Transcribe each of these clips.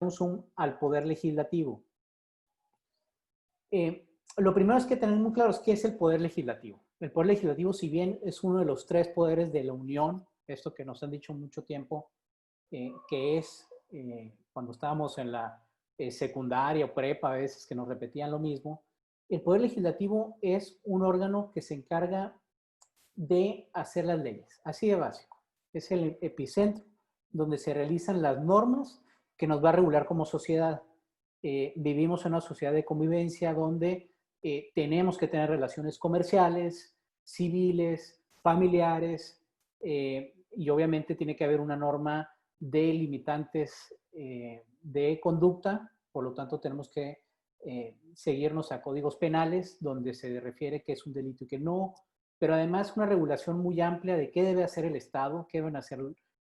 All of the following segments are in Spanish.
un zoom al Poder Legislativo. Lo primero es que tener muy claro es qué es el Poder Legislativo. El Poder Legislativo, si bien es uno de los tres poderes de la Unión, esto que nos han dicho mucho tiempo, que es cuando estábamos en la secundaria o prepa, a veces que nos repetían lo mismo, el Poder Legislativo es un órgano que se encarga de hacer las leyes, así de básico. Es el epicentro donde se realizan las normas que nos va a regular como sociedad. Vivimos en una sociedad de convivencia donde tenemos que tener relaciones comerciales, civiles, familiares, y obviamente tiene que haber una norma de limitantes de conducta, por lo tanto tenemos que seguirnos a códigos penales donde se refiere que es un delito y que no, pero además una regulación muy amplia de qué debe hacer el Estado, qué deben hacer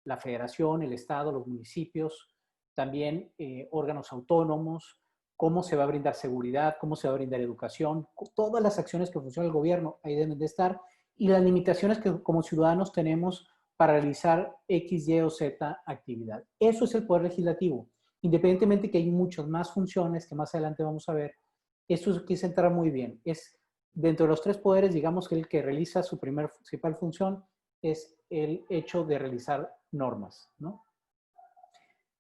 la Federación, el Estado, los municipios, también órganos autónomos, cómo se va a brindar seguridad, cómo se va a brindar educación, todas las acciones que funciona el gobierno ahí deben de estar, y las limitaciones que como ciudadanos tenemos para realizar X, Y o Z actividad. Eso es el Poder Legislativo. Independientemente que hay muchas más funciones que más adelante vamos a ver, esto es que se entra muy bien. Es dentro de los tres poderes, digamos que el que realiza su principal función es el hecho de realizar normas, ¿no?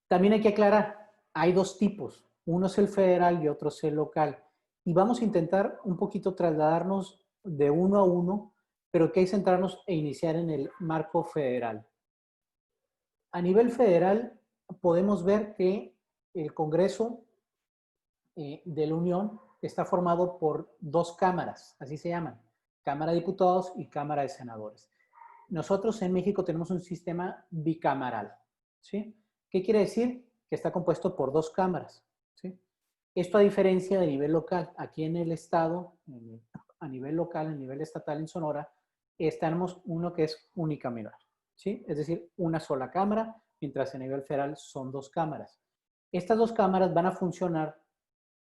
También hay que aclarar, hay dos tipos, uno es el federal y otro es el local. Y vamos a intentar un poquito trasladarnos de uno a uno, pero que hay que centrarnos e iniciar en el marco federal. A nivel federal, podemos ver que el Congreso de la Unión está formado por dos cámaras, así se llaman, Cámara de Diputados y Cámara de Senadores. Nosotros en México tenemos un sistema bicameral, ¿sí? ¿Qué quiere decir? Que está compuesto por dos cámaras, ¿sí? Esto a diferencia de nivel local. Aquí en el estado, a nivel local, a nivel estatal en Sonora, tenemos uno que es unicameral, ¿sí? Es decir, una sola cámara, mientras a nivel federal son dos cámaras. Estas dos cámaras van a funcionar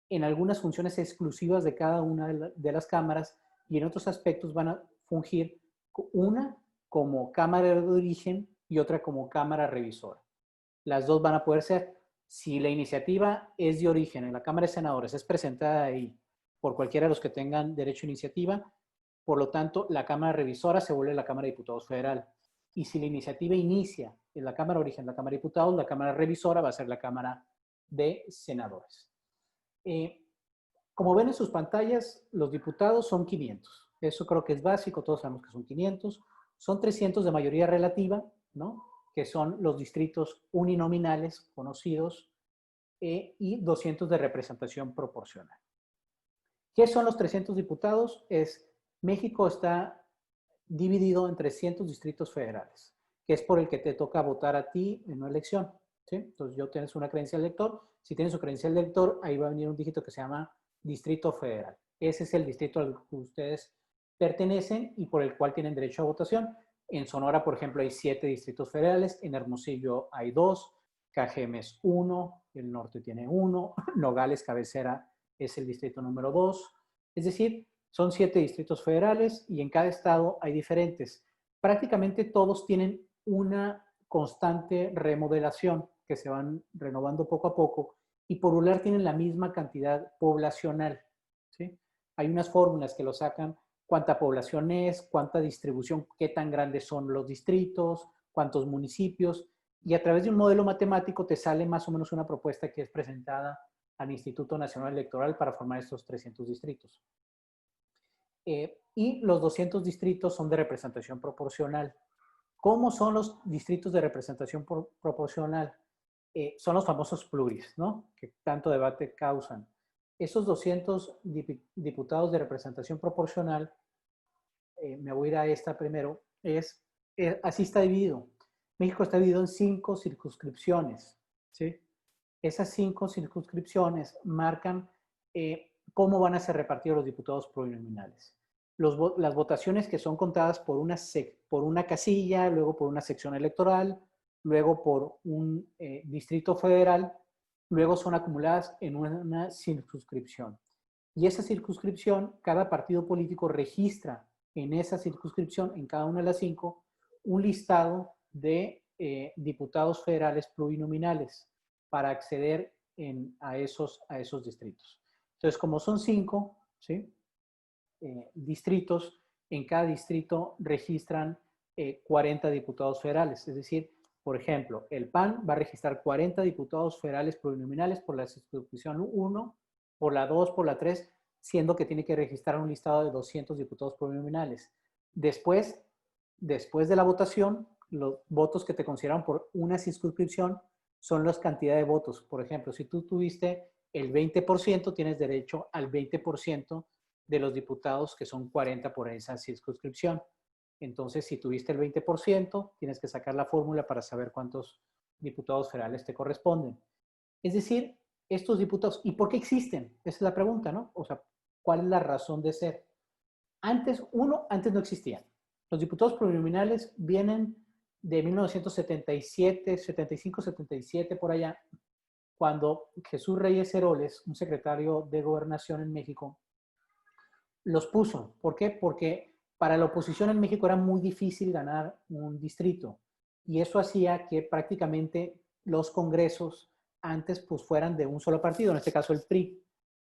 en algunas funciones exclusivas de cada una de las cámaras y en otros aspectos van a fungir una como cámara de origen y otra como cámara revisora. Las dos van a poder ser, si la iniciativa es de origen en la Cámara de Senadores, es presentada ahí por cualquiera de los que tengan derecho a iniciativa, por lo tanto, la Cámara Revisora se vuelve la Cámara de Diputados Federal. Y si la iniciativa inicia en la Cámara de Origen, la Cámara de Diputados, la Cámara Revisora va a ser la Cámara de Senadores. Eh, Como ven en sus pantallas, los diputados son 500. Eso creo que es básico, todos sabemos que son 500. Son 300 de mayoría relativa, ¿no? Que son los distritos uninominales conocidos, y 200 de representación proporcional. ¿Qué son los 300 diputados? México está dividido en 300 distritos federales, que es por el que te toca votar a ti en una elección, ¿sí? Entonces, yo tienes una credencial de elector. Si tienes su credencial de elector, ahí va a venir un dígito que se llama Distrito Federal. Ese es el distrito al que ustedes pertenecen y por el cual tienen derecho a votación. En Sonora, por ejemplo, hay 7 distritos federales, en Hermosillo hay 2, Cajeme es 1, el norte tiene 1, Nogales, cabecera, es el distrito número 2. Es decir, son 7 distritos federales y en cada estado hay diferentes. Prácticamente todos tienen una constante remodelación que se van renovando poco a poco y por un lado tienen la misma cantidad poblacional, ¿sí? Hay unas fórmulas que lo sacan, cuánta población es, cuánta distribución, qué tan grandes son los distritos, cuántos municipios, y a través de un modelo matemático te sale más o menos una propuesta que es presentada al Instituto Nacional Electoral para formar estos 300 distritos. Y los 200 distritos son de representación proporcional. ¿Cómo son los distritos de representación proporcional? Son los famosos pluris, ¿no? Que tanto debate causan. Esos 200 diputados de representación proporcional, me voy a ir a esta primero, así está dividido. México está dividido en 5 circunscripciones, ¿sí? Esas 5 circunscripciones marcan cómo van a ser repartidos los diputados plurinominales. Las votaciones que son contadas por una casilla, luego por una sección electoral, luego por un distrito federal, luego son acumuladas en una circunscripción. Y esa circunscripción, cada partido político registra en esa circunscripción, en cada una de las 5, un listado de diputados federales plurinominales. para acceder a esos distritos. Entonces, como son 5, ¿sí? Distritos, en cada distrito registran 40 diputados federales. Es decir, por ejemplo, el PAN va a registrar 40 diputados federales plurinominales por la circunscripción 1, por la 2, por la 3, siendo que tiene que registrar un listado de 200 diputados plurinominales. Después de la votación, los votos que te consideran por una circunscripción son la cantidad de votos. Por ejemplo, si tú tuviste el 20%, tienes derecho al 20% de los diputados, que son 40 por esa circunscripción. Entonces, si tuviste el 20%, tienes que sacar la fórmula para saber cuántos diputados federales te corresponden. Es decir, estos diputados, ¿y por qué existen? Esa es la pregunta, ¿no? O sea, ¿cuál es la razón de ser? Antes no existían. Los diputados plurinominales vienen de 1977, 75, 77, por allá, cuando Jesús Reyes Heroles, un secretario de Gobernación en México, los puso. ¿Por qué? Porque para la oposición en México era muy difícil ganar un distrito. Y eso hacía que prácticamente los congresos antes pues fueran de un solo partido, en este caso el PRI.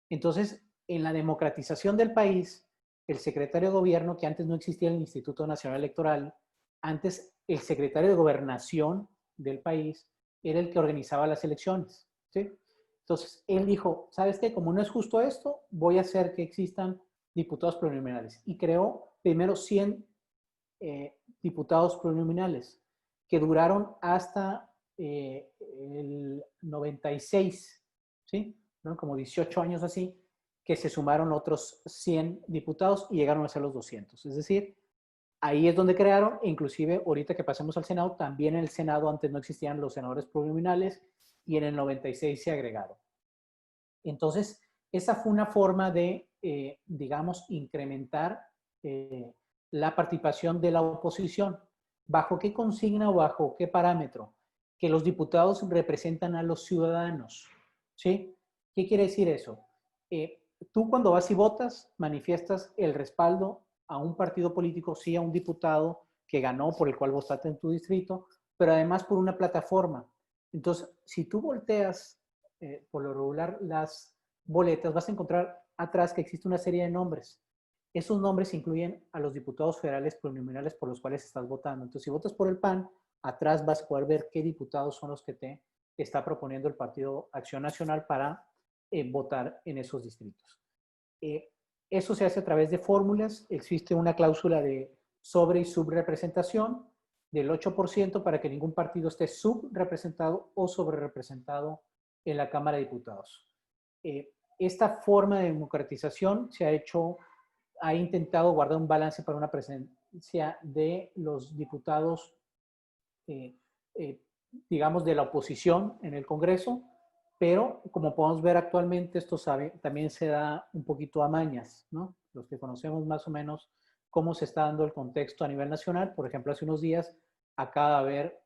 Entonces, en la democratización del país, el secretario de gobierno, que antes no existía el Instituto Nacional Electoral, antes el secretario de gobernación del país era el que organizaba las elecciones, ¿sí? Entonces, él dijo, ¿sabes qué? Como no es justo esto, voy a hacer que existan diputados plurinominales. Y creó primero 100 diputados plurinominales, que duraron hasta el 96, ¿sí? ¿No? Como 18 años así, que se sumaron otros 100 diputados y llegaron a ser los 200. Es decir, ahí es donde crearon, inclusive ahorita que pasemos al Senado, también en el Senado antes no existían los senadores plurinominales y en el 96 se agregaron. Entonces, esa fue una forma de, digamos, incrementar la participación de la oposición. ¿Bajo qué consigna o bajo qué parámetro? Que los diputados representan a los ciudadanos, ¿sí? ¿Qué quiere decir eso? Tú cuando vas y votas, manifiestas el respaldo a un partido político, sí, a un diputado que ganó, por el cual votaste en tu distrito, pero además por una plataforma. Entonces, si tú volteas por lo regular las boletas, vas a encontrar atrás que existe una serie de nombres. Esos nombres incluyen a los diputados federales plurinominales por los cuales estás votando. Entonces, si votas por el PAN, atrás vas a poder ver qué diputados son los que te está proponiendo el Partido Acción Nacional para votar en esos distritos. Eso se hace a través de fórmulas. Existe una cláusula de sobre y subrepresentación del 8% para que ningún partido esté subrepresentado o sobrerepresentado en la Cámara de Diputados. Esta forma de democratización ha intentado guardar un balance para una presencia de los diputados, digamos, de la oposición en el Congreso, pero como podemos ver actualmente, esto también se da un poquito a mañas, ¿no? Los que conocemos más o menos cómo se está dando el contexto a nivel nacional. Por ejemplo, hace unos días acaba de haber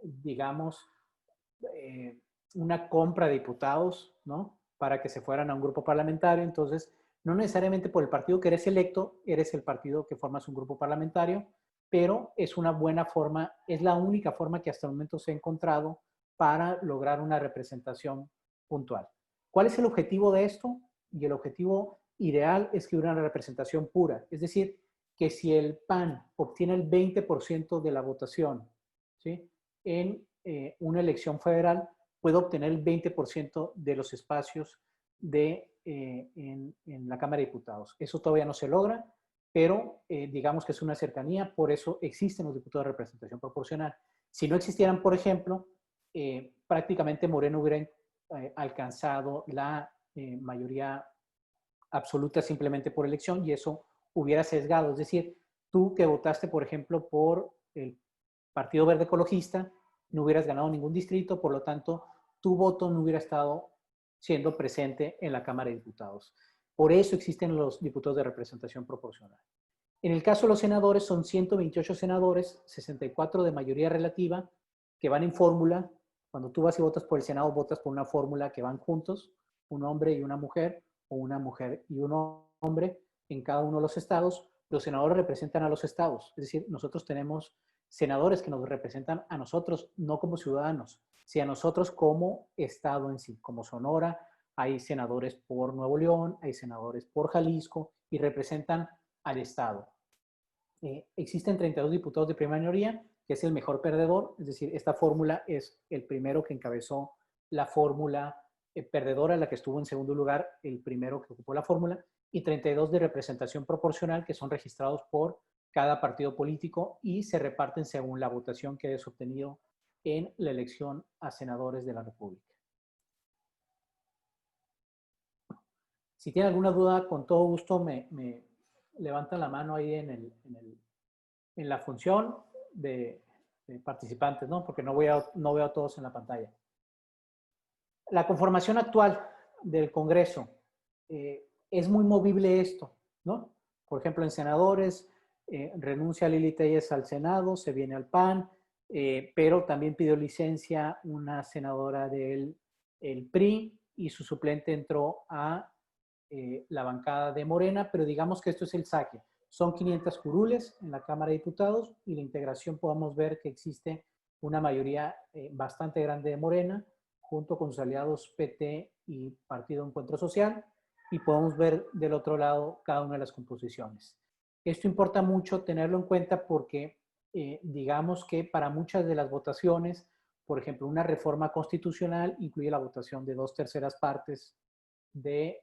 digamos, una compra de diputados, ¿no? Para que se fueran a un grupo parlamentario. Entonces, no necesariamente por el partido que eres electo, eres el partido que formas un grupo parlamentario, pero es una buena forma, es la única forma que hasta el momento se ha encontrado para lograr una representación puntual. ¿Cuál es el objetivo de esto? Y el objetivo ideal es que hubiera una representación pura, es decir, que si el PAN obtiene el 20% de la votación, ¿sí?, en una elección federal, puede obtener el 20% de los espacios en la Cámara de Diputados. Eso todavía no se logra, pero digamos que es una cercanía, por eso existen los diputados de representación proporcional. Si no existieran, por ejemplo, prácticamente Moreno hubiera alcanzado la mayoría absoluta simplemente por elección y eso hubiera sesgado. Es decir, tú que votaste, por ejemplo, por el Partido Verde Ecologista, no hubieras ganado ningún distrito, por lo tanto, tu voto no hubiera estado siendo presente en la Cámara de Diputados. Por eso existen los diputados de representación proporcional. En el caso de los senadores, son 128 senadores, 64 de mayoría relativa, que van en fórmula. Cuando tú vas y votas por el Senado, votas por una fórmula que van juntos, un hombre y una mujer, o una mujer y un hombre en cada uno de los estados. Los senadores representan a los estados, es decir, nosotros tenemos senadores que nos representan a nosotros, no como ciudadanos, sino a nosotros como Estado en sí, como Sonora. Hay senadores por Nuevo León, hay senadores por Jalisco y representan al Estado. Existen 32 diputados de primera mayoría, que es el mejor perdedor, es decir, esta fórmula es el primero que encabezó la fórmula perdedora, la que estuvo en segundo lugar, el primero que ocupó la fórmula, y 32 de representación proporcional, que son registrados por cada partido político y se reparten según la votación que hayas obtenido en la elección a senadores de la República. Si tienen alguna duda, con todo gusto me levantan la mano ahí en la función de participantes, ¿no? Porque no veo a todos en la pantalla. La conformación actual del Congreso, es muy movible esto, ¿no? Por ejemplo, en senadores, renuncia Lili Telles al Senado, se viene al PAN, pero también pidió licencia una senadora del PRI y su suplente entró a la bancada de Morena, pero digamos que esto es el saque. Son 500 curules en la Cámara de Diputados y la integración podemos ver que existe una mayoría bastante grande de Morena, junto con sus aliados PT y Partido Encuentro Social, y podemos ver del otro lado cada una de las composiciones. Esto importa mucho tenerlo en cuenta porque digamos que para muchas de las votaciones, por ejemplo, una reforma constitucional incluye la votación de 2/3 partes de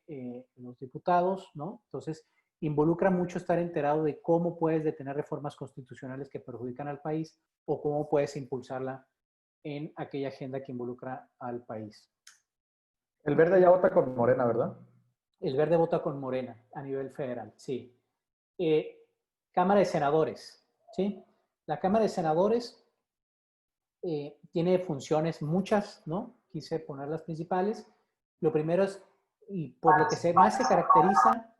los diputados, ¿no? Entonces, involucra mucho estar enterado de cómo puedes detener reformas constitucionales que perjudican al país o cómo puedes impulsarla en aquella agenda que involucra al país. El verde ya vota con Morena, ¿verdad? El verde vota con Morena a nivel federal, sí. Cámara de Senadores, ¿sí? La Cámara de Senadores tiene funciones muchas, ¿no? Quise poner las principales. Lo primero es, y por lo que más se caracteriza,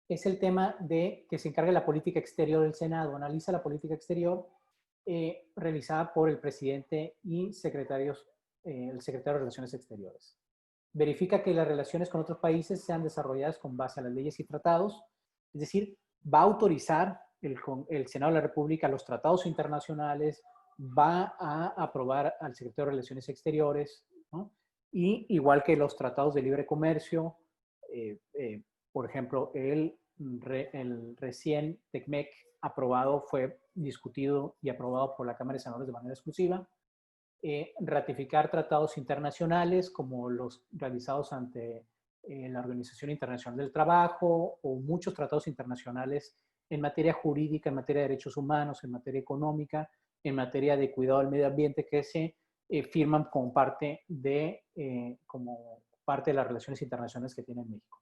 es el tema de que se encarga de la política exterior del Senado. Analiza la política exterior realizada por el presidente y el secretario de Relaciones Exteriores. Verifica que las relaciones con otros países sean desarrolladas con base a las leyes y tratados, es decir, va a autorizar el Senado de la República los tratados internacionales, va a aprobar al secretario de Relaciones Exteriores, ¿no? Y igual que los tratados de libre comercio, por ejemplo, el recién TECMEC aprobado fue discutido y aprobado por la Cámara de Senadores de manera exclusiva. Ratificar tratados internacionales como los realizados ante la Organización Internacional del Trabajo o muchos tratados internacionales en materia jurídica, en materia de derechos humanos, en materia económica, en materia de cuidado del medio ambiente que se firman como parte de las relaciones internacionales que tiene México.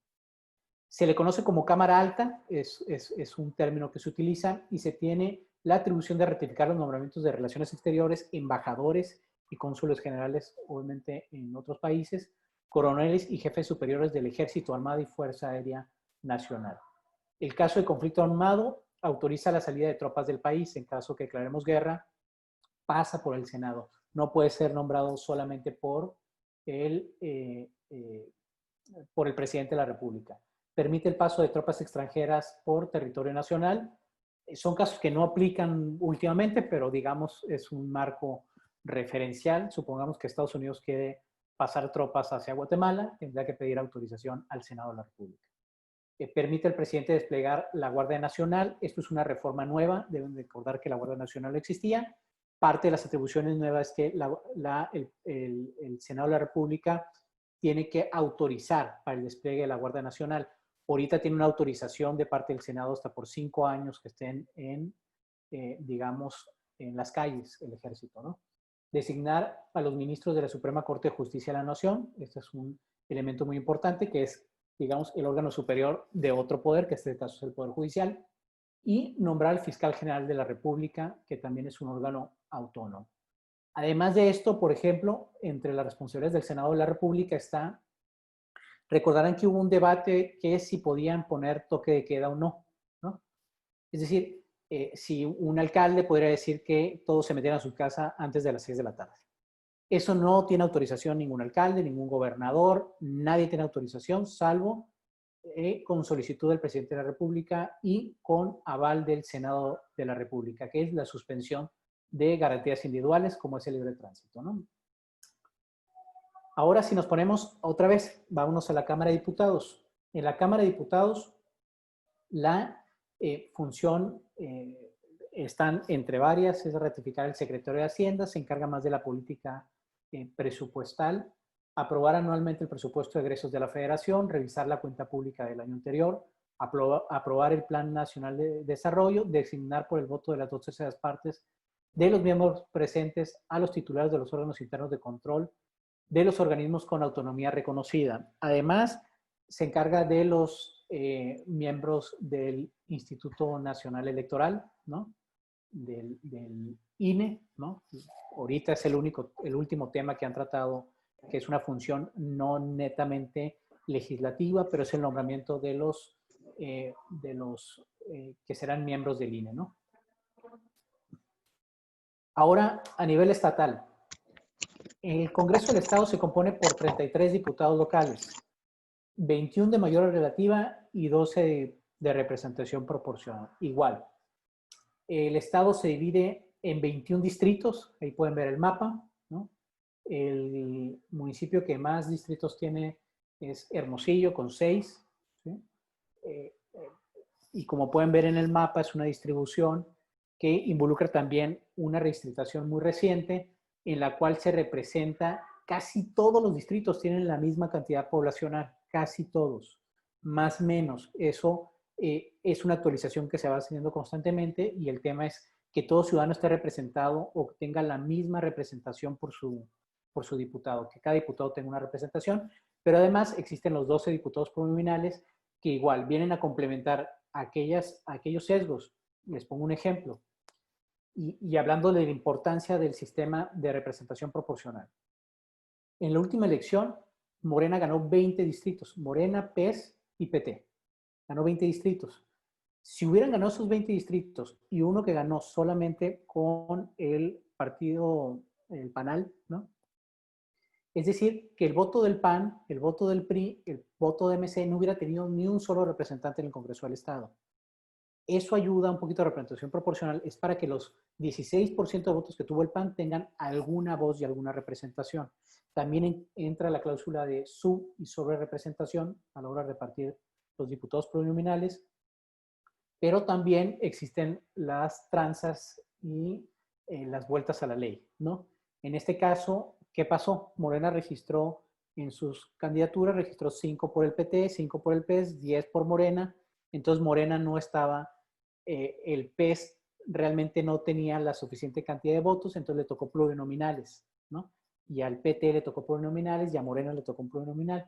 Se le conoce como Cámara Alta, es un término que se utiliza y se tiene la atribución de ratificar los nombramientos de relaciones exteriores, embajadores y cónsules generales, obviamente en otros países, coroneles y jefes superiores del Ejército, Armada y Fuerza Aérea Nacional. El caso de conflicto armado autoriza la salida de tropas del país. En caso que declaremos guerra, pasa por el Senado. No puede ser nombrado solamente por el presidente de la República. Permite el paso de tropas extranjeras por territorio nacional. Son casos que no aplican últimamente, pero digamos es un marco referencial. Supongamos que Estados Unidos quiere pasar tropas hacia Guatemala, tendrá que pedir autorización al Senado de la República. Permite al presidente desplegar la Guardia Nacional. Esto es una reforma nueva, deben recordar que la Guardia Nacional no existía. Parte de las atribuciones nuevas es que el Senado de la República tiene que autorizar para el despliegue de la Guardia Nacional. Ahorita tiene una autorización de parte del Senado hasta por 5 años que estén digamos, en las calles, el ejército, ¿no? Designar a los ministros de la Suprema Corte de Justicia de la Nación. Este es un elemento muy importante que es, digamos, el órgano superior de otro poder, que en este caso es el Poder Judicial. Y nombrar al Fiscal General de la República, que también es un órgano autónomo. Además de esto, por ejemplo, entre las responsabilidades del Senado de la República está, recordarán que hubo un debate que es si podían poner toque de queda o no, ¿no? Es decir, si un alcalde podría decir que todos se metieran a su casa antes de las 6 de la tarde. Eso no tiene autorización ningún alcalde, ningún gobernador, nadie tiene autorización, salvo con solicitud del presidente de la República y con aval del Senado de la República, que es la suspensión de garantías individuales, como es el libre tránsito, ¿no? Ahora, si nos ponemos otra vez, vámonos a la Cámara de Diputados. En la Cámara de Diputados, la función están entre varias, es ratificar el secretario de Hacienda, se encarga más de la política presupuestal, aprobar anualmente el presupuesto de egresos de la Federación, revisar la cuenta pública del año anterior, aprobar el Plan Nacional de Desarrollo, designar por el voto de las 2/3 partes de los miembros presentes a los titulares de los órganos internos de control de los organismos con autonomía reconocida. Además, se encarga de los miembros del Instituto Nacional Electoral, ¿no? Del INE, ¿no? Ahorita es el último tema que han tratado, que es una función no netamente legislativa, pero es el nombramiento de los que serán miembros del INE, ¿no? Ahora, a nivel estatal, el Congreso del Estado se compone por 33 diputados locales, 21 de mayoría relativa y 12 de representación proporcional. Igual, el Estado se divide en 21 distritos, ahí pueden ver el mapa, ¿no? El municipio que más distritos tiene es Hermosillo, con 6, ¿sí? Y como pueden ver en el mapa, es una distribución que involucra también una redistritación muy reciente, en la cual se representa casi todos los distritos tienen la misma cantidad poblacional, casi todos, más o menos. Eso es una actualización que se va haciendo constantemente y el tema es que todo ciudadano esté representado o tenga la misma representación por su diputado, que cada diputado tenga una representación, pero además existen los 12 diputados plurinominales que igual vienen a complementar aquellos sesgos. Les pongo un ejemplo. Y hablando de la importancia del sistema de representación proporcional. En la última elección, Morena ganó 20 distritos. Morena, PES y PT. Ganó 20 distritos. Si hubieran ganado esos 20 distritos y uno que ganó solamente con el partido, el PANAL, ¿no? Es decir, que el voto del PAN, el voto del PRI, el voto de MC no hubiera tenido ni un solo representante en el Congreso del Estado. Eso ayuda un poquito a representación proporcional, es para que los 16% de votos que tuvo el PAN tengan alguna voz y alguna representación. También entra la cláusula de sub- y sobre representación a la hora de repartir los diputados plurinominales, pero también existen las tranzas y las vueltas a la ley, ¿no? En este caso, ¿qué pasó? Morena registró en sus candidaturas, registró 5 por el PT, 5 por el PES, 10 por Morena. Entonces Morena no estaba, el PES realmente no tenía la suficiente cantidad de votos, entonces le tocó plurinominales, ¿no? Y al PT le tocó plurinominales y a Morena le tocó un plurinominal.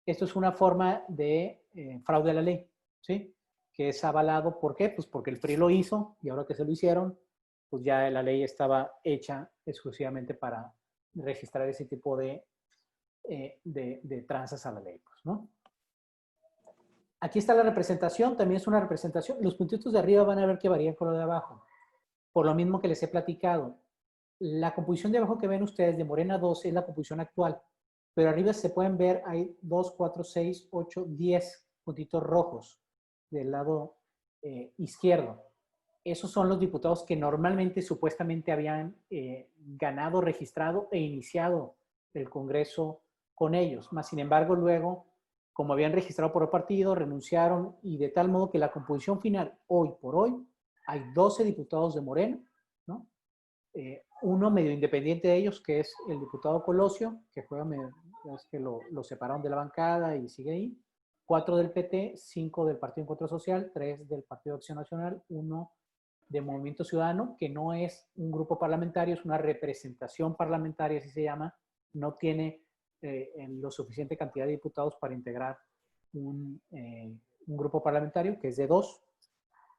Esto es una forma de fraude a la ley, ¿sí? Que es avalado, ¿por qué? Pues porque el PRI lo hizo y ahora que se lo hicieron, pues ya la ley estaba hecha exclusivamente para registrar ese tipo de tranzas a la ley, pues, ¿no? Aquí está la representación, también es una representación. Los puntitos de arriba van a ver que varían con lo de abajo. Por lo mismo que les he platicado. La composición de abajo que ven ustedes de Morena 12 es la composición actual. Pero arriba se pueden ver, hay 2, 4, 6, 8, 10 puntitos rojos del lado izquierdo. Esos son los diputados que normalmente, supuestamente, habían ganado, registrado e iniciado el Congreso con ellos. Más sin embargo, luego, como habían registrado por el partido, renunciaron y de tal modo que la composición final, hoy por hoy, hay 12 diputados de Morena, ¿no? Uno medio independiente de ellos, que es el diputado Colosio, que juega medio, es que lo separaron de la bancada y sigue ahí. 4 del PT, 5 del Partido Encuentro Social, 3 del Partido Acción Nacional, 1 de Movimiento Ciudadano, que no es un grupo parlamentario, es una representación parlamentaria, así se llama, no tiene lo suficiente cantidad de diputados para integrar un grupo parlamentario, que es de 2.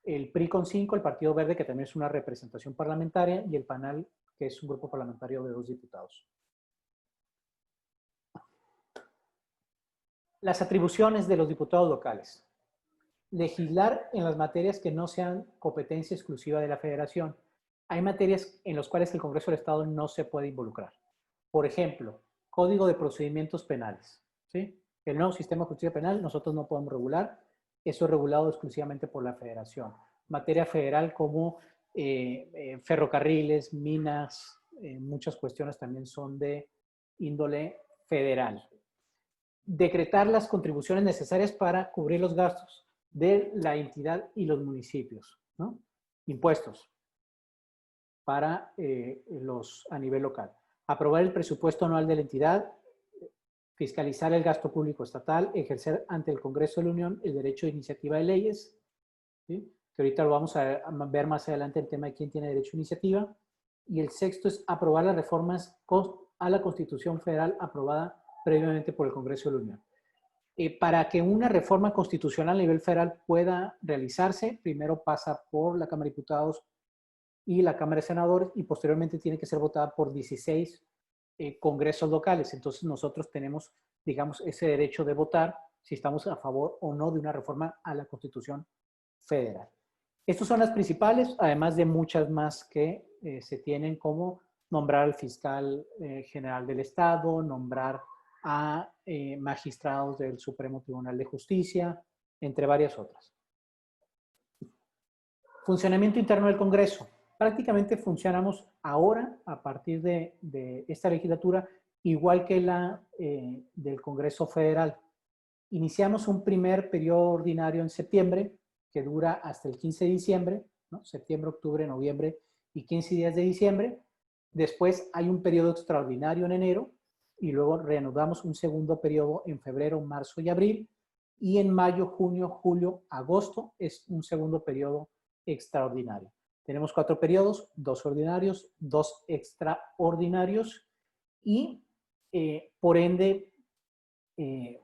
El PRI con 5, el Partido Verde, que también es una representación parlamentaria, y el PANAL, que es un grupo parlamentario de 2 diputados. Las atribuciones de los diputados locales. Legislar en las materias que no sean competencia exclusiva de la Federación. Hay materias en las cuales el Congreso del Estado no se puede involucrar. Por ejemplo, Código de Procedimientos Penales, ¿sí? El nuevo sistema de justicia penal nosotros no podemos regular, eso es regulado exclusivamente por la Federación. Materia federal como ferrocarriles, minas, muchas cuestiones también son de índole federal. Decretar las contribuciones necesarias para cubrir los gastos de la entidad y los municipios, ¿no? Impuestos para a nivel local. Aprobar el presupuesto anual de la entidad, fiscalizar el gasto público estatal, ejercer ante el Congreso de la Unión el derecho de iniciativa de leyes, ¿sí? Que ahorita lo vamos a ver más adelante el tema de quién tiene derecho a iniciativa. Y el sexto es aprobar las reformas a la Constitución Federal aprobada previamente por el Congreso de la Unión. Para que una reforma constitucional a nivel federal pueda realizarse, primero pasa por la Cámara de Diputados y la Cámara de Senadores y posteriormente tiene que ser votada por 16 congresos locales. Entonces nosotros tenemos, digamos, ese derecho de votar si estamos a favor o no de una reforma a la Constitución Federal. Estas son las principales, además de muchas más que se tienen, como nombrar al fiscal general del Estado, nombrar a magistrados del Supremo Tribunal de Justicia, entre varias otras. Funcionamiento interno del Congreso. Prácticamente funcionamos ahora, a partir de esta legislatura, igual que la del Congreso Federal. Iniciamos un primer periodo ordinario en septiembre, que dura hasta el 15 de diciembre, ¿no? Septiembre, octubre, noviembre y 15 días de diciembre. Después hay un periodo extraordinario en enero y luego reanudamos un segundo periodo en febrero, marzo y abril. Y en mayo, junio, julio, agosto es un segundo periodo extraordinario. Tenemos 4 periodos, 2 ordinarios, 2 extraordinarios y por ende,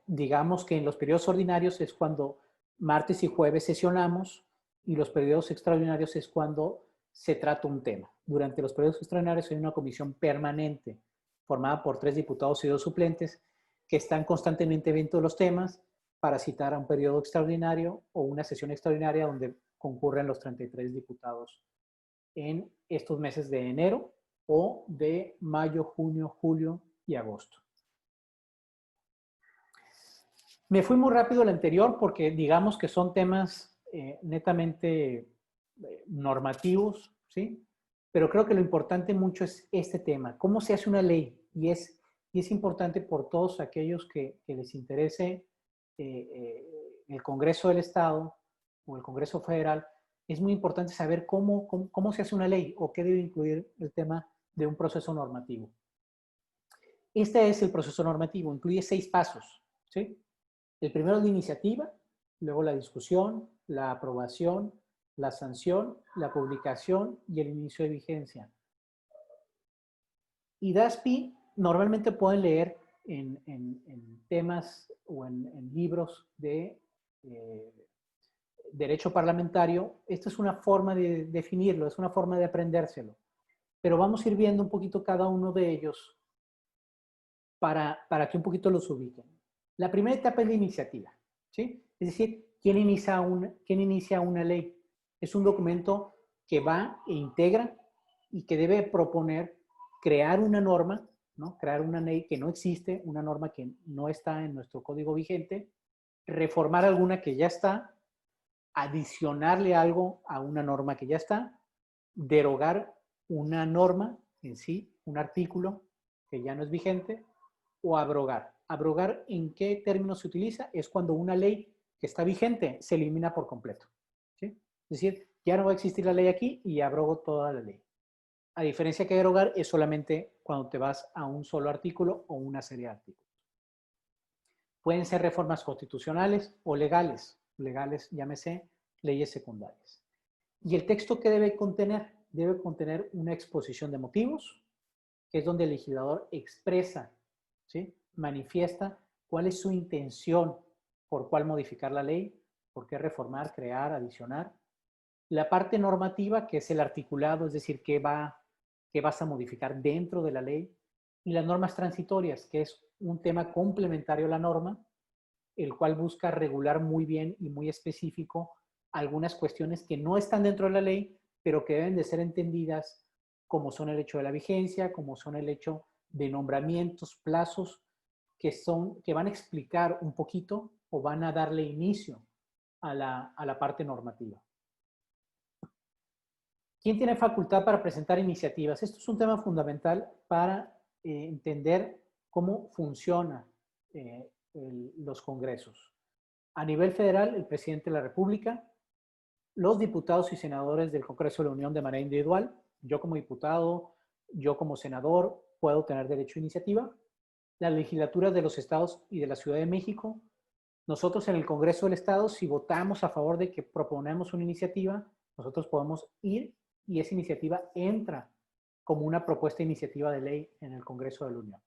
digamos que en los periodos ordinarios es cuando martes y jueves sesionamos y los periodos extraordinarios es cuando se trata un tema. Durante los periodos extraordinarios hay una comisión permanente formada por 3 diputados y 2 suplentes que están constantemente viendo los temas para citar a un periodo extraordinario o una sesión extraordinaria donde concurren los 33 diputados en estos meses de enero o de mayo, junio, julio y agosto. Me fui muy rápido al anterior porque digamos que son temas netamente normativos, ¿sí? Pero creo que lo importante mucho es este tema, cómo se hace una ley. Y es importante por todos aquellos que les interese el Congreso del Estado o el Congreso Federal, es muy importante saber cómo se hace una ley o qué debe incluir el tema de un proceso normativo. Este es el proceso normativo, incluye 6 pasos, ¿sí? El primero es la iniciativa, luego la discusión, la aprobación, la sanción, la publicación y el inicio de vigencia. Y DASPI normalmente pueden leer en temas o en libros de derecho parlamentario. Esta es una forma de definirlo, es una forma de aprendérselo. Pero vamos a ir viendo un poquito cada uno de ellos para que un poquito los ubiquen. La primera etapa es la iniciativa, ¿sí? Es decir, ¿quién inicia una ley? Es un documento que va e integra y que debe proponer crear una norma, ¿no? Crear una ley que no existe, una norma que no está en nuestro código vigente, reformar alguna que ya está, adicionarle algo a una norma que ya está, derogar una norma en sí, un artículo que ya no es vigente, o abrogar. ¿Abrogar en qué términos se utiliza? Es cuando una ley que está vigente se elimina por completo, ¿sí? Es decir, ya no va a existir la ley aquí y abrogo toda la ley. A diferencia que derogar es solamente cuando te vas a un solo artículo o una serie de artículos. Pueden ser reformas constitucionales o legales. Legales, llámese, leyes secundarias. ¿Y el texto qué debe contener? Debe contener una exposición de motivos, que es donde el legislador expresa, ¿sí? Manifiesta cuál es su intención, por cuál modificar la ley, por qué reformar, crear, adicionar. La parte normativa, que es el articulado, es decir, qué vas a modificar dentro de la ley. Y las normas transitorias, que es un tema complementario a la norma, el cual busca regular muy bien y muy específico algunas cuestiones que no están dentro de la ley, pero que deben de ser entendidas como son el hecho de la vigencia, como son el hecho de nombramientos, plazos, que van a explicar un poquito o van a darle inicio a la parte normativa. ¿Quién tiene facultad para presentar iniciativas? Esto es un tema fundamental para entender cómo funcionan los congresos. A nivel federal, el presidente de la República, los diputados y senadores del Congreso de la Unión de manera individual. Yo como diputado, yo como senador, puedo tener derecho a iniciativa. Las legislaturas de los estados y de la Ciudad de México. Nosotros en el Congreso del Estado, si votamos a favor de que proponemos una iniciativa, nosotros podemos ir y esa iniciativa entra como una propuesta de iniciativa de ley en el Congreso de la Unión.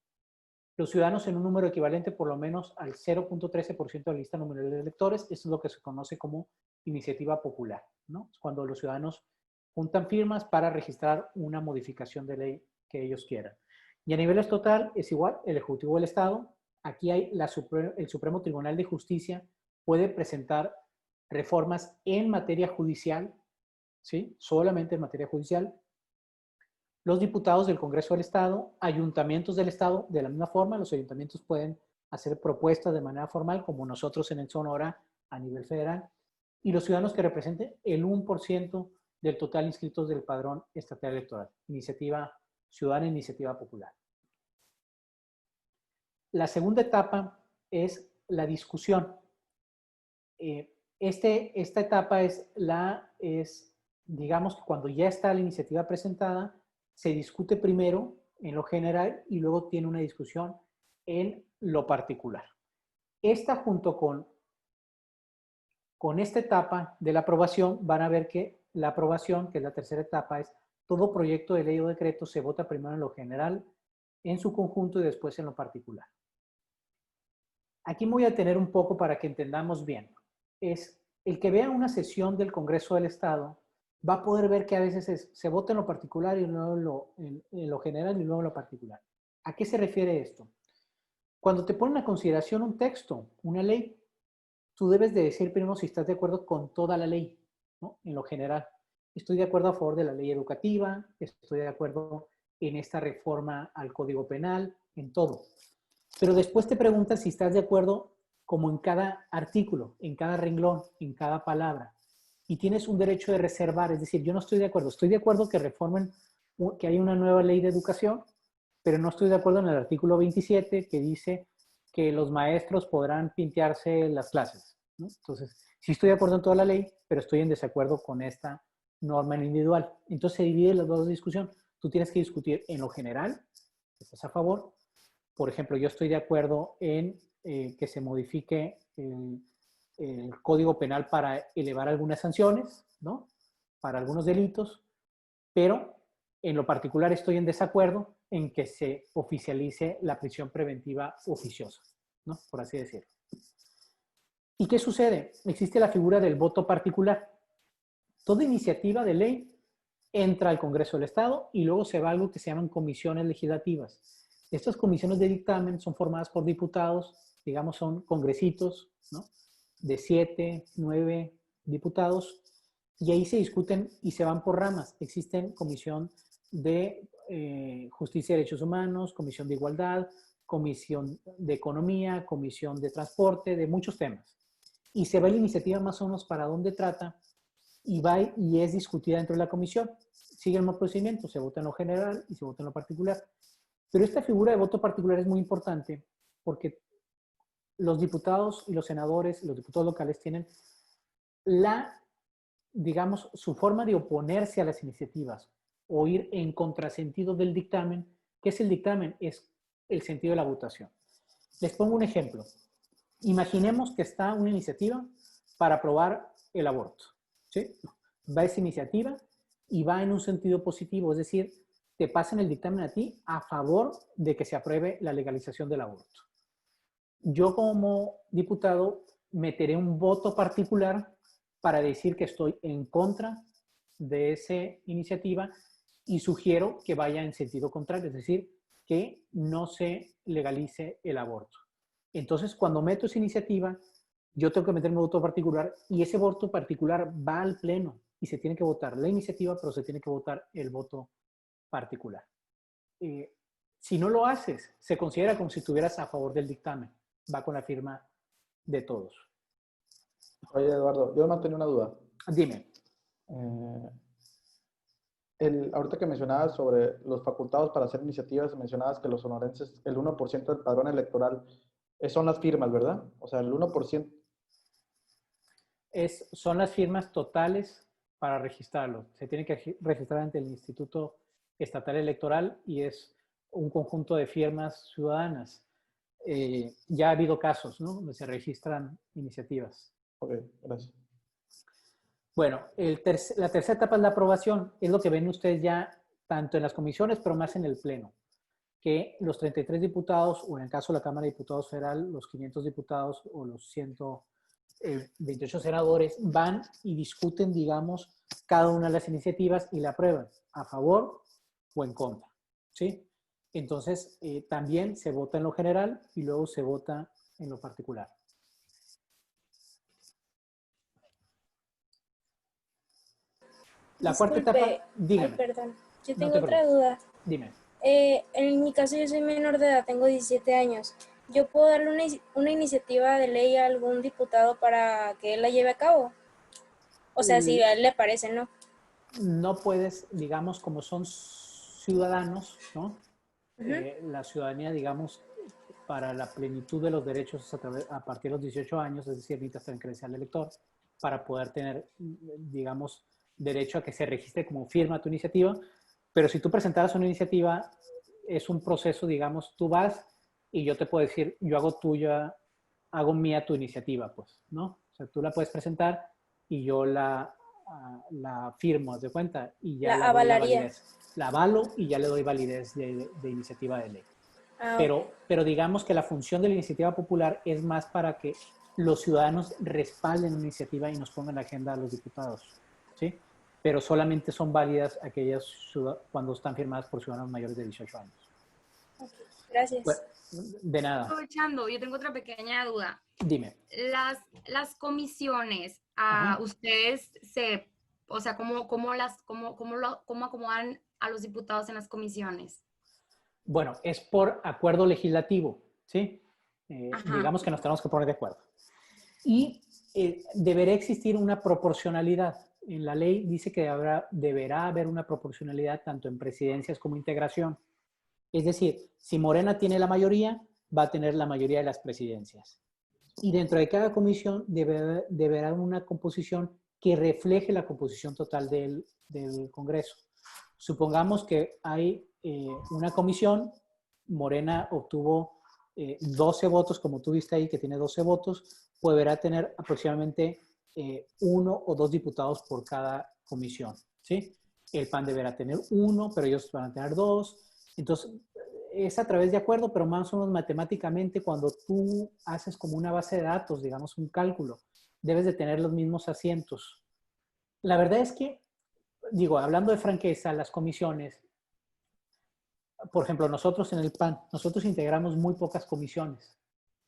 Los ciudadanos en un número equivalente por lo menos al 0.13% de la lista nominal de electores, eso es lo que se conoce como iniciativa popular, ¿no? Es cuando los ciudadanos juntan firmas para registrar una modificación de ley que ellos quieran. Y a nivel estatal es igual, el Ejecutivo del Estado, aquí hay el Supremo Tribunal de Justicia puede presentar reformas en materia judicial, ¿sí? Solamente en materia judicial. Los diputados del Congreso del Estado, ayuntamientos del Estado, de la misma forma, los ayuntamientos pueden hacer propuestas de manera formal, como nosotros en el Sonora a nivel federal, y los ciudadanos que representen el 1% del total inscritos del padrón estatal electoral, iniciativa ciudadana, iniciativa popular. La segunda etapa es la discusión. Esta etapa digamos, que cuando ya está la iniciativa presentada, se discute primero en lo general y luego tiene una discusión en lo particular. Esta junto con esta etapa de la aprobación, van a ver que la aprobación, que es la tercera etapa, es todo proyecto de ley o decreto se vota primero en lo general, en su conjunto y después en lo particular. Aquí me voy a detener un poco para que entendamos bien. Es el que vea una sesión del Congreso del Estado va a poder ver que a veces se vota en lo particular y luego en lo general y luego en lo particular. ¿A qué se refiere esto? Cuando te ponen a consideración un texto, una ley, tú debes de decir primero si estás de acuerdo con toda la ley, ¿no? En lo general. Estoy de acuerdo a favor de la ley educativa, estoy de acuerdo en esta reforma al Código Penal, en todo. Pero después te preguntas si estás de acuerdo como en cada artículo, en cada renglón, en cada palabra. Y tienes un derecho de reservar, es decir, yo no estoy de acuerdo que reformen, que haya una nueva ley de educación, pero no estoy de acuerdo en el artículo 27 que dice que los maestros podrán pintearse las clases, ¿no? Entonces, sí estoy de acuerdo en toda la ley, pero estoy en desacuerdo con esta norma en individual. Entonces se divide las dos discusiones. Tú tienes que discutir en lo general, estás a favor. Por ejemplo, yo estoy de acuerdo en que se modifique el Código Penal para elevar algunas sanciones, ¿no? Para algunos delitos, pero en lo particular estoy en desacuerdo en que se oficialice la prisión preventiva oficiosa, ¿no? Por así decirlo. ¿Y qué sucede? Existe la figura del voto particular. Toda iniciativa de ley entra al Congreso del Estado y luego se va a algo que se llaman comisiones legislativas. Estas comisiones de dictamen son formadas por diputados, digamos son congresitos, ¿no? De 7, 9 diputados, y ahí se discuten y se van por ramas. Existen comisión de justicia y derechos humanos, comisión de igualdad, comisión de economía, comisión de transporte, de muchos temas. Y se va la iniciativa más o menos para dónde trata y va y es discutida dentro de la comisión. Sigue el mismo procedimiento, se vota en lo general y se vota en lo particular. Pero esta figura de voto particular es muy importante porque los diputados y los senadores, los diputados locales tienen digamos, su forma de oponerse a las iniciativas o ir en contrasentido del dictamen. ¿Qué es el dictamen? Es el sentido de la votación. Les pongo un ejemplo. Imaginemos que está una iniciativa para aprobar el aborto, ¿sí? Va esa iniciativa y va en un sentido positivo, es decir, te pasan el dictamen a ti a favor de que se apruebe la legalización del aborto. Yo como diputado meteré un voto particular para decir que estoy en contra de esa iniciativa y sugiero que vaya en sentido contrario, es decir, que no se legalice el aborto. Entonces, cuando meto esa iniciativa, yo tengo que meter mi voto particular y ese voto particular va al pleno y se tiene que votar la iniciativa, pero se tiene que votar el voto particular. Si no lo haces, se considera como si estuvieras a favor del dictamen. Va con la firma de todos. Oye, Eduardo, yo no tenía una duda. Dime. Ahorita que mencionabas sobre los facultados para hacer iniciativas, mencionabas que los sonorenses, el 1% del padrón electoral, son las firmas, ¿verdad? O sea, el 1%. Son las firmas totales para registrarlo. Se tiene que registrar ante el Instituto Estatal Electoral y es un conjunto de firmas ciudadanas. Ya ha habido casos, ¿no?, donde se registran iniciativas. Ok, gracias. Bueno, la tercera etapa es la aprobación. Es lo que ven ustedes ya tanto en las comisiones, pero más en el Pleno, que los 33 diputados, o en el caso de la Cámara de Diputados Federal, los 500 diputados o los 128 senadores van y discuten, digamos, cada una de las iniciativas y la aprueban a favor o en contra, ¿sí? Entonces, también se vota en lo general y luego se vota en lo particular. La cuarta etapa, Disculpe, dígame. ay, perdón, yo No tengo te otra preocupes. duda. Dime. En mi caso yo soy menor de edad, tengo 17 años. ¿Yo puedo darle una iniciativa de ley a algún diputado para que él la lleve a cabo? O sea, si a él le parece, ¿no? No puedes, digamos, como son ciudadanos, ¿no? Ujú. La ciudadanía, digamos, para la plenitud de los derechos es a partir de los 18 años, es decir, necesitas tener credencial de elector para poder tener, digamos, derecho a que se registre como firma tu iniciativa. Pero si tú presentaras una iniciativa, es un proceso, digamos, tú vas y yo te puedo decir, yo hago tuya, hago mía tu iniciativa, pues, ¿no? O sea, tú la puedes presentar y yo la firmo, haz de cuenta, y ya La la doy la avalaría. validez. La avalo y ya le doy validez de iniciativa de ley. Ah, ok. Pero digamos que la función de la iniciativa popular es más para que los ciudadanos respalden una iniciativa y nos pongan en la agenda a los diputados, ¿sí? Pero solamente son válidas aquellas cuando están firmadas por ciudadanos mayores de 18 años. Ok, Bueno, gracias. de nada. Aprovechando, yo tengo otra pequeña duda. Dime. Las comisiones, Ajá. ustedes o sea, ¿cómo acomodan a los diputados en las comisiones? Bueno, es por acuerdo legislativo, ¿sí? Ajá. Digamos que nos tenemos que poner de acuerdo. Y deberá existir una proporcionalidad. En la ley dice que deberá haber una proporcionalidad tanto en presidencias como integración. Es decir, si Morena tiene la mayoría, va a tener la mayoría de las presidencias. Y dentro de cada comisión deberá haber una composición que refleje la composición total del Congreso. Supongamos que hay una comisión, Morena obtuvo 12 votos, como tú viste ahí, que tiene 12 votos, deberá tener aproximadamente 1 o 2 diputados por cada comisión, ¿sí? El PAN deberá tener 1, pero ellos van a tener 2. Entonces, es a través de acuerdo, pero más o menos matemáticamente, cuando tú haces como una base de datos, digamos un cálculo, debes de tener los mismos asientos. La verdad es que, digo, hablando de franqueza, las comisiones, por ejemplo, nosotros en el PAN, nosotros integramos muy pocas comisiones,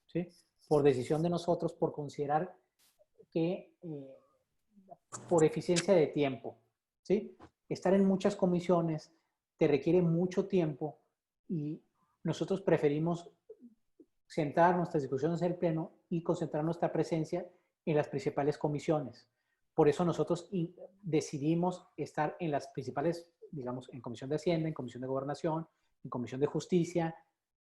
¿sí? Por decisión de nosotros, por considerar que, por eficiencia de tiempo, ¿sí? Estar en muchas comisiones te requiere mucho tiempo y nosotros preferimos centrar nuestras discusiones en el Pleno y concentrar nuestra presencia en las principales comisiones. Por eso nosotros decidimos estar en las principales, digamos, en Comisión de Hacienda, en Comisión de Gobernación, en Comisión de Justicia,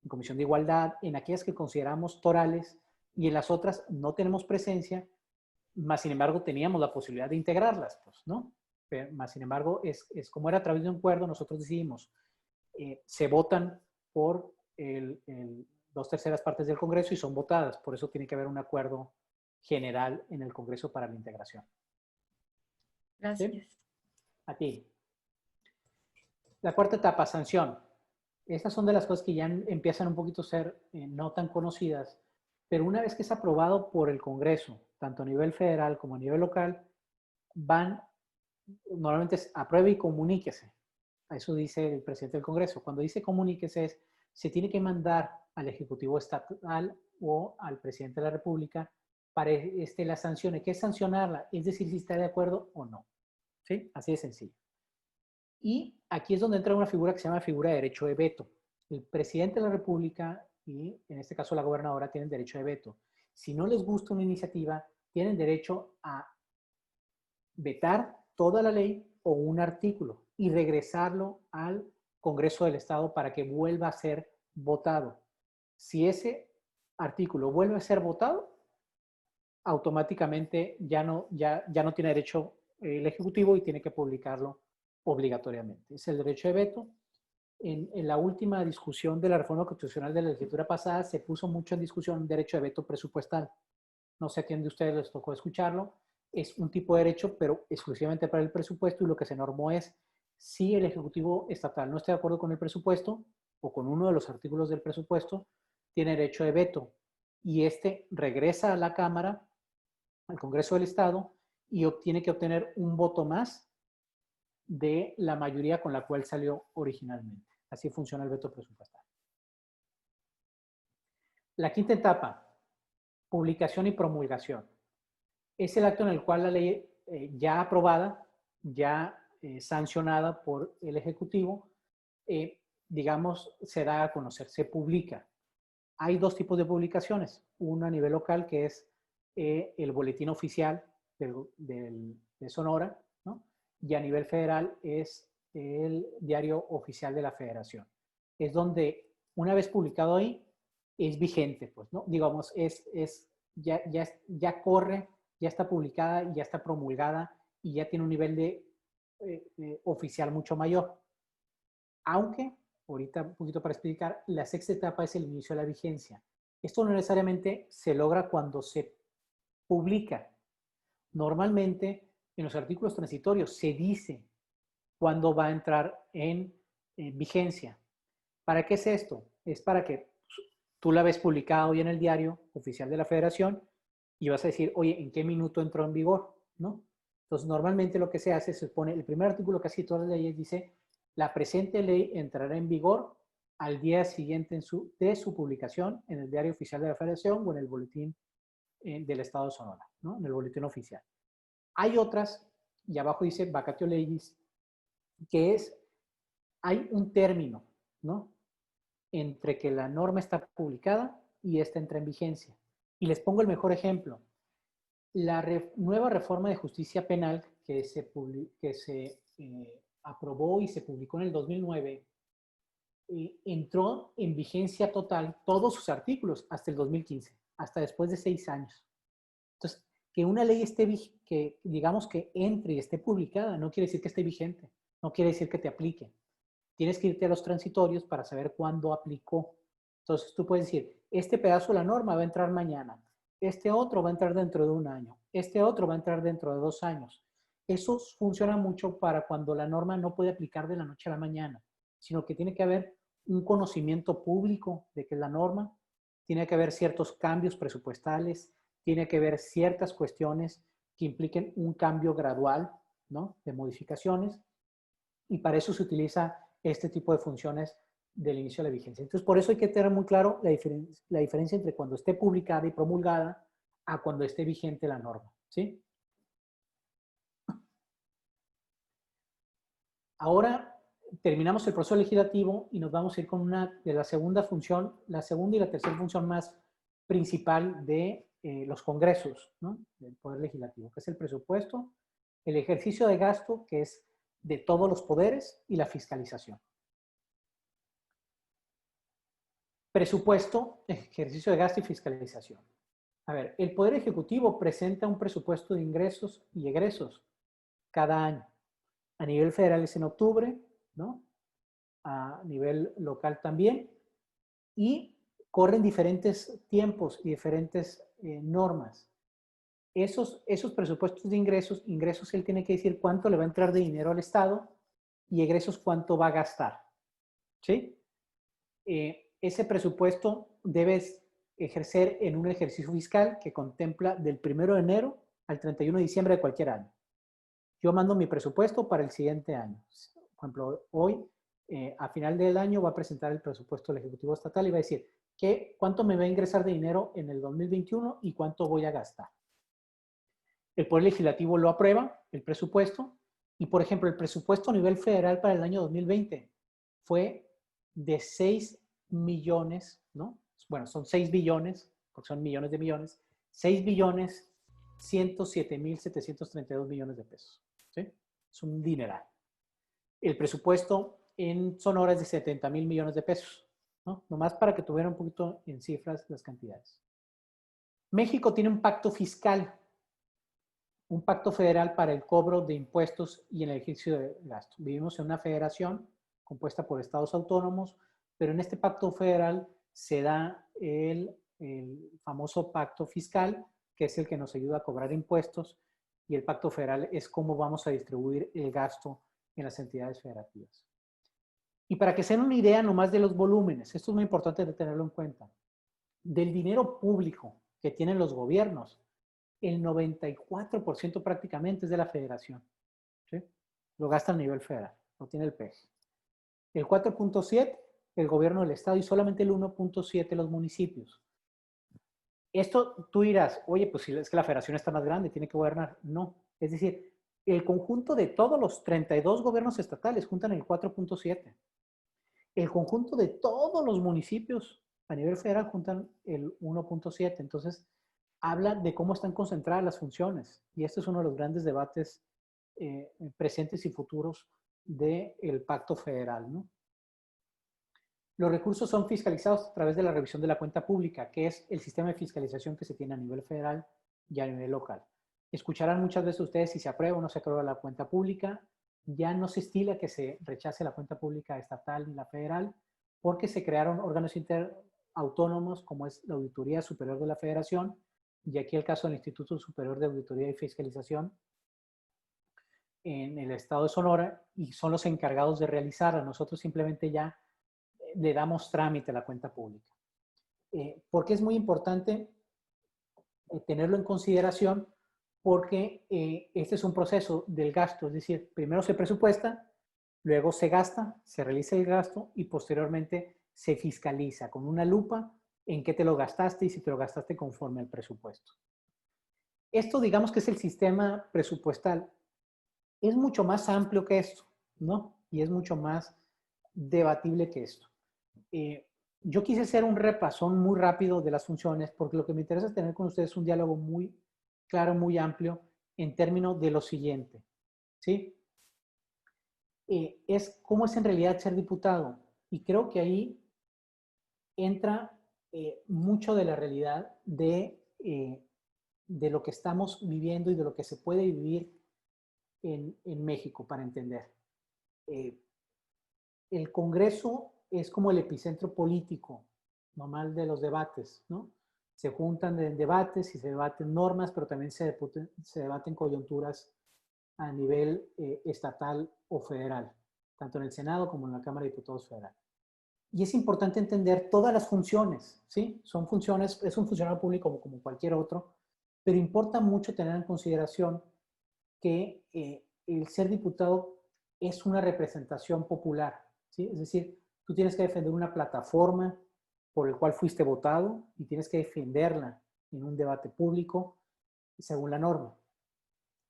en Comisión de Igualdad, en aquellas que consideramos torales, y en las otras no tenemos presencia, más sin embargo teníamos la posibilidad de integrarlas, pues, ¿no? Pero, más sin embargo, es como era a través de un acuerdo, nosotros decidimos, se votan por el 2/3 partes del Congreso y son votadas, por eso tiene que haber un acuerdo general en el Congreso para la integración. Gracias. ¿Sí? A ti. La cuarta etapa, sanción. Estas son de las cosas que ya empiezan un poquito a ser no tan conocidas, pero una vez que es aprobado por el Congreso, tanto a nivel federal como a nivel local, normalmente es apruebe y comuníquese. Eso dice el presidente del Congreso. Cuando dice comuníquese se tiene que mandar al Ejecutivo Estatal o al presidente de la República para la sancione. ¿Qué es sancionarla? Es decir, si está de acuerdo o no. ¿Sí? Así de sencillo. Y aquí es donde entra una figura que se llama figura de derecho de veto. El presidente de la República y en este caso la gobernadora tienen derecho de veto. Si no les gusta una iniciativa, tienen derecho a vetar toda la ley o un artículo. y regresarlo al Congreso del Estado para que vuelva a ser votado. Si ese artículo vuelve a ser votado, automáticamente ya no tiene derecho el Ejecutivo y tiene que publicarlo obligatoriamente. Es el derecho de veto. En la última discusión de la reforma constitucional de la legislatura pasada se puso mucho en discusión un derecho de veto presupuestal. No sé a quién de ustedes les tocó escucharlo. Es un tipo de derecho, pero exclusivamente para el presupuesto, y lo que se normó es si el Ejecutivo Estatal no está de acuerdo con el presupuesto o con uno de los artículos del presupuesto, tiene derecho de veto. Y este regresa a la Cámara, al Congreso del Estado, y tiene que obtener un voto más de la mayoría con la cual salió originalmente. Así funciona el veto presupuestal. La quinta etapa, publicación y promulgación. Es el acto en el cual la ley ya aprobada, ya sancionada por el Ejecutivo, digamos, se da a conocer, se publica. Hay dos tipos de publicaciones. Una a nivel local, que es el boletín oficial de Sonora, ¿no? Y a nivel federal es el diario oficial de la Federación. Es donde, una vez publicado ahí, es vigente, pues, ¿no? Digamos, ya corre, ya está publicada y ya está promulgada y ya tiene un nivel de oficial mucho mayor. Aunque, ahorita un poquito para explicar, la sexta etapa es el inicio de la vigencia. Esto no necesariamente se logra cuando se publica. Normalmente, en los artículos transitorios se dice cuándo va a entrar en vigencia. ¿Para qué es esto? Es para que tú la ves publicada hoy en el diario oficial de la Federación y vas a decir, oye, ¿en qué minuto entró en vigor? ¿No? Entonces, normalmente lo que se hace, se pone, el primer artículo casi todas las leyes dice, la presente ley entrará en vigor al día siguiente de su publicación en el diario oficial de la Federación o en el boletín del Estado de Sonora, ¿no? En el boletín oficial. Hay otras, y abajo dice vacatio legis, que es, hay un término, ¿no? Entre que la norma está publicada y esta entra en vigencia. Y les pongo el mejor ejemplo. La nueva reforma de justicia penal que se aprobó y se publicó en el 2009, entró en vigencia total todos sus artículos hasta el 2015, hasta después de 6 años. Entonces, que una ley que digamos que entre y esté publicada, no quiere decir que esté vigente, no quiere decir que te aplique. Tienes que irte a los transitorios para saber cuándo aplicó. Entonces, tú puedes decir, este pedazo de la norma va a entrar mañana, este otro va a entrar dentro de 1 año, este otro va a entrar dentro de 2 años. Eso funciona mucho para cuando la norma no puede aplicar de la noche a la mañana, sino que tiene que haber un conocimiento público de que es la norma, tiene que haber ciertos cambios presupuestales, tiene que haber ciertas cuestiones que impliquen un cambio gradual, ¿no? De modificaciones, y para eso se utiliza este tipo de funciones del inicio de la vigencia. Entonces, por eso hay que tener muy claro la diferencia entre cuando esté publicada y promulgada a cuando esté vigente la norma, ¿sí? Ahora terminamos el proceso legislativo y nos vamos a ir con una de la segunda función, la segunda y la tercera función más principal de los congresos, ¿no? Del Poder Legislativo, que es el presupuesto, el ejercicio de gasto, que es de todos los poderes, y la fiscalización. Presupuesto, ejercicio de gasto y fiscalización. A ver, el Poder Ejecutivo presenta un presupuesto de ingresos y egresos cada año. A nivel federal es en octubre, ¿no? A nivel local también. Y corren diferentes tiempos y diferentes normas. Esos presupuestos de ingresos él tiene que decir cuánto le va a entrar de dinero al Estado y egresos cuánto va a gastar. ¿Sí? Ese presupuesto debes ejercer en un ejercicio fiscal que contempla del 1 de enero al 31 de diciembre de cualquier año. Yo mando mi presupuesto para el siguiente año. Por ejemplo, hoy, a final del año, va a presentar el presupuesto del Ejecutivo Estatal y va a decir cuánto me va a ingresar de dinero en el 2021 y cuánto voy a gastar. El Poder Legislativo lo aprueba, el presupuesto, y por ejemplo, el presupuesto a nivel federal para el año 2020 fue de 6 millones, ¿no? Bueno, son 6 billones, porque son millones de millones, 6 billones 107,732 millones de pesos, ¿sí? Es un dineral. el presupuesto en Sonora es de 70,000 millones de pesos, ¿no? Nomás para que tuvieran un poquito en cifras las cantidades. México tiene un pacto fiscal, un pacto federal para el cobro de impuestos y el ejercicio de gasto. Vivimos en una federación compuesta por estados autónomos, pero en este pacto federal se da el famoso pacto fiscal, que es el que nos ayuda a cobrar impuestos, y el pacto federal es cómo vamos a distribuir el gasto en las entidades federativas. Y para que se den una idea nomás de los volúmenes, esto es muy importante de tenerlo en cuenta, del dinero público que tienen los gobiernos, el 94% prácticamente es de la federación, ¿sí? Lo gasta a nivel federal, lo tiene el PEG. El 4.7% el gobierno del estado y solamente el 1.7% los municipios. Esto tú dirás, oye, pues si es que la federación está más grande, tiene que gobernar. No, es decir, el conjunto de todos los 32 gobiernos estatales juntan el 4.7%. El conjunto de todos los municipios a nivel federal juntan el 1.7%. Entonces, habla de cómo están concentradas las funciones. Y este es uno de los grandes debates presentes y futuros del pacto federal, ¿no? Los recursos son fiscalizados a través de la revisión de la cuenta pública, que es el sistema de fiscalización que se tiene a nivel federal y a nivel local. Escucharán muchas veces ustedes si se aprueba o no se aprueba la cuenta pública. Ya no se estila que se rechace la cuenta pública estatal ni la federal, porque se crearon órganos autónomos como es la Auditoría Superior de la Federación, y aquí el caso del Instituto Superior de Auditoría y Fiscalización en el estado de Sonora, y son los encargados de realizarla. Nosotros simplemente ya le damos trámite a la cuenta pública. Porque es muy importante tenerlo en consideración, porque este es un proceso del gasto, es decir, primero se presupuesta, luego se gasta, se realiza el gasto y posteriormente se fiscaliza con una lupa en qué te lo gastaste y si te lo gastaste conforme al presupuesto. Esto, digamos que es el sistema presupuestal. Es mucho más amplio que esto, ¿no? Y es mucho más debatible que esto. Yo quise hacer un repasón muy rápido de las funciones porque lo que me interesa es tener con ustedes un diálogo muy claro, muy amplio en términos de lo siguiente, ¿sí? Es cómo es en realidad ser diputado, y creo que ahí entra mucho de la realidad de lo que estamos viviendo y de lo que se puede vivir en México, para entender. El Congreso es como el epicentro político normal de los debates, ¿no? Se juntan en debates y se debaten normas, pero también se debaten coyunturas a nivel estatal o federal, tanto en el Senado como en la Cámara de Diputados Federal. Y es importante entender todas las funciones, ¿sí? Son funciones, es un funcionario público como cualquier otro, pero importa mucho tener en consideración que el ser diputado es una representación popular, ¿sí? Es decir, tú tienes que defender una plataforma por el cual fuiste votado y tienes que defenderla en un debate público según la norma.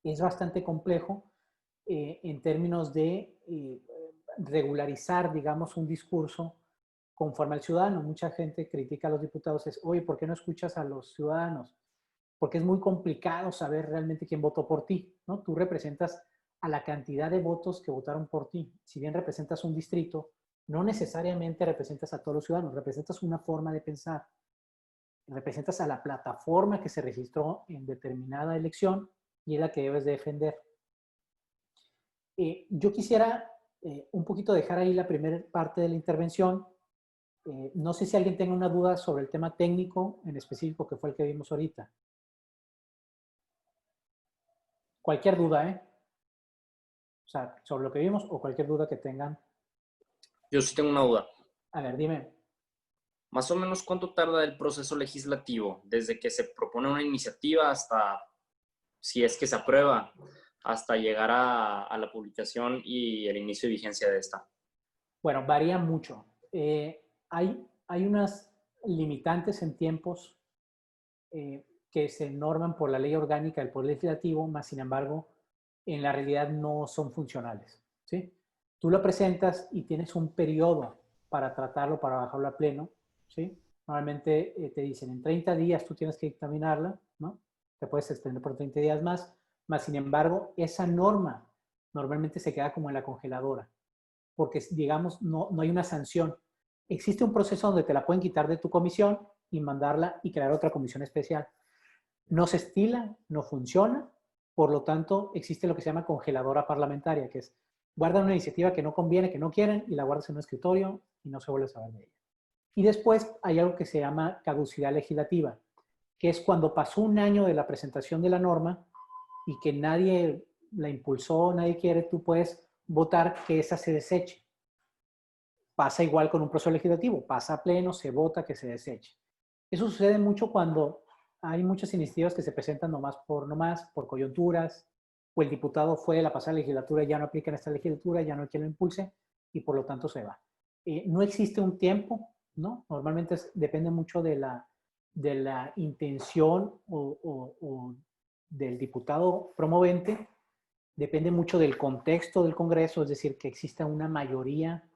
Es bastante complejo en términos de regularizar, digamos, un discurso conforme al ciudadano. Mucha gente critica a los diputados, es, oye, ¿por qué no escuchas a los ciudadanos? Porque es muy complicado saber realmente quién votó por ti, ¿no? Tú representas a la cantidad de votos que votaron por ti. Si bien representas un distrito, no necesariamente representas a todos los ciudadanos, representas una forma de pensar, representas a la plataforma que se registró en determinada elección y es la que debes de defender. Yo quisiera un poquito dejar ahí la primera parte de la intervención. No sé si alguien tenga una duda sobre el tema técnico en específico que fue el que vimos ahorita. Cualquier duda, ¿eh? O sea, sobre lo que vimos o cualquier duda que tengan. Yo sí tengo una duda. A ver, dime. Más o menos, ¿cuánto tarda el proceso legislativo desde que se propone una iniciativa hasta, si es que se aprueba, hasta llegar a la publicación y el inicio de vigencia de esta? Bueno, varía mucho. Hay unas limitantes en tiempos que se norman por la ley orgánica del Poder Legislativo, más sin embargo, en la realidad no son funcionales, ¿sí? Tú lo presentas y tienes un periodo para tratarlo, para bajarlo a pleno, ¿sí? Normalmente te dicen en 30 días tú tienes que dictaminarla, ¿no? Te puedes extender por 30 días más sin embargo, esa norma normalmente se queda como en la congeladora. porque, digamos, no hay una sanción. Existe un proceso donde te la pueden quitar de tu comisión y mandarla y crear otra comisión especial. No se estila, no funciona, por lo tanto, existe lo que se llama congeladora parlamentaria, que es guardan una iniciativa que no conviene, que no quieren, y la guardas en un escritorio y no se vuelve a saber de ella. Y después hay algo que se llama caducidad legislativa, que es cuando pasó un año de la presentación de la norma y que nadie la impulsó, nadie quiere, tú puedes votar que esa se deseche. Pasa igual con un proceso legislativo, pasa a pleno, se vota que se deseche. Eso sucede mucho cuando hay muchas iniciativas que se presentan nomás, por coyunturas, o el diputado fue de la pasada legislatura y ya no aplica en esta legislatura, ya no hay quien lo impulse, y por lo tanto se va. No existe un tiempo, ¿no? Normalmente depende mucho de la intención o del diputado promovente, depende mucho del contexto del Congreso, es decir, que exista una mayoría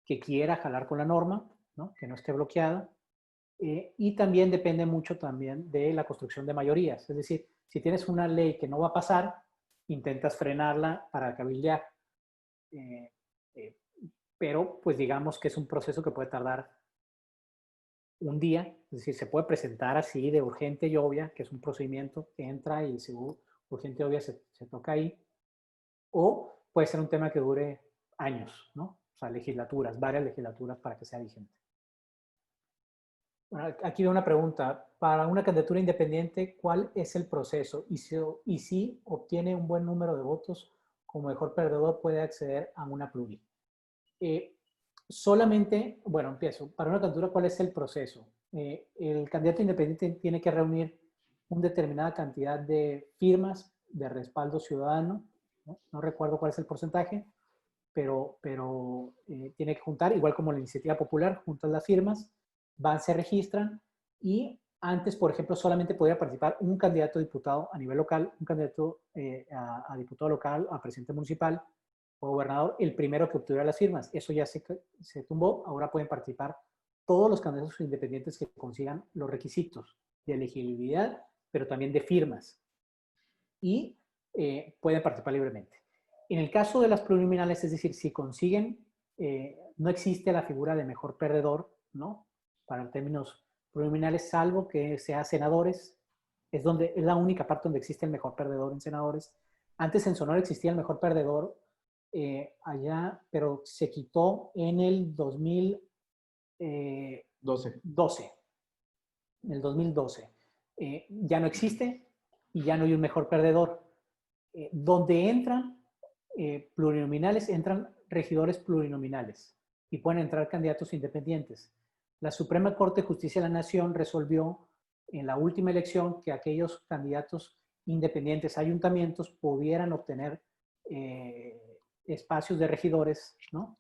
que quiera jalar con la norma, ¿no? Que no esté bloqueada. Y también depende mucho también de la construcción de mayorías. Es decir, si tienes una ley que no va a pasar, intentas frenarla para cabildear. Pero pues digamos que es un proceso que puede tardar un día. Es decir, se puede presentar así de urgente y obvia, que es un procedimiento que entra y según urgente y obvia se toca ahí. O puede ser un tema que dure años, ¿no? O sea, legislaturas, varias legislaturas para que sea vigente. Bueno, aquí veo una pregunta. Para una candidatura independiente, ¿cuál es el proceso? Y si obtiene un buen número de votos, como mejor perdedor puede acceder a una pluri. Solamente, bueno, empiezo. Para una candidatura, ¿cuál es el proceso? El candidato independiente tiene que reunir una determinada cantidad de firmas de respaldo ciudadano. No recuerdo cuál es el porcentaje, pero tiene que juntar, igual como la iniciativa popular, juntas las firmas, se registran y antes, por ejemplo, solamente podía participar un candidato a diputado a nivel local, un candidato a diputado local, a presidente municipal o gobernador, el primero que obtuviera las firmas. Eso ya se tumbó, ahora pueden participar todos los candidatos independientes que consigan los requisitos de elegibilidad, pero también de firmas. Y pueden participar libremente. En el caso de las plurinominales, es decir, si consiguen, no existe la figura de mejor perdedor, ¿no? Para términos plurinominales, salvo que sea senadores, es la única parte donde existe el mejor perdedor en senadores. Antes en Sonora existía el mejor perdedor allá, pero se quitó en el 2012. En el 2012. Ya no existe y ya no hay un mejor perdedor. Donde entran plurinominales, entran regidores plurinominales y pueden entrar candidatos independientes. La Suprema Corte de Justicia de la Nación resolvió en la última elección que aquellos candidatos independientes a ayuntamientos pudieran obtener espacios de regidores, ¿no?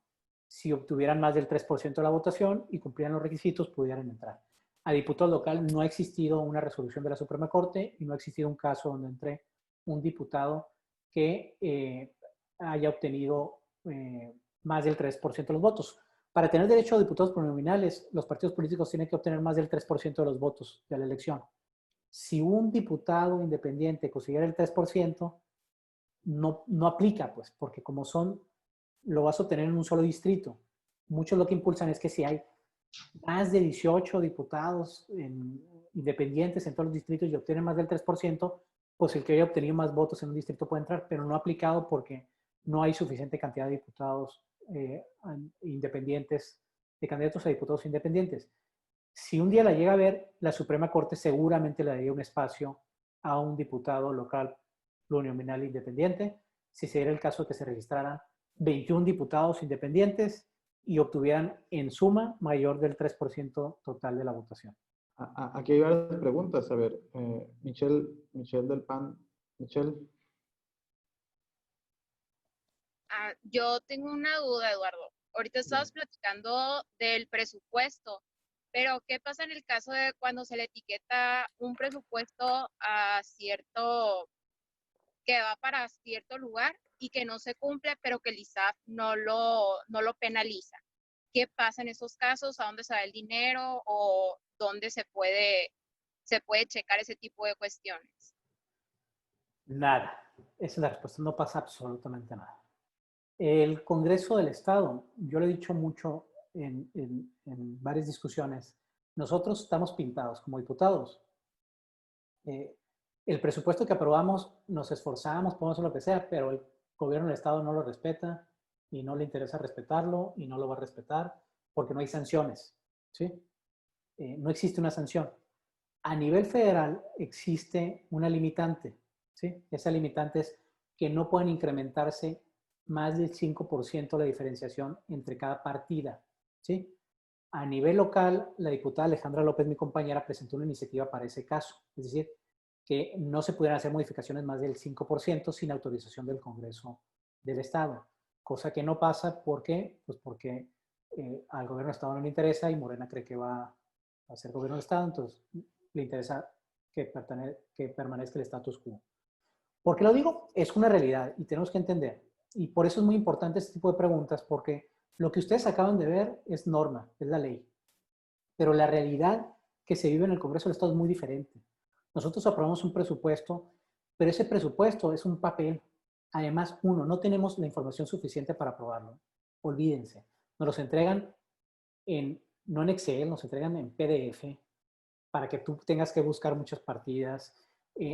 Si obtuvieran más del 3% de la votación y cumplieran los requisitos, pudieran entrar. A diputado local no ha existido una resolución de la Suprema Corte y no ha existido un caso donde entre un diputado que haya obtenido más del 3% de los votos. Para tener derecho a diputados plurinominales, los partidos políticos tienen que obtener más del 3% de los votos de la elección. Si un diputado independiente consiguiera el 3%, no aplica, pues, porque como lo vas a obtener en un solo distrito. Muchos lo que impulsan es que si hay más de 18 diputados independientes en todos los distritos y obtienen más del 3%, pues el que haya obtenido más votos en un distrito puede entrar, pero no ha aplicado porque no hay suficiente cantidad de diputados independientes, de candidatos a diputados independientes. Si un día la llega a ver, la Suprema Corte seguramente le daría un espacio a un diputado local plurinominal independiente, si se diera el caso de que se registraran 21 diputados independientes y obtuvieran en suma mayor del 3% total de la votación. Aquí hay varias preguntas. A ver, Michelle del PAN. Michelle. Yo tengo una duda, Eduardo. Ahorita estabas platicando del presupuesto, pero ¿qué pasa en el caso de cuando se le etiqueta un presupuesto a que va para cierto lugar y que no se cumple, pero que el ISAF no lo penaliza? ¿Qué pasa en esos casos? ¿A dónde se va el dinero o dónde se puede checar ese tipo de cuestiones? Nada. Esa es la respuesta. No pasa absolutamente nada. El Congreso del Estado, yo lo he dicho mucho en varias discusiones, nosotros estamos pintados como diputados. El presupuesto que aprobamos, nos esforzamos, podemos hacer lo que sea, pero el gobierno del Estado no lo respeta y no le interesa respetarlo y no lo va a respetar porque no hay sanciones, ¿sí? No existe una sanción. A nivel federal existe una limitante, ¿sí? Esa limitante es que no pueden incrementarse más del 5% la diferenciación entre cada partida, ¿sí? A nivel local, la diputada Alejandra López, mi compañera, presentó una iniciativa para ese caso, es decir, que no se pudieran hacer modificaciones más del 5% sin autorización del Congreso del Estado, cosa que no pasa. ¿Por qué? Pues porque al gobierno del Estado no le interesa y Morena cree que va a ser gobierno del Estado, entonces le interesa que permanezca el status quo. ¿Por qué lo digo? Es una realidad y tenemos que entender. Y por eso es muy importante este tipo de preguntas, porque lo que ustedes acaban de ver es norma, es la ley. Pero la realidad que se vive en el Congreso del Estado es muy diferente. Nosotros aprobamos un presupuesto, pero ese presupuesto es un papel. Además, no tenemos la información suficiente para aprobarlo. Olvídense. Nos los entregan no en Excel, nos entregan en PDF para que tú tengas que buscar muchas partidas.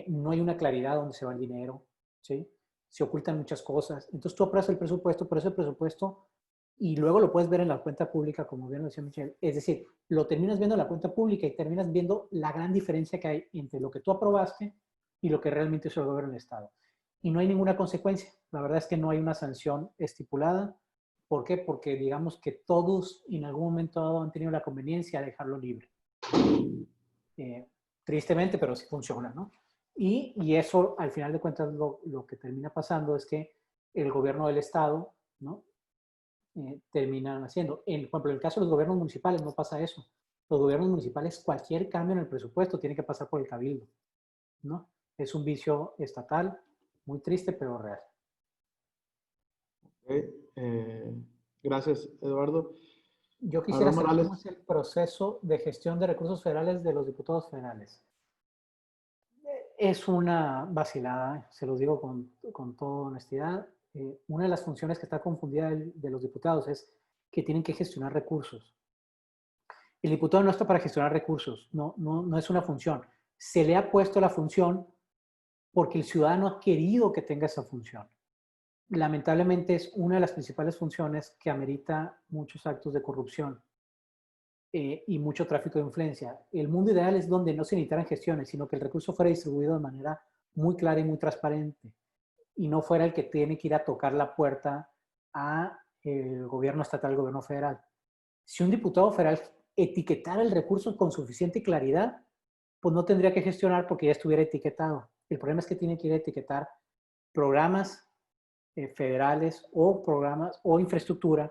No hay una claridad dónde se va el dinero, ¿sí? Se ocultan muchas cosas. Entonces tú apruebas el presupuesto, pero ese presupuesto, y luego lo puedes ver en la cuenta pública, como bien lo decía Michelle. Es decir, lo terminas viendo en la cuenta pública y terminas viendo la gran diferencia que hay entre lo que tú aprobaste y lo que realmente hizo el gobierno del Estado. Y no hay ninguna consecuencia. La verdad es que no hay una sanción estipulada. ¿Por qué? Porque digamos que todos en algún momento han tenido la conveniencia de dejarlo libre. Tristemente, pero sí funciona, ¿no? Y eso, al final de cuentas, lo que termina pasando es que el gobierno del Estado, ¿no? Terminan haciendo. Por ejemplo, en el caso de los gobiernos municipales no pasa eso. Los gobiernos municipales, cualquier cambio en el presupuesto tiene que pasar por el cabildo, ¿no? Es un vicio estatal, muy triste, pero real. Okay. Gracias, Eduardo. Yo quisiera Aarón saber Morales. cómo es el proceso de gestión de recursos federales de los diputados federales. Es una vacilada, se los digo con toda honestidad. Una de las funciones que está confundida de los diputados es que tienen que gestionar recursos. El diputado no está para gestionar recursos, no es una función. Se le ha puesto la función porque el ciudadano ha querido que tenga esa función. Lamentablemente es una de las principales funciones que amerita muchos actos de corrupción y mucho tráfico de influencia. El mundo ideal es donde no se necesitaran gestiones, sino que el recurso fuera distribuido de manera muy clara y muy transparente y no fuera el que tiene que ir a tocar la puerta a el gobierno estatal, el gobierno federal. Si un diputado federal etiquetara el recurso con suficiente claridad, pues no tendría que gestionar porque ya estuviera etiquetado. El problema es que tiene que ir a etiquetar programas federales o programas o infraestructura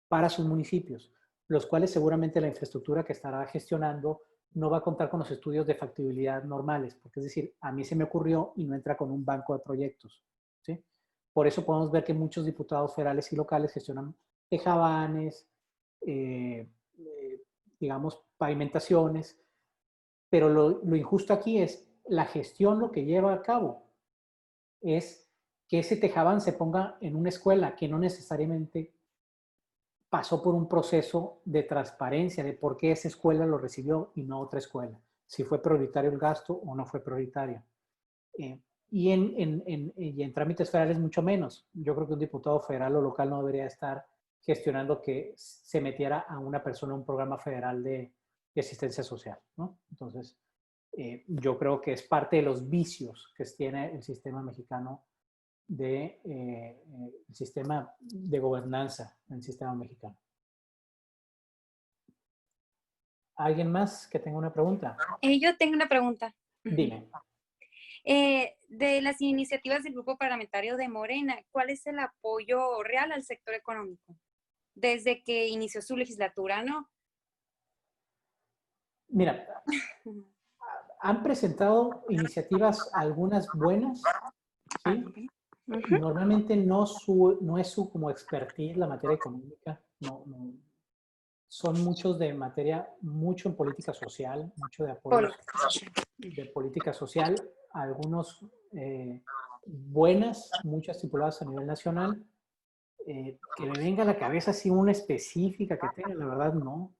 para sus municipios, los cuales seguramente la infraestructura que estará gestionando no va a contar con los estudios de factibilidad normales, porque es decir, a mí se me ocurrió y no entra con un banco de proyectos, ¿sí? Por eso podemos ver que muchos diputados federales y locales gestionan tejabanes, digamos, pavimentaciones, pero lo injusto aquí es la gestión. Lo que lleva a cabo es que ese tejabán se ponga en una escuela que no necesariamente pasó por un proceso de transparencia de por qué esa escuela lo recibió y no otra escuela, si fue prioritario el gasto o no fue prioritario. Y en trámites federales mucho menos. Yo creo que un diputado federal o local no debería estar gestionando que se metiera a una persona a un programa federal de asistencia social, ¿no? Entonces, yo creo que es parte de los vicios que tiene el sistema mexicano el sistema de gobernanza en el sistema mexicano. ¿Alguien más que tenga una pregunta? Yo tengo una pregunta. Dime. De las iniciativas del grupo parlamentario de Morena, ¿cuál es el apoyo real al sector económico desde que inició su legislatura, no? Mira, han presentado iniciativas algunas buenas, ¿sí? Normalmente no es su como expertise la materia económica, no, son muchos de materia, mucho en política social, mucho de apoyo de política social, algunos buenas, muchas estipuladas a nivel nacional, Que me venga a la cabeza así una específica que tenga, la verdad no.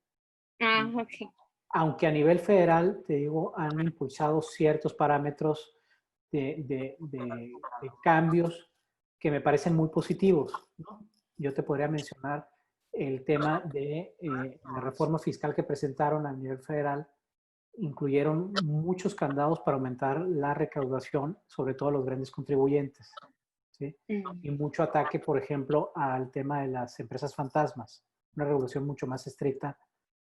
Ah, ok. Aunque a nivel federal, te digo, han impulsado ciertos parámetros de cambios que me parecen muy positivos, ¿no? Yo te podría mencionar el tema de la reforma fiscal que presentaron a nivel federal. Incluyeron muchos candados para aumentar la recaudación, sobre todo a los grandes contribuyentes, ¿sí? Y mucho ataque, por ejemplo, al tema de las empresas fantasmas. Una regulación mucho más estricta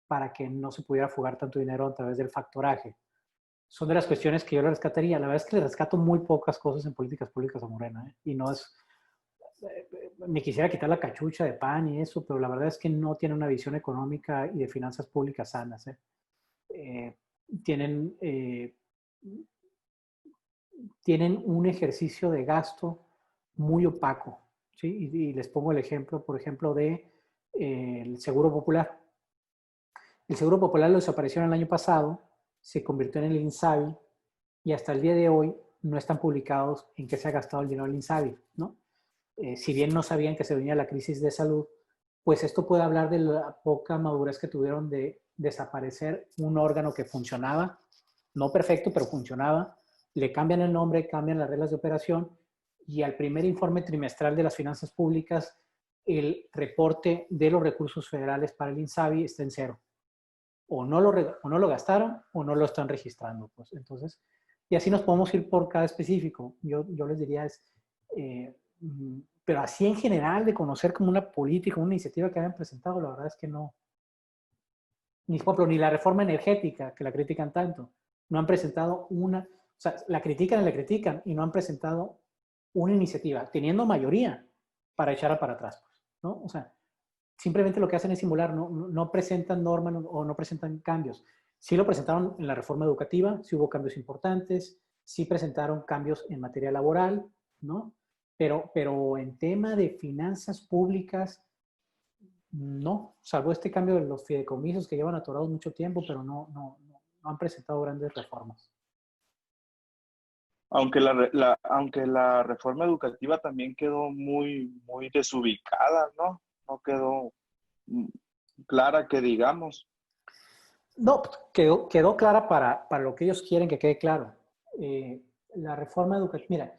para que no se pudiera fugar tanto dinero a través del factoraje. Son de las cuestiones que yo le rescataría. La verdad es que le rescato muy pocas cosas en políticas públicas a Morena, ¿eh? Y no es... Me quisiera quitar la cachucha de pan y eso, pero la verdad es que no tiene una visión económica y de finanzas públicas sanas, ¿eh? Eh, tienen, eh, tienen un ejercicio de gasto muy opaco, ¿sí? Y les pongo el ejemplo, por ejemplo, de el Seguro Popular. El Seguro Popular lo desaparecieron el año pasado, se convirtió en el INSABI y hasta el día de hoy no están publicados en qué se ha gastado el dinero del INSABI, ¿no? Si bien no sabían que se venía la crisis de salud, pues esto puede hablar de la poca madurez que tuvieron de desaparecer un órgano que funcionaba, no perfecto, pero funcionaba, le cambian el nombre, cambian las reglas de operación y al primer informe trimestral de las finanzas públicas, el reporte de los recursos federales para el INSABI está en cero. O no lo gastaron o no lo están registrando. Pues. Entonces, y así nos podemos ir por cada específico. Yo les diría pero así en general de conocer como una política, una iniciativa que hayan presentado, la verdad es que no. Ni, por ejemplo, ni la reforma energética, que la critican tanto, no han presentado una, o sea, la critican y la critican y no han presentado una iniciativa, teniendo mayoría para echarla para atrás, pues, ¿no? O sea, simplemente lo que hacen es simular, no presentan normas o no presentan cambios. Sí lo presentaron en la reforma educativa, sí hubo cambios importantes, sí presentaron cambios en materia laboral, ¿no? Pero en tema de finanzas públicas, no, salvo este cambio de los fideicomisos que llevan atorados mucho tiempo, pero no han presentado grandes reformas. Aunque la reforma educativa también quedó muy desubicada, ¿no? No quedó clara que digamos. No, quedó clara para lo que ellos quieren que quede claro. La reforma educativa, mira,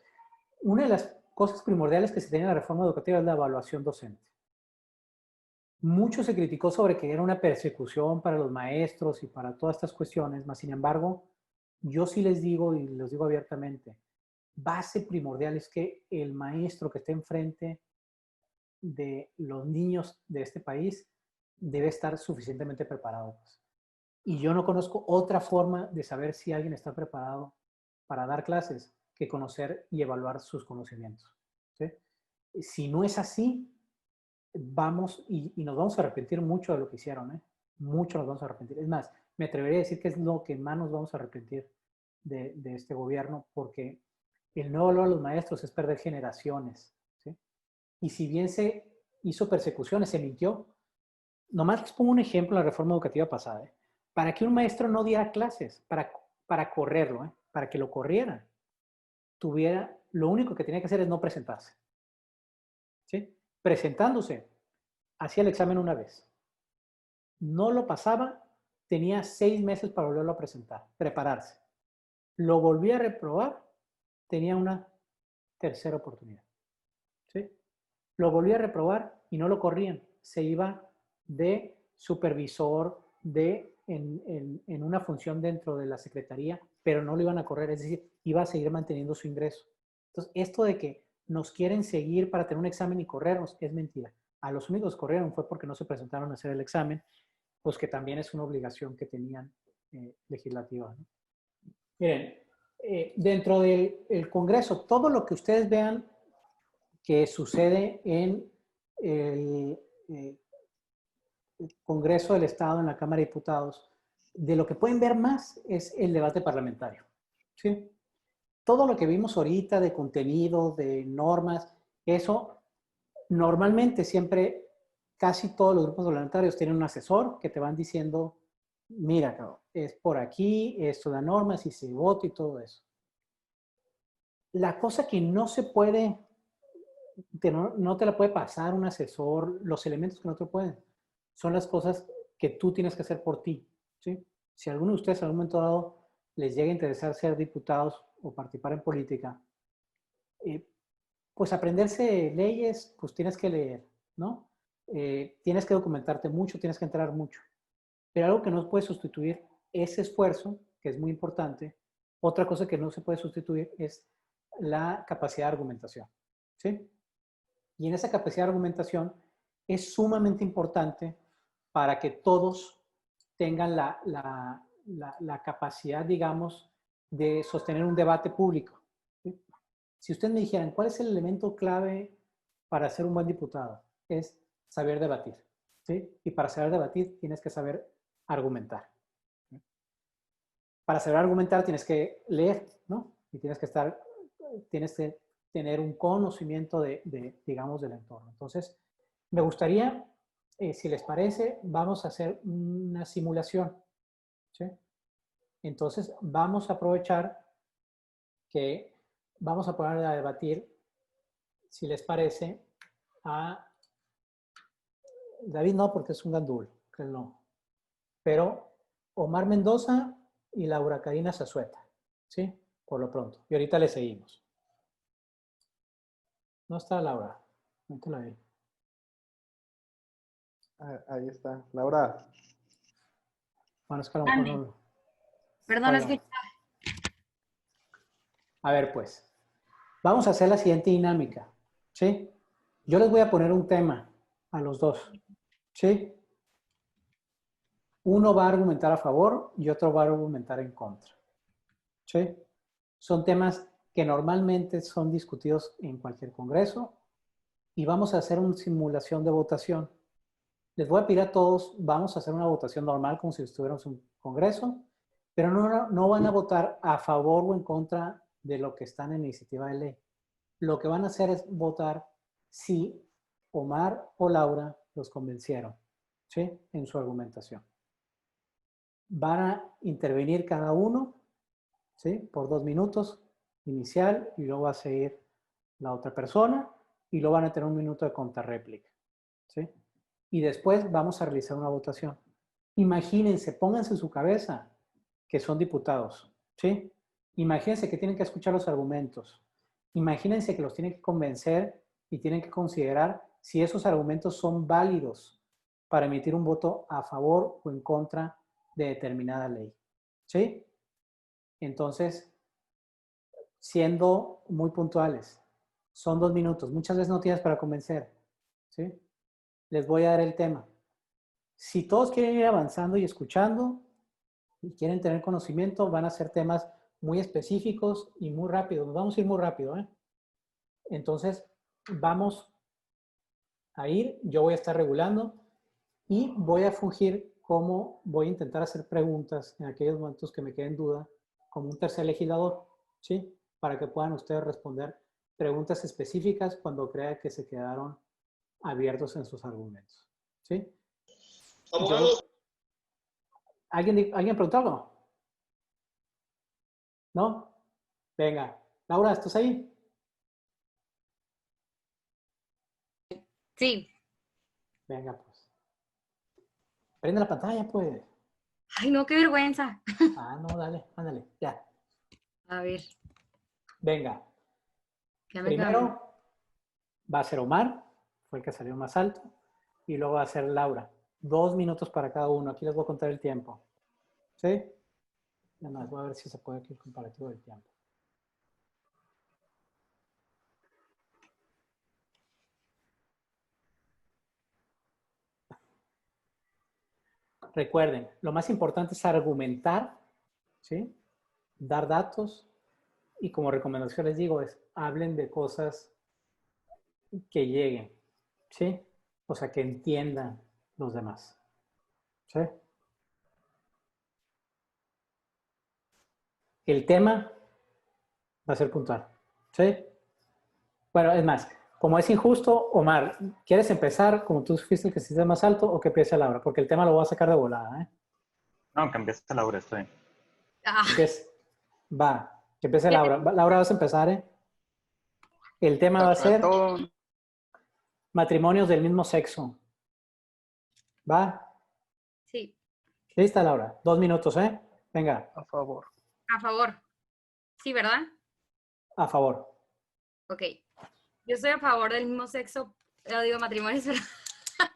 una de las cosas primordiales que se tenía en la reforma educativa es la evaluación docente. Mucho se criticó sobre que era una persecución para los maestros y para todas estas cuestiones, mas sin embargo, yo sí les digo y les digo abiertamente, base primordial es que el maestro que esté enfrente de los niños de este país debe estar suficientemente preparado. Pues. Y yo no conozco otra forma de saber si alguien está preparado para dar clases que conocer y evaluar sus conocimientos. ¿Sí? Si no es así, vamos y nos vamos a arrepentir mucho de lo que hicieron, ¿eh? Mucho nos vamos a arrepentir. Es más, me atrevería a decir que es lo que más nos vamos a arrepentir de este gobierno, porque el no evaluar a los maestros es perder generaciones, ¿sí? Y si bien se hizo persecuciones, se mintió. Nomás les pongo un ejemplo en la reforma educativa pasada, ¿eh? Para que un maestro no diera clases, para correrlo, ¿eh? Para que lo corrieran, lo único que tenía que hacer es no presentarse. ¿Sí? Presentándose, hacía el examen una vez. No lo pasaba, tenía 6 meses para volverlo a presentar, prepararse. Lo volví a reprobar, tenía una tercera oportunidad. ¿Sí? Lo volví a reprobar y no lo corrían. Se iba de supervisor en una función dentro de la secretaría, pero no lo iban a correr, es decir, iba a seguir manteniendo su ingreso. Entonces, esto de que nos quieren seguir para tener un examen y corrernos es mentira. A los únicos que corrieron fue porque no se presentaron a hacer el examen, pues que también es una obligación que tenían legislativa, ¿no? Miren, dentro del Congreso, todo lo que ustedes vean que sucede en el Congreso del Estado, en la Cámara de Diputados, de lo que pueden ver más es el debate parlamentario. ¿Sí? Todo lo que vimos ahorita de contenido, de normas, eso normalmente siempre, casi todos los grupos parlamentarios tienen un asesor que te van diciendo, mira, es por aquí, esto da normas y se vota y todo eso. La cosa que no se puede no te la puede pasar un asesor, los elementos que no te pueden. Son las cosas que tú tienes que hacer por ti, ¿sí? Si a alguno de ustedes en algún momento dado les llega a interesar ser diputados o participar en política, pues aprenderse leyes, pues tienes que leer, ¿no? Tienes que documentarte mucho, tienes que entrar mucho. Pero algo que no puede sustituir ese esfuerzo, que es muy importante. Otra cosa que no se puede sustituir es la capacidad de argumentación, ¿sí? Y en esa capacidad de argumentación es sumamente importante para que todos tengan la capacidad, digamos, de sostener un debate público, ¿sí? Si ustedes me dijeran, ¿cuál es el elemento clave para ser un buen diputado? Es saber debatir, ¿sí? Y para saber debatir tienes que saber argumentar. Para saber argumentar tienes que leer, ¿no? Y tienes que tener un conocimiento digamos, del entorno. Entonces, me gustaría, si les parece, vamos a hacer una simulación, ¿sí? Entonces, vamos a aprovechar que vamos a poner a debatir, si les parece, a David no, porque es un gandul, que él no. Pero Omar Mendoza y Laura Karina Zazueta, ¿sí? Por lo pronto. Y ahorita le seguimos. No está Laura. No te la vi. Ahí está. Laura. Bueno, es que a lo mejor no. Perdón, es Oigan. que... A ver, pues. Vamos a hacer la siguiente dinámica, ¿sí? Yo les voy a poner un tema a los dos, ¿sí? Uno va a argumentar a favor y otro va a argumentar en contra, ¿sí? Son temas que normalmente son discutidos en cualquier congreso y vamos a hacer una simulación de votación. Les voy a pedir a todos, vamos a hacer una votación normal como si estuviéramos en un congreso, pero no van a votar a favor o en contra de lo que está en la iniciativa de ley. Lo que van a hacer es votar si Omar o Laura los convencieron, ¿sí? En su argumentación. Van a intervenir cada uno, ¿sí? Por 2 minutos inicial y luego va a seguir la otra persona y luego van a tener 1 minuto de contrarréplica, ¿sí? Y después vamos a realizar una votación. Imagínense, pónganse en su cabeza que son diputados, ¿sí? Imagínense que tienen que escuchar los argumentos. Imagínense que los tienen que convencer y tienen que considerar si esos argumentos son válidos para emitir un voto a favor o en contra de determinada ley, ¿sí? Entonces, siendo muy puntuales, son 2 minutos. Muchas veces no tienes para convencer, ¿sí? Les voy a dar el tema. Si todos quieren ir avanzando y escuchando y quieren tener conocimiento, van a ser temas muy específicos y muy rápidos. Nos vamos a ir muy rápido, ¿eh? Entonces, vamos a ir. Yo voy a estar regulando y voy a fungir como voy a intentar hacer preguntas en aquellos momentos que me queden duda, como un tercer legislador, ¿sí? Para que puedan ustedes responder preguntas específicas cuando crean que se quedaron abiertos en sus argumentos, ¿sí? ¿Alguien preguntó algo? ¿No? Venga. Laura, ¿estás ahí? Sí. Venga, pues. Prende la pantalla, pues. Ay, no, qué vergüenza. Ah, no, dale, ándale, ya. A ver. Venga. Ya me Primero va a ser Omar, fue el que salió más alto, y luego va a ser Laura. 2 minutos para cada uno. Aquí les voy a contar el tiempo. ¿Sí? Además, voy a ver si se puede aquí el comparativo del tiempo. Recuerden, lo más importante es argumentar, ¿sí? Dar datos y como recomendación les digo es hablen de cosas que lleguen, ¿sí? O sea, que entiendan los demás, ¿sí? El tema va a ser puntual, ¿sí? Bueno, es más, como es injusto, Omar, ¿quieres empezar como tú fuiste el que se hizo más alto o que empiece Laura? Porque el tema lo voy a sacar de volada, ¿eh? No, que empiece Laura, estoy bien. Va, que empiece Laura. Laura, vas a empezar, ¿eh? El tema va a ser matrimonios del mismo sexo. ¿Va? Sí, Lista, Laura. 2 minutos, ¿eh? Venga, A favor. a favor. Sí, ¿verdad? a favor. Ok. Yo estoy a favor del mismo sexo, digo matrimonios pero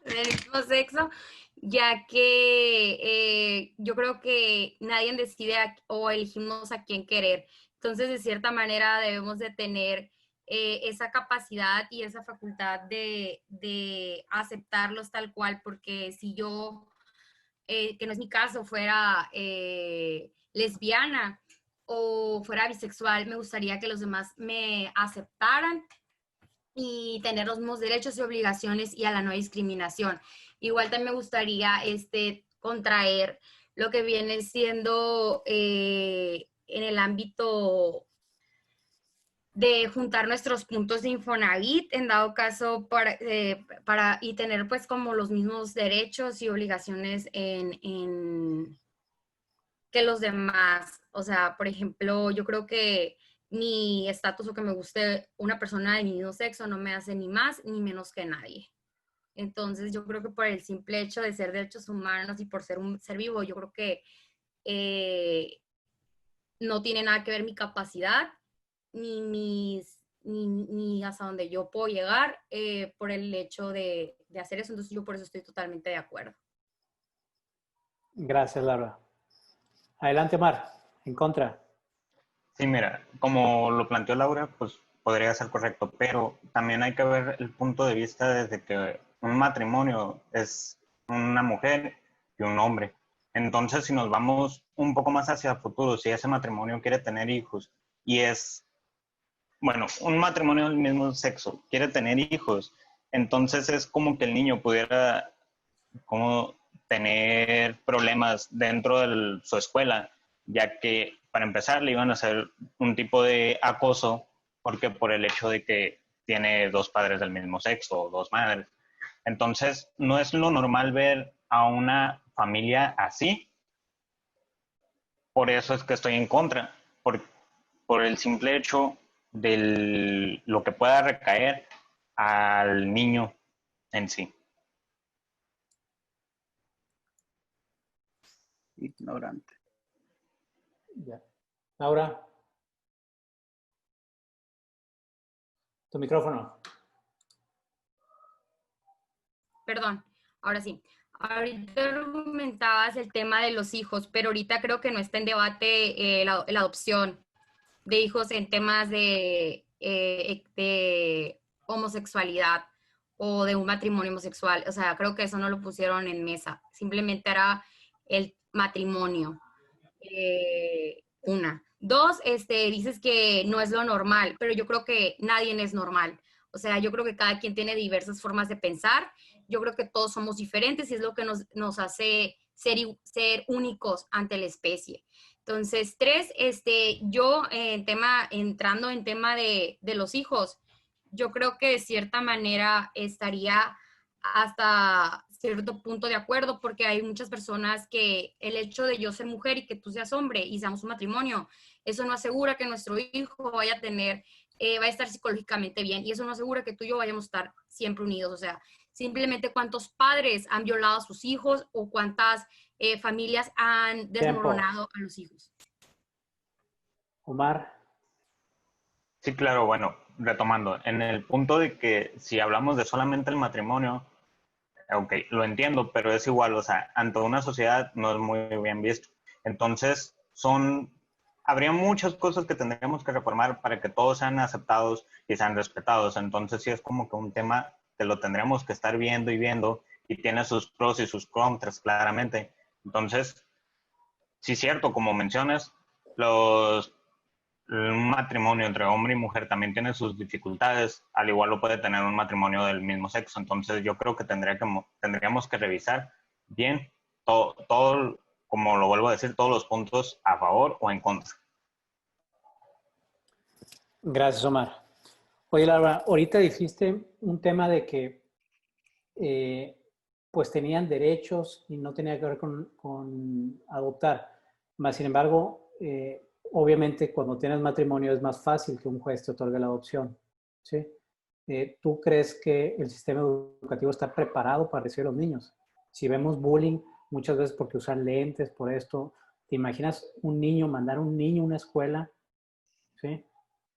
del mismo sexo, ya que yo creo que nadie decide o elegimos a quién querer. Entonces, de cierta manera, debemos de tener esa capacidad y esa facultad de aceptarlos tal cual, porque si yo, que no es mi caso, fuera lesbiana o fuera bisexual, me gustaría que los demás me aceptaran y tener los mismos derechos y obligaciones y a la no discriminación. Igual también me gustaría contraer lo que viene siendo en el ámbito de juntar nuestros puntos de Infonavit, en dado caso y tener pues como los mismos derechos y obligaciones que los demás. O sea, por ejemplo, yo creo que mi estatus o que me guste una persona de mi mismo sexo no me hace ni más ni menos que nadie. Entonces, yo creo que por el simple hecho de ser derechos humanos y por ser un ser vivo, yo creo que no tiene nada que ver mi capacidad ni hasta donde yo puedo llegar por el hecho de hacer eso. Entonces, yo por eso estoy totalmente de acuerdo. Gracias, Laura. Adelante, Mar. En contra. Sí, mira, como lo planteó Laura, pues podría ser correcto, pero también hay que ver el punto de vista desde que un matrimonio es una mujer y un hombre. Entonces, si nos vamos un poco más hacia el futuro, si ese matrimonio quiere tener hijos y es, bueno, un matrimonio del mismo sexo quiere tener hijos, entonces es como que el niño pudiera como tener problemas dentro de su escuela, ya que para empezar le iban a hacer un tipo de acoso porque por el hecho de que tiene dos padres del mismo sexo o dos madres. Entonces, no es lo normal ver a una familia así. Por eso es que estoy en contra, por el simple hecho de lo que pueda recaer al niño en sí. Ignorante. Ya. Laura. Tu micrófono. Perdón, ahora sí. Ahorita argumentabas el tema de los hijos, pero ahorita creo que no está en debate la adopción de hijos en temas de homosexualidad o de un matrimonio homosexual. O sea, creo que eso no lo pusieron en mesa. Simplemente era el matrimonio. Una. Dos, dices que no es lo normal, pero yo creo que nadie es normal. O sea, yo creo que cada quien tiene diversas formas de pensar. Yo creo que todos somos diferentes y es lo que nos hace ser únicos ante la especie. Entonces, tres, yo entrando en tema de los hijos, yo creo que de cierta manera estaría hasta cierto punto de acuerdo, porque hay muchas personas que el hecho de yo ser mujer y que tú seas hombre y seamos un matrimonio, eso no asegura que nuestro hijo vaya a tener, va a estar psicológicamente bien, y eso no asegura que tú y yo vayamos a estar siempre unidos. O sea, simplemente cuántos padres han violado a sus hijos o cuántas familias han desmoronado a los hijos. Omar. Sí, claro, bueno, retomando, en el punto de que si hablamos de solamente el matrimonio, ok, lo entiendo, pero es igual, o sea, ante una sociedad no es muy bien visto. Entonces, habría muchas cosas que tendríamos que reformar para que todos sean aceptados y sean respetados. Entonces, sí es como que un tema que lo tendríamos que estar viendo y tiene sus pros y sus contras, claramente. Entonces, sí es cierto, como mencionas, un matrimonio entre hombre y mujer también tiene sus dificultades, al igual lo puede tener un matrimonio del mismo sexo. Entonces yo creo que tendríamos que revisar bien todo, como lo vuelvo a decir, todos los puntos a favor o en contra. Gracias, Omar. Oye, Laura, ahorita dijiste un tema de que pues tenían derechos y no tenía que ver con adoptar. Más sin embargo, obviamente cuando tienes matrimonio es más fácil que un juez te otorgue la adopción, ¿sí? ¿tú crees que el sistema educativo está preparado para recibir a los niños? Si vemos bullying, muchas veces porque usan lentes, por esto, ¿te imaginas mandar un niño a una escuela, ¿sí?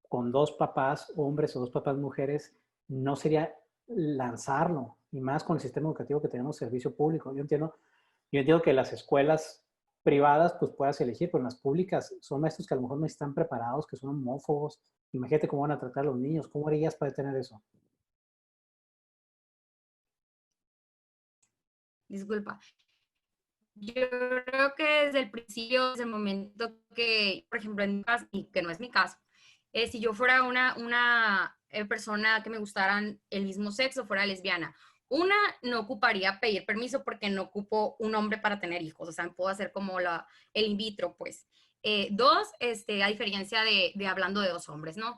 Con dos papás hombres o dos papás mujeres? No sería lanzarlo, y más con el sistema educativo que tenemos servicio público. Yo entiendo que las escuelas privadas pues puedas elegir, pero en las públicas son maestros que a lo mejor no están preparados, que son homófobos. Imagínate cómo van a tratar a los niños. ¿Cómo harías para detener eso? Disculpa. Yo creo que desde el principio, desde el momento que, por ejemplo, en mi caso, y que no es mi caso, si yo fuera una persona que me gustaran el mismo sexo, fuera lesbiana, una, no ocuparía pedir permiso porque no ocupo un hombre para tener hijos, o sea, puedo hacer como el in vitro, pues. Dos, a diferencia de hablando de dos hombres, ¿no?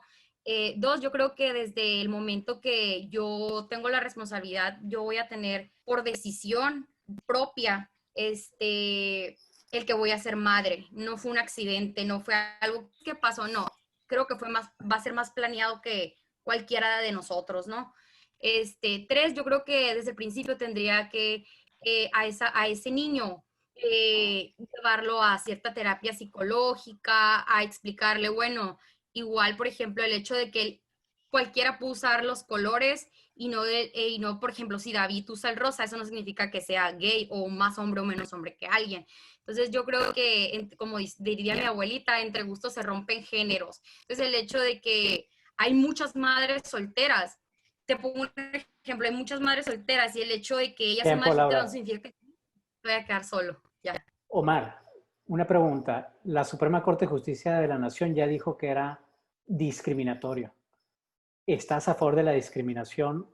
Dos, yo creo que desde el momento que yo tengo la responsabilidad, yo voy a tener por decisión propia el que voy a ser madre. No fue un accidente, no fue algo que pasó, no. Creo que va a ser más planeado que cualquiera de nosotros, ¿no? Tres, yo creo que desde el principio tendría que a ese niño llevarlo a cierta terapia psicológica, a explicarle, bueno, igual, por ejemplo, el hecho de que cualquiera puede usar los colores y no, por ejemplo, si David usa el rosa, eso no significa que sea gay o más hombre o menos hombre que alguien. Entonces yo creo que, como diría mi abuelita, entre gustos se rompen géneros. Entonces el hecho de que hay muchas madres solteras, te pongo un ejemplo, hay muchas madres solteras y el hecho de que ellas sean Tiempo, madres solteras Laura. no significa que voy a quedar solo. Ya. Omar, una pregunta. La Suprema Corte de Justicia de la Nación ya dijo que era discriminatorio. ¿Estás a favor de la discriminación?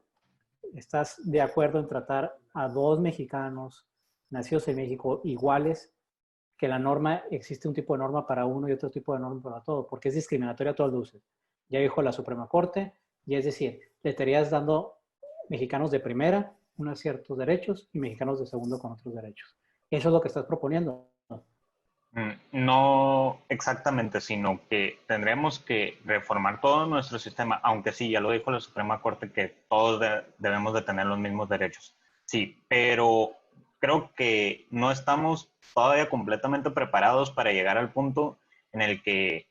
¿Estás de acuerdo en tratar a dos mexicanos nacidos en México iguales? Que la norma, existe un tipo de norma para uno y otro tipo de norma para todo, porque es discriminatoria a todas luces. Ya dijo la Suprema Corte, y es decir, le estarías dando mexicanos de primera unos ciertos derechos y mexicanos de segundo con otros derechos. Eso es lo que estás proponiendo. No exactamente, sino que tendremos que reformar todo nuestro sistema, aunque sí, ya lo dijo la Suprema Corte, que todos debemos de tener los mismos derechos. Sí, pero creo que no estamos todavía completamente preparados para llegar al punto en el que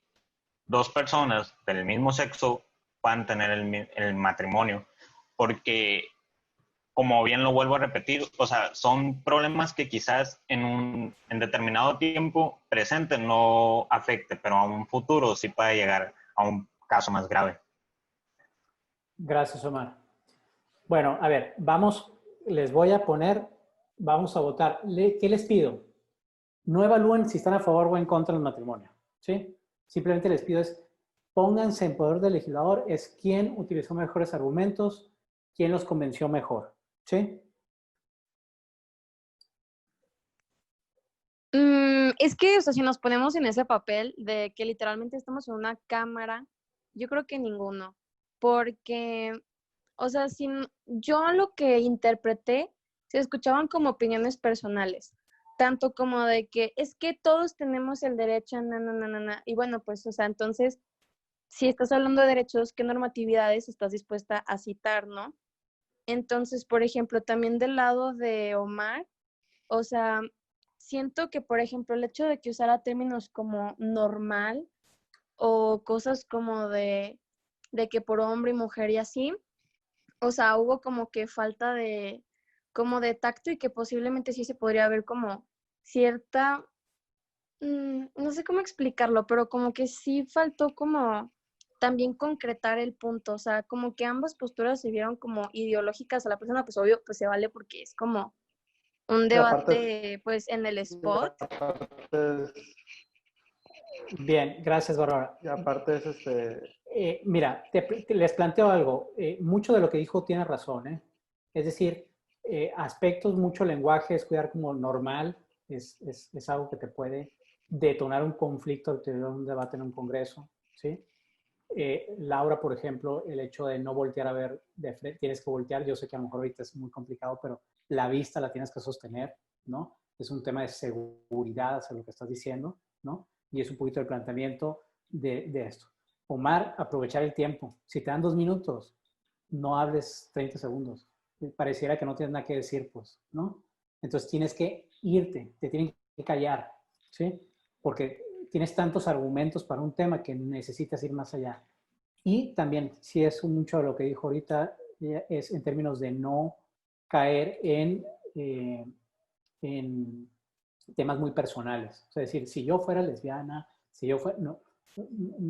dos personas del mismo sexo puedan tener el matrimonio, porque como bien lo vuelvo a repetir, o sea, son problemas que quizás en determinado tiempo presente no afecte, pero a un futuro sí puede llegar a un caso más grave. Gracias, Omar. Bueno, a ver, vamos a votar. ¿Qué les pido? No evalúen si están a favor o en contra del matrimonio, ¿sí? Simplemente les pido pónganse en poder del legislador, es quién utilizó mejores argumentos, quién los convenció mejor, ¿sí? Es que, o sea, si nos ponemos en ese papel de que literalmente estamos en una cámara, yo creo que ninguno, porque, o sea, yo lo que interpreté, se escuchaban como opiniones personales, tanto como de que es que todos tenemos el derecho a y bueno, pues, o sea, entonces, si estás hablando de derechos, ¿qué normatividades estás dispuesta a citar, no? Entonces, por ejemplo, también del lado de Omar, o sea, siento que, por ejemplo, el hecho de que usara términos como normal o cosas como de que por hombre y mujer y así, o sea, hubo como que falta como de tacto y que posiblemente sí se podría ver como cierta, no sé cómo explicarlo, pero como que sí faltó como también concretar el punto, o sea, como que ambas posturas se vieron como ideológicas a la persona, pues obvio, pues se vale porque es como un debate pues en el spot. Bien, gracias, Bárbara. Y aparte es mira, les planteo algo. Mucho de lo que dijo tiene razón, ¿eh? Es decir, aspectos, mucho lenguaje, es cuidar como normal, es algo que te puede detonar un conflicto al tener un debate en un congreso, ¿sí? Laura, por ejemplo, el hecho de no voltear a ver de frente, tienes que voltear, yo sé que a lo mejor ahorita es muy complicado, pero la vista la tienes que sostener, ¿no? Es un tema de seguridad hacia lo que estás diciendo, ¿no? Y es un poquito el planteamiento de esto. Omar, aprovechar el tiempo. Si te dan 2 minutos, no hables 30 segundos. Pareciera que no tienes nada que decir, pues, ¿no? Entonces tienes que irte, te tienen que callar, ¿sí? Porque tienes tantos argumentos para un tema que necesitas ir más allá. Y también, si es mucho de lo que dijo ahorita, es en términos de no caer en temas muy personales. O sea, decir, si yo fuera lesbiana, si yo fuera... No,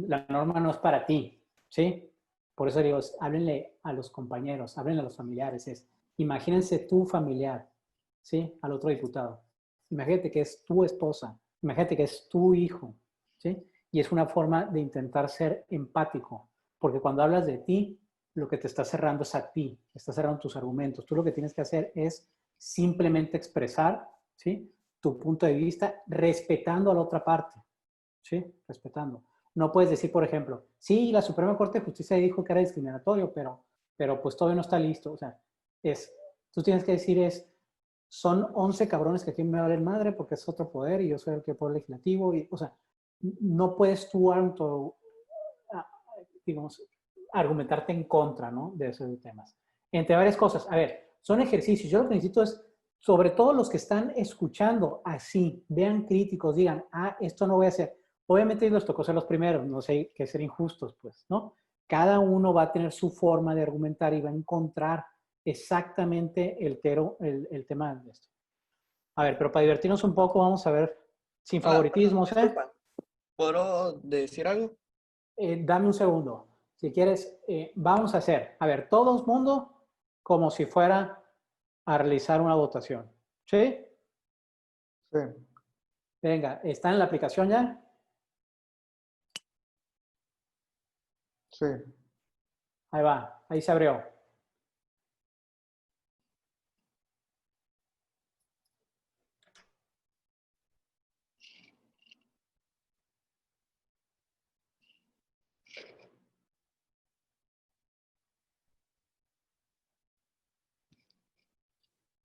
la norma no es para ti, ¿sí? Por eso digo, háblenle a los compañeros, háblenle a los familiares. Imagínense tu familiar, ¿sí? Al otro diputado. Imagínate que es tu esposa, imagínate que es tu hijo, ¿sí? Y es una forma de intentar ser empático, porque cuando hablas de ti, lo que te está cerrando es a ti, está cerrando tus argumentos. Tú lo que tienes que hacer es simplemente expresar, ¿sí? Tu punto de vista respetando a la otra parte, ¿sí? Respetando. No puedes decir, por ejemplo, sí, la Suprema Corte de Justicia dijo que era discriminatorio, pero pues todavía no está listo. O sea, tú tienes que decir son 11 cabrones que aquí me valen madre porque es otro poder y yo soy el que poder legislativo. O sea, no puedes tú digamos, argumentarte en contra, ¿no? De esos temas. Entre varias cosas. A ver, son ejercicios. Yo lo que necesito es, sobre todo los que están escuchando así, vean críticos, digan, esto no voy a hacer. Obviamente les tocó ser los primeros, no sé, que ser injustos, pues, ¿no? Cada uno va a tener su forma de argumentar y va a encontrar exactamente el tema de esto. A ver, pero para divertirnos un poco, vamos a ver, sin favoritismos, ¿eh? ¿Puedo decir algo? Dame un segundo. Si quieres, vamos a hacer, a ver, todo el mundo como si fuera a realizar una votación. ¿Sí? Sí. Venga, ¿está en la aplicación ya? Sí. Ahí va, ahí se abrió.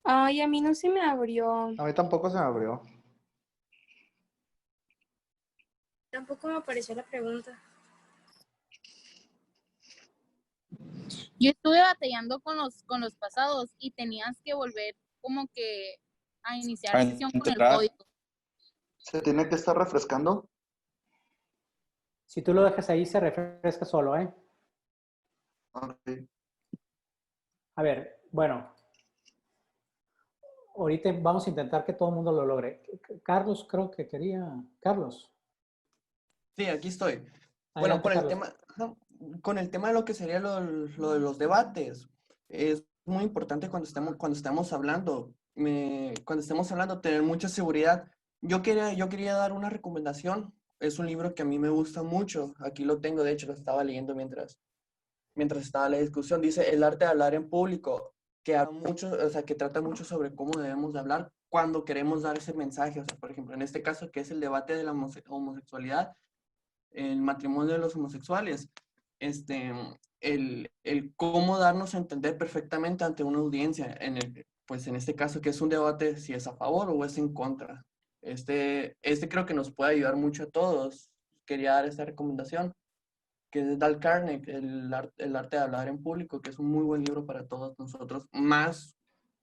Ay, a mí no se me abrió. A mí tampoco se me abrió. Tampoco me apareció la pregunta. Yo estuve batallando con los pasados y tenías que volver como que a iniciar sesión con el código. ¿Se tiene que estar refrescando? Si tú lo dejas ahí, se refresca solo, ¿eh? Okay. A ver, bueno. Ahorita vamos a intentar que todo el mundo lo logre. Carlos, creo que quería... Carlos. Sí, aquí estoy. Adelante, Bueno, con el tema de lo que sería lo de los debates, es muy importante cuando estamos hablando, cuando estemos hablando, tener mucha seguridad. Yo quería dar una recomendación. Es un libro que a mí me gusta mucho. Aquí lo tengo, de hecho, lo estaba leyendo mientras estaba la discusión. Dice El arte de hablar en público, que habla mucho, o sea, que trata mucho sobre cómo debemos de hablar cuando queremos dar ese mensaje. O sea, por ejemplo, en este caso, que es el debate de la homosexualidad, el matrimonio de los homosexuales, el cómo darnos a entender perfectamente ante una audiencia, pues en este caso, que es un debate si es a favor o es en contra. Creo que nos puede ayudar mucho a todos. Quería dar esta recomendación, que es de Dale Carnegie, el arte de hablar en público, que es un muy buen libro para todos nosotros, más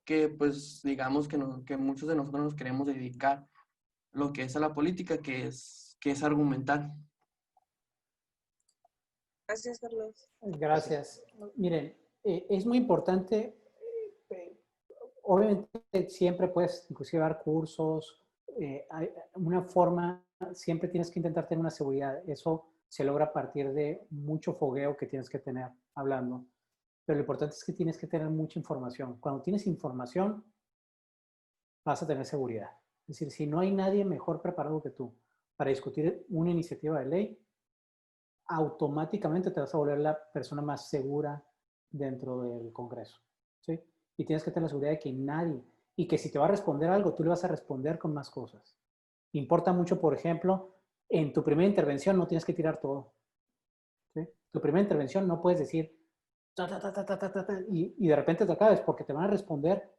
que, pues, digamos que muchos de nosotros nos queremos dedicar lo que es a la política, que es argumentar. Gracias, Carlos. Gracias. Miren, es muy importante, obviamente siempre puedes inclusive dar cursos, hay una forma, siempre tienes que intentar tener una seguridad. Eso se logra a partir de mucho fogueo que tienes que tener hablando. Pero lo importante es que tienes que tener mucha información. Cuando tienes información, vas a tener seguridad. Es decir, si no hay nadie mejor preparado que tú para discutir una iniciativa de ley, automáticamente te vas a volver la persona más segura dentro del Congreso, ¿sí? Y tienes que tener la seguridad de que nadie, y que si te va a responder algo, tú le vas a responder con más cosas. Importa mucho, por ejemplo, en tu primera intervención no tienes que tirar todo, ¿sí? Tu primera intervención no puedes decir y de repente te acabes porque te van a responder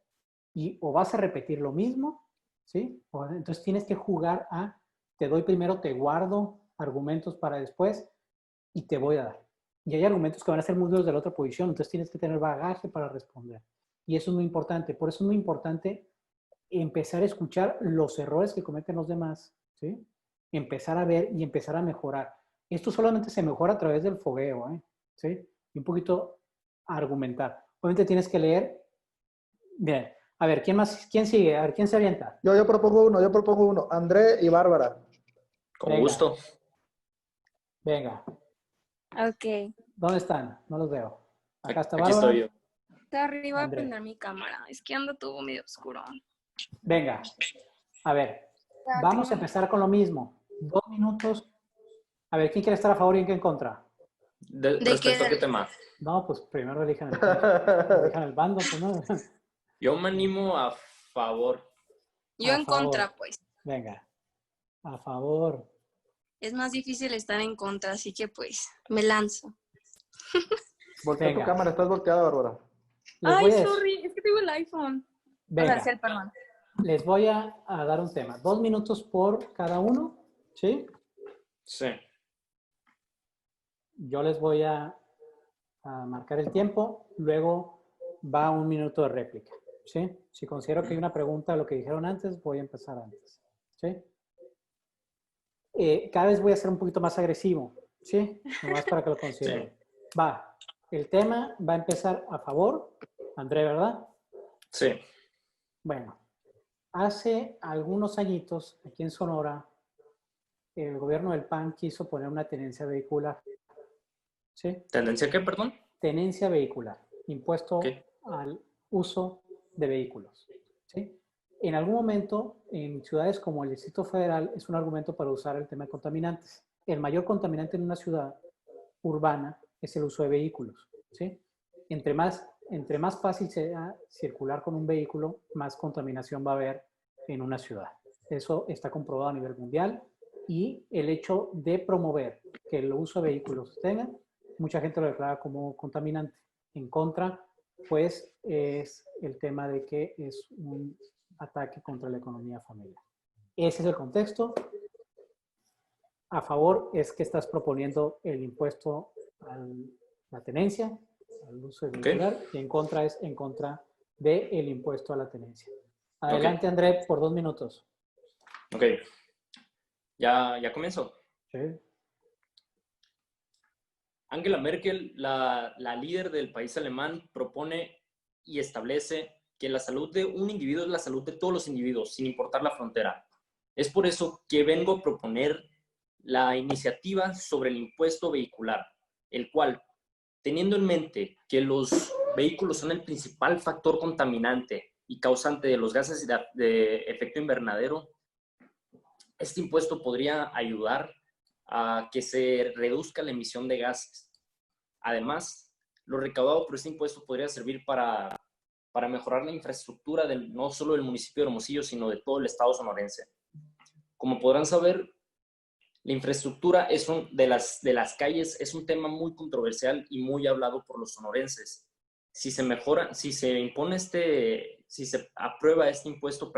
o vas a repetir lo mismo, ¿sí? Entonces tienes que jugar te doy primero, te guardo argumentos para después y te voy a dar. Y hay argumentos que van a ser muy duros de la otra posición, entonces tienes que tener bagaje para responder. Y eso es muy importante. Por eso es muy importante empezar a escuchar los errores que cometen los demás, ¿sí? Empezar a ver y empezar a mejorar. Esto solamente se mejora a través del fogueo, ¿sí? Y un poquito argumentar. Obviamente tienes que leer. Bien, a ver, ¿quién sigue? A ver, ¿quién se avienta? Yo propongo uno. André y Bárbara. Con Venga. gusto. Venga, Ok. ¿dónde están? No los veo. Acá está Aquí Bárbara. estoy yo. Está arriba a André. prender mi cámara. Es que anda todo medio oscuro. Venga, a ver, vamos a empezar con lo mismo. 2 minutos. A ver, ¿quién quiere estar a favor y quién en contra? ¿Respecto a qué tema? No, pues primero elijan el bando. Pues, ¿no? Yo me animo a favor. Yo A en favor. contra, pues. Venga, a favor. Es más difícil estar en contra, así que pues me lanzo. Voltea tu Venga. cámara, estás volteada, Bárbara. Les Ay, voy a- sorry, es que tengo el iPhone. Venga, O sea, sí, perdón. les voy a dar un tema. 2 minutos por cada uno, ¿sí? Sí. Yo les voy a marcar el tiempo, luego va 1 minuto de réplica, ¿sí? Si considero que hay una pregunta de lo que dijeron antes, voy a empezar antes, ¿sí? Cada vez voy a ser un poquito más agresivo, ¿sí? Nomás para que lo consideren. Sí. Va, el tema va a empezar a favor, André, ¿verdad? Sí. Bueno, hace algunos añitos, aquí en Sonora, el gobierno del PAN quiso poner una tenencia vehicular, ¿sí? ¿Tendencia a qué, perdón? Tenencia vehicular, impuesto Ok. al uso de vehículos, ¿sí? En algún momento, en ciudades como el Distrito Federal, es un argumento para usar el tema de contaminantes. El mayor contaminante en una ciudad urbana es el uso de vehículos, ¿sí? Entre más fácil sea circular con un vehículo, más contaminación va a haber en una ciudad. Eso está comprobado a nivel mundial y el hecho de promover que el uso de vehículos se tenga, mucha gente lo declara como contaminante. En contra, pues es el tema de que es un ataque contra la economía familiar. Ese es el contexto. A favor es que estás proponiendo el impuesto a la tenencia, al uso vehicular, y en contra es en contra del impuesto a la tenencia. Adelante, André, por 2 minutos. Ok. ¿Ya comienzo? Sí. Angela Merkel, la líder del país alemán, propone y establece que la salud de un individuo es la salud de todos los individuos, sin importar la frontera. Es por eso que vengo a proponer la iniciativa sobre el impuesto vehicular, el cual, teniendo en mente que los vehículos son el principal factor contaminante y causante de los gases de efecto invernadero, este impuesto podría ayudar a que se reduzca la emisión de gases. Además, lo recaudado por este impuesto podría servir para mejorar la infraestructura no solo del municipio de Hermosillo, sino de todo el estado sonorense. Como podrán saber, la infraestructura de las calles es un tema muy controversial y muy hablado por los sonorenses. Si se aprueba este impuesto,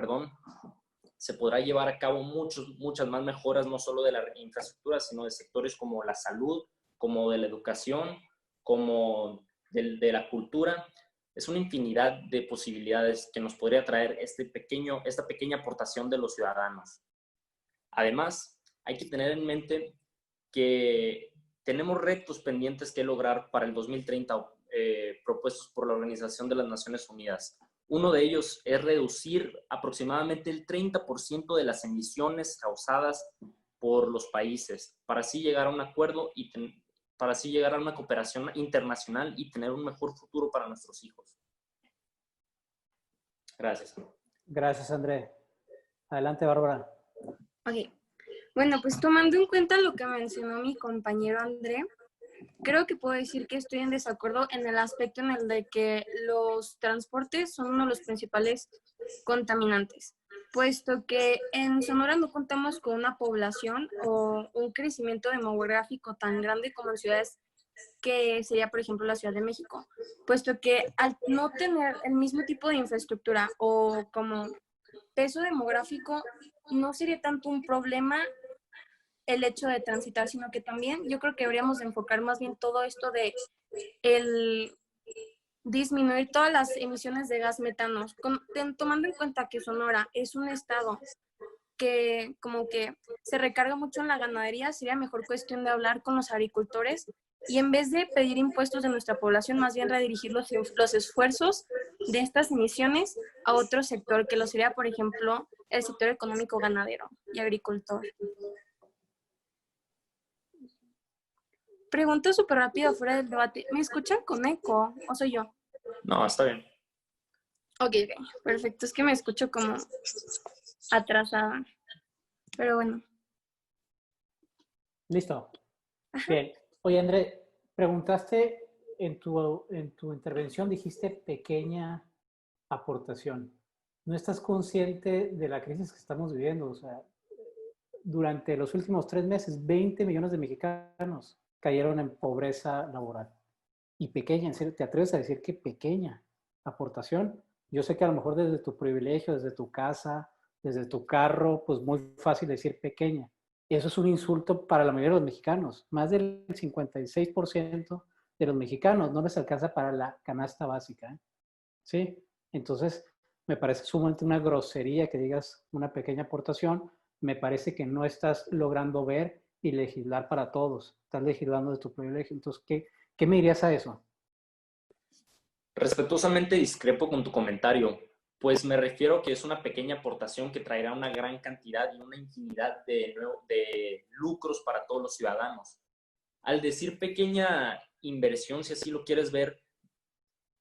se podrá llevar a cabo muchas más mejoras, no solo de la infraestructura, sino de sectores como la salud, como de la educación, como de la cultura. Es una infinidad de posibilidades que nos podría traer esta pequeña aportación de los ciudadanos. Además, hay que tener en mente que tenemos retos pendientes que lograr para el 2030 propuestos por la Organización de las Naciones Unidas. Uno de ellos es reducir aproximadamente el 30% de las emisiones causadas por los países, para así llegar a un acuerdo y para así llegar a una cooperación internacional y tener un mejor futuro para nuestros hijos. Gracias. Gracias, André. Adelante, Bárbara. Ok. Bueno, pues tomando en cuenta lo que mencionó mi compañero André, creo que puedo decir que estoy en desacuerdo en el aspecto en el de que los transportes son uno de los principales contaminantes, puesto que en Sonora no contamos con una población o un crecimiento demográfico tan grande como en ciudades que sería, por ejemplo, la Ciudad de México, puesto que al no tener el mismo tipo de infraestructura o como peso demográfico, no sería tanto un problema el hecho de transitar, sino que también yo creo que deberíamos de enfocar más bien todo esto de el disminuir todas las emisiones de gas metano, tomando en cuenta que Sonora es un estado que como que se recarga mucho en la ganadería, sería mejor cuestión de hablar con los agricultores y en vez de pedir impuestos de nuestra población, más bien redirigir los esfuerzos de estas emisiones a otro sector, que lo sería, por ejemplo, el sector económico ganadero y agricultor. Pregunto súper rápido fuera del debate. ¿Me escuchan con eco o soy yo? No, está bien. Ok, perfecto. Es que me escucho como atrasada. Pero bueno. Listo. Bien. Oye, André, preguntaste en tu intervención, dijiste pequeña aportación. ¿No estás consciente de la crisis que estamos viviendo? O sea, durante los últimos 3 meses, 20 millones de mexicanos cayeron en pobreza laboral. Y pequeña, en serio, ¿te atreves a decir que pequeña aportación? Yo sé que a lo mejor desde tu privilegio, desde tu casa, desde tu carro, pues muy fácil decir pequeña. Eso es un insulto para la mayoría de los mexicanos. Más del 56% de los mexicanos no les alcanza para la canasta básica, ¿eh? ¿Sí? Entonces, me parece sumamente una grosería que digas una pequeña aportación. Me parece que no estás logrando ver y legislar para todos. Estás legislando de tu privilegio. Entonces, ¿qué me dirías a eso? Respetuosamente discrepo con tu comentario, pues me refiero que es una pequeña aportación que traerá una gran cantidad y una infinidad de lucros para todos los ciudadanos. Al decir pequeña inversión, si así lo quieres ver,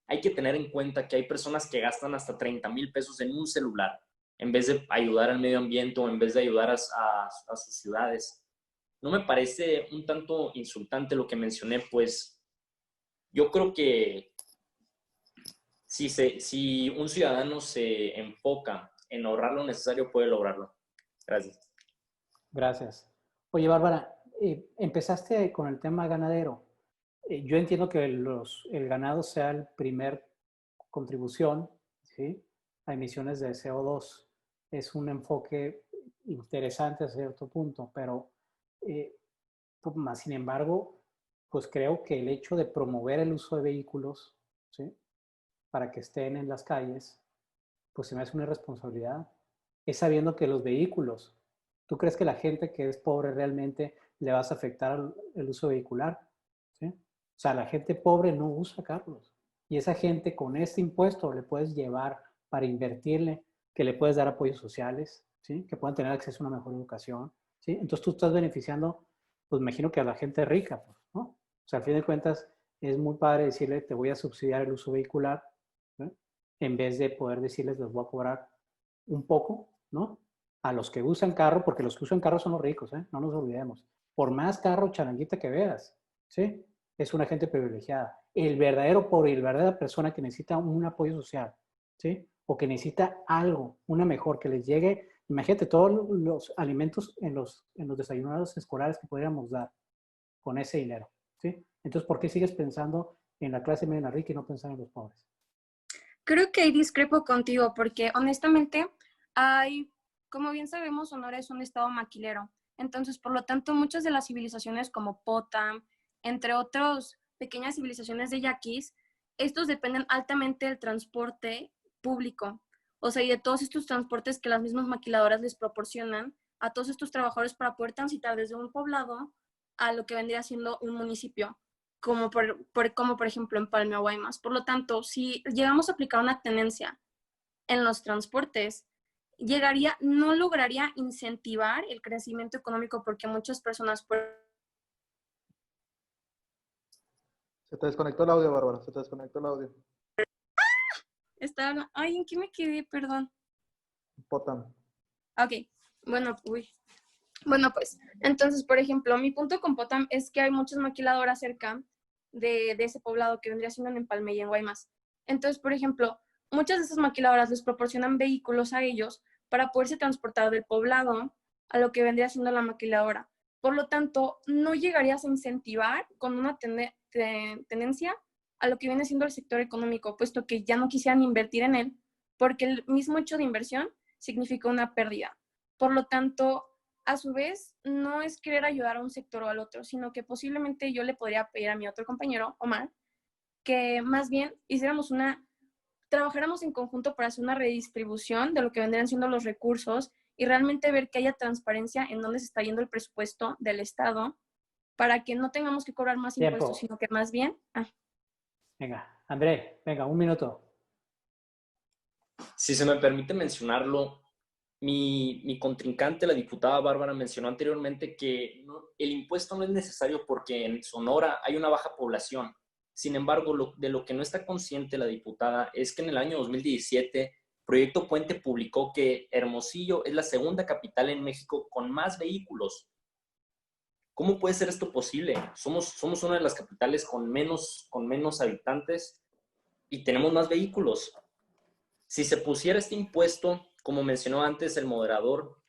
hay que tener en cuenta que hay personas que gastan hasta 30,000 pesos en un celular, en vez de ayudar al medio ambiente o en vez de ayudar a sus ciudades. No me parece un tanto insultante lo que mencioné, pues yo creo que si un ciudadano se enfoca en ahorrar lo necesario, puede lograrlo. Gracias. Gracias. Oye, Bárbara, empezaste con el tema ganadero. Yo entiendo que el ganado sea el primer contribución, ¿sí?, a emisiones de CO2. Es un enfoque interesante a cierto punto, pero más sin embargo, pues creo que el hecho de promover el uso de vehículos, ¿sí?, para que estén en las calles, pues se me hace una irresponsabilidad. Es sabiendo que los vehículos, ¿tú crees que la gente que es pobre realmente le vas a afectar el uso vehicular? ¿Sí? O sea, la gente pobre no usa carros. Y esa gente con este impuesto le puedes llevar para invertirle, que le puedes dar apoyos sociales, ¿sí?, que puedan tener acceso a una mejor educación, ¿sí? Entonces tú estás beneficiando, pues me imagino que a la gente rica, pues, ¿no? O sea, al fin de cuentas, es muy padre decirle, te voy a subsidiar el uso vehicular, ¿sí?, en vez de poder decirles, les voy a cobrar un poco, ¿no?, a los que usan carro, porque los que usan carro son los ricos, ¿eh? No nos olvidemos. Por más carro charanguita que veas, ¿sí?, es una gente privilegiada. El verdadero pobre y la verdadera persona que necesita un apoyo social, ¿sí?, o que necesita algo, una mejor, que les llegue, imagínate todos los alimentos en los desayunados escolares que podríamos dar con ese dinero, ¿sí? Entonces, ¿por qué sigues pensando en la clase media rica y no pensar en los pobres? Creo que ahí discrepo contigo porque honestamente hay, como bien sabemos, Sonora es un estado maquilero. Entonces, por lo tanto, muchas de las civilizaciones como Potam, entre otras pequeñas civilizaciones de yaquis, estos dependen altamente del transporte público. O sea, y de todos estos transportes que las mismas maquiladoras les proporcionan a todos estos trabajadores para poder transitar desde un poblado a lo que vendría siendo un municipio, como por ejemplo en Palma o Guaymas. Por lo tanto, si llegamos a aplicar una tenencia en los transportes, no lograría incentivar el crecimiento económico porque muchas personas... Se te desconectó el audio, Bárbara, se te desconectó el audio. Ay, ¿en qué me quedé? Perdón. Potam. Ok, bueno, pues, entonces, por ejemplo, mi punto con Potam es que hay muchas maquiladoras cerca de ese poblado que vendría siendo en Empalme y en Guaymas. Entonces, por ejemplo, muchas de esas maquiladoras les proporcionan vehículos a ellos para poderse transportar del poblado a lo que vendría siendo la maquiladora. Por lo tanto, no llegarías a incentivar con una tenencia a lo que viene siendo el sector económico, puesto que ya no quisieran invertir en él, porque el mismo hecho de inversión significa una pérdida. Por lo tanto, a su vez no es querer ayudar a un sector o al otro, sino que posiblemente yo le podría pedir a mi otro compañero, Omar, que más bien trabajáramos en conjunto para hacer una redistribución de lo que vendrían siendo los recursos y realmente ver que haya transparencia en dónde se está yendo el presupuesto del Estado para que no tengamos que cobrar más impuestos, sino que más bien... Venga, André, venga, un minuto. Si se me permite mencionarlo, mi contrincante, la diputada Bárbara, mencionó anteriormente que el impuesto no es necesario porque en Sonora hay una baja población. Sin embargo, de lo que no está consciente la diputada es que en el año 2017, Proyecto Puente publicó que Hermosillo es la segunda capital en México con más vehículos. ¿Cómo puede ser esto posible? Somos una de las capitales con menos habitantes y tenemos más vehículos. Si se pusiera este impuesto, como mencionó antes el moderador,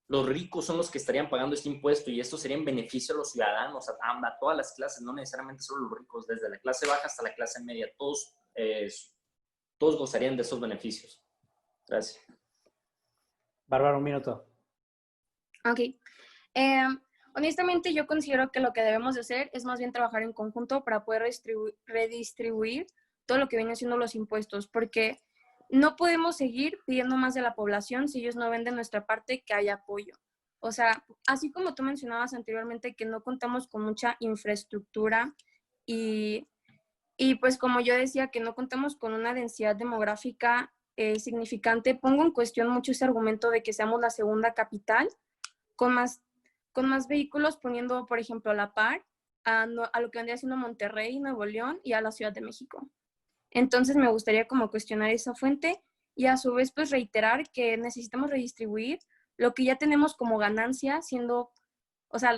los ricos son los que estarían pagando este impuesto y esto sería en beneficio a los ciudadanos, a todas las clases, no necesariamente solo los ricos, desde la clase baja hasta la clase media, todos gozarían de esos beneficios. Gracias. Bárbara, un minuto. Ok. Honestamente, yo considero que lo que debemos de hacer es más bien trabajar en conjunto para poder redistribuir todo lo que viene siendo los impuestos, porque no podemos seguir pidiendo más de la población si ellos no ven de nuestra parte que haya apoyo. O sea, así como tú mencionabas anteriormente que no contamos con mucha infraestructura y pues como yo decía que no contamos con una densidad demográfica significante, pongo en cuestión mucho ese argumento de que seamos la segunda capital con más vehículos, poniendo, por ejemplo, a la par a lo que vendría siendo Monterrey, Nuevo León y a la Ciudad de México. Entonces me gustaría como cuestionar esa fuente y a su vez pues reiterar que necesitamos redistribuir lo que ya tenemos como ganancia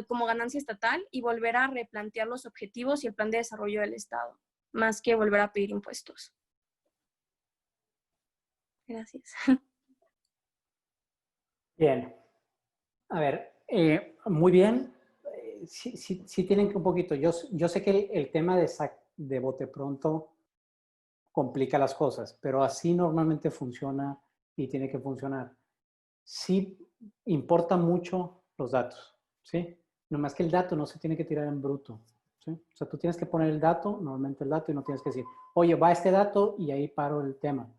como ganancia estatal y volver a replantear los objetivos y el plan de desarrollo del Estado, más que volver a pedir impuestos. Gracias. Bien. A ver, muy bien. Sí tienen que un poquito. Yo sé que el tema de bote pronto complica las cosas, pero así normalmente funciona y tiene que funcionar. Sí importa mucho los datos, ¿sí? No más que el dato no se tiene que tirar en bruto, ¿sí? O sea, tú tienes que poner el dato, normalmente el dato, y no tienes que decir, oye, va este dato y ahí paro el tema.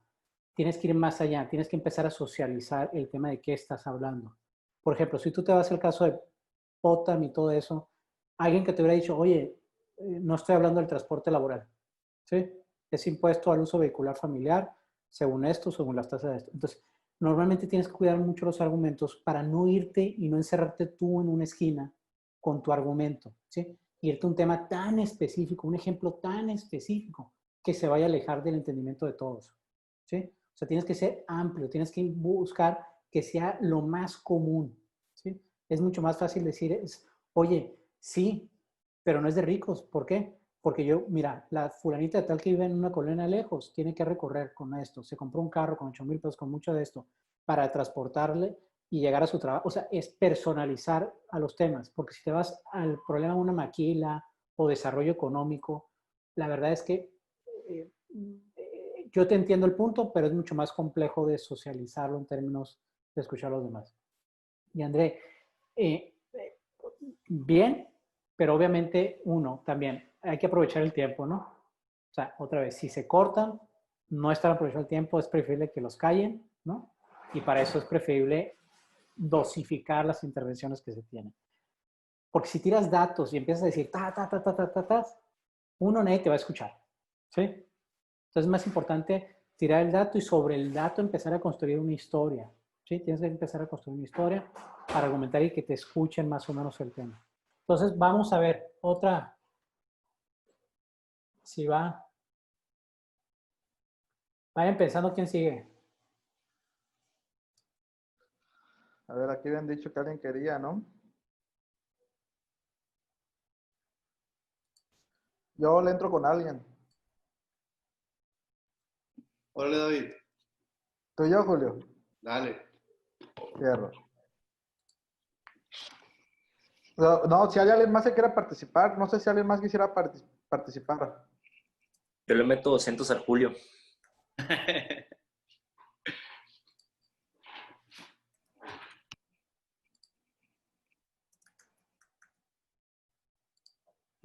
Tienes que ir más allá, tienes que empezar a socializar el tema de qué estás hablando. Por ejemplo, si tú te vas al caso de POTAM y todo eso, alguien que te hubiera dicho, oye, no estoy hablando del transporte laboral, ¿sí? Es impuesto al uso vehicular familiar, según esto, según las tasas de esto. Entonces, normalmente tienes que cuidar mucho los argumentos para no irte y no encerrarte tú en una esquina con tu argumento, ¿sí? Irte a un tema tan específico, un ejemplo tan específico que se vaya a alejar del entendimiento de todos, ¿sí? O sea, tienes que ser amplio, tienes que buscar que sea lo más común, ¿sí? Es mucho más fácil decir, oye, sí, pero no es de ricos. ¿Por qué? Porque mira, la fulanita de tal que vive en una colonia lejos tiene que recorrer con esto. Se compró un carro con 8,000 pesos, con mucho de esto, para transportarle y llegar a su trabajo. O sea, es personalizar a los temas. Porque si te vas al problema de una maquila o desarrollo económico, la verdad es que yo te entiendo el punto, pero es mucho más complejo de socializarlo en términos de escuchar a los demás. Y André, bien, pero obviamente también hay que aprovechar el tiempo, ¿no? O sea, otra vez, si se cortan, no están aprovechando el tiempo, es preferible que los callen, ¿no? Y para eso es preferible dosificar las intervenciones que se tienen. Porque si tiras datos y empiezas a decir nadie te va a escuchar, ¿sí? Entonces es más importante tirar el dato y sobre el dato empezar a construir una historia, ¿sí? Tienes que empezar a construir una historia para argumentar y que te escuchen más o menos el tema. Entonces vamos a ver otra. Si va. Vayan pensando quién sigue. A ver, aquí habían dicho que alguien quería, ¿no? Yo le entro con alguien. Hola, David. ¿Tú y yo, Julio? Dale. Fierro. No, si hay alguien más que quiera participar, no sé si alguien más quisiera participar. Yo le meto 200 al Julio.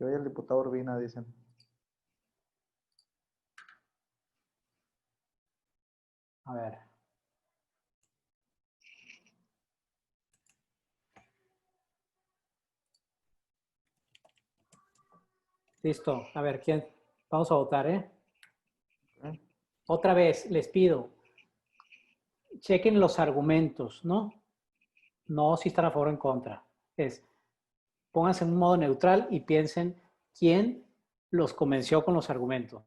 Que oye el diputado Urbina, dicen. A ver. Listo. A ver, ¿quién? Vamos a votar, ¿eh? Otra vez, les pido, chequen los argumentos, ¿no? No si están a favor o en contra. Pónganse en un modo neutral y piensen quién los convenció con los argumentos.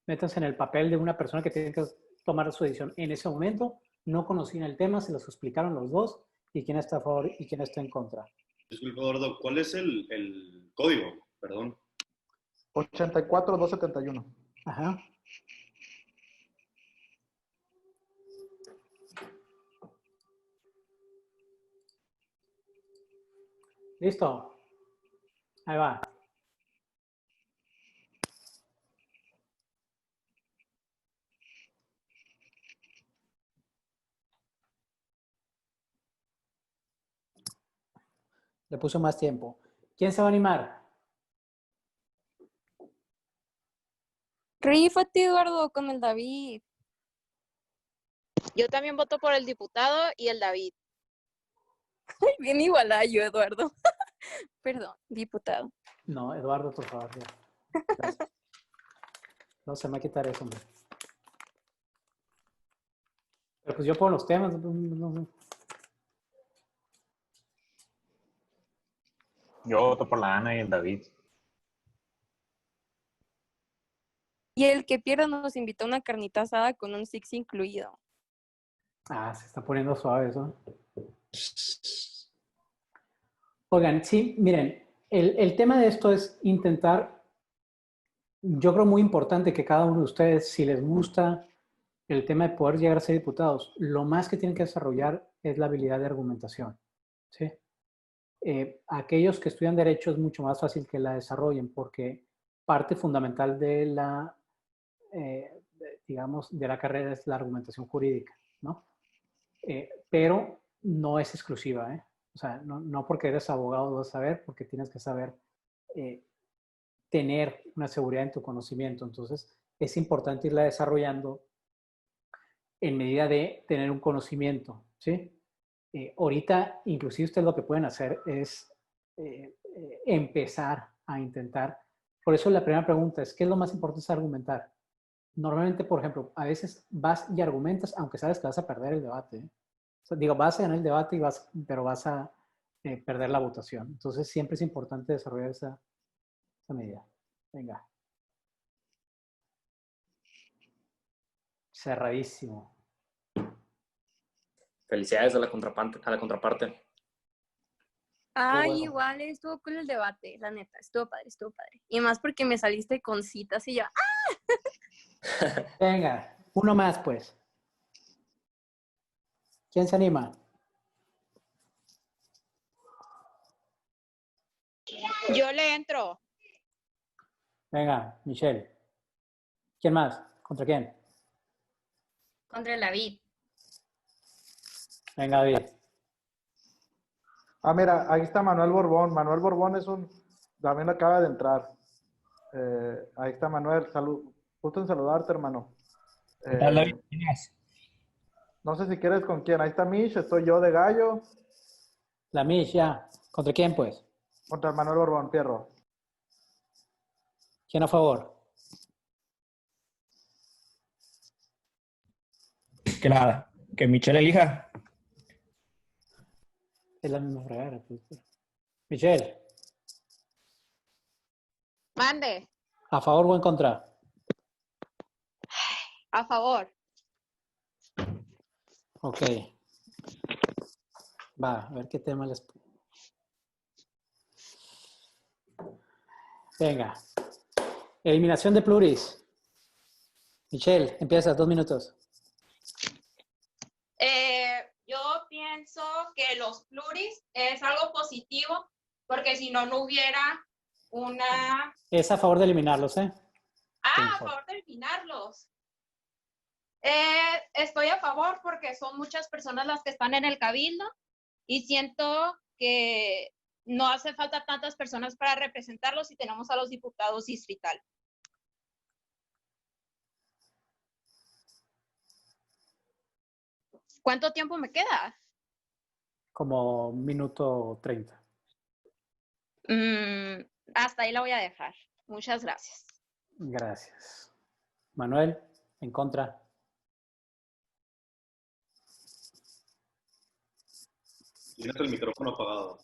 Métanse en el papel de una persona que tiene que tomar su decisión en ese momento. No conocían el tema, se los explicaron los dos y quién está a favor y quién está en contra. Disculpe, Eduardo, ¿cuál es el código? Perdón. 84271. Ajá. Listo. Ahí va. Le puso más tiempo. ¿Quién se va a animar? Rífate, Eduardo, con el David. Yo también voto por el diputado y el David. Bien igualada yo, Eduardo. Perdón, diputado. No, Eduardo, por favor. Ya. Gracias. No se me va a quitar eso, hombre. Pero pues yo pongo los temas. No. Yo voto por la Ana y el David. Y el que pierda nos invitó a una carnita asada con un six incluido. Ah, se está poniendo suave eso. Oigan, sí, miren, el tema de esto es intentar, yo creo muy importante que cada uno de ustedes, si les gusta el tema de poder llegar a ser diputados, lo más que tienen que desarrollar es la habilidad de argumentación, ¿sí? Aquellos que estudian Derecho es mucho más fácil que la desarrollen porque parte fundamental de la, digamos, de la carrera es la argumentación jurídica, ¿no? Pero no es exclusiva, ¿eh? O sea, no porque eres abogado vas a saber, porque tienes que saber tener una seguridad en tu conocimiento. Entonces, es importante irla desarrollando en medida de tener un conocimiento, ¿sí? Ahorita, inclusive ustedes lo que pueden hacer es empezar a intentar. Por eso la primera pregunta es, ¿qué es lo más importante? Es argumentar. Normalmente, por ejemplo, a veces vas y argumentas, aunque sabes que vas a perder el debate, ¿eh? O sea, digo, vas a ganar el debate, pero vas a perder la votación. Entonces, siempre es importante desarrollar esa medida. Venga. Cerradísimo. Felicidades a la contraparte. Ay, bueno. igual estuvo con el debate, la neta, estuvo padre, estuvo padre. Y más porque me saliste con citas y yo, ¡ah! Venga, uno más, pues. ¿Quién se anima? Yo le entro. Venga, Michelle. ¿Quién más? ¿Contra quién? Contra el David. Venga, David. Ah, mira, ahí está Manuel Borbón. Manuel Borbón también acaba de entrar. Ahí está Manuel. Gusto en saludarte, hermano. ¿Qué tal, David? ¿Quién es? No sé si quieres con quién. Ahí está Mish, estoy yo de Gallo. La Mish, ya. ¿Contra quién, pues? Contra Manuel Borbón, Fierro. ¿Quién a favor? Que Michelle elija. Es la misma fregada. Pues. Michelle, Mande. ¿a favor o en contra? A favor. Ok. Va, a ver qué tema les... Venga. Eliminación de pluris. Michelle, empieza, 2 minutos. Yo pienso que los pluris es algo positivo porque si no, no hubiera una... Es a favor de eliminarlos, ¿eh? A favor de eliminarlos. Estoy a favor porque son muchas personas las que están en el cabildo y siento que no hace falta tantas personas para representarlos si tenemos a los diputados distritales. ¿Cuánto tiempo me queda? Como 1:30. Hasta ahí la voy a dejar. Muchas gracias. Gracias. Manuel, en contra. Tienes el micrófono apagado.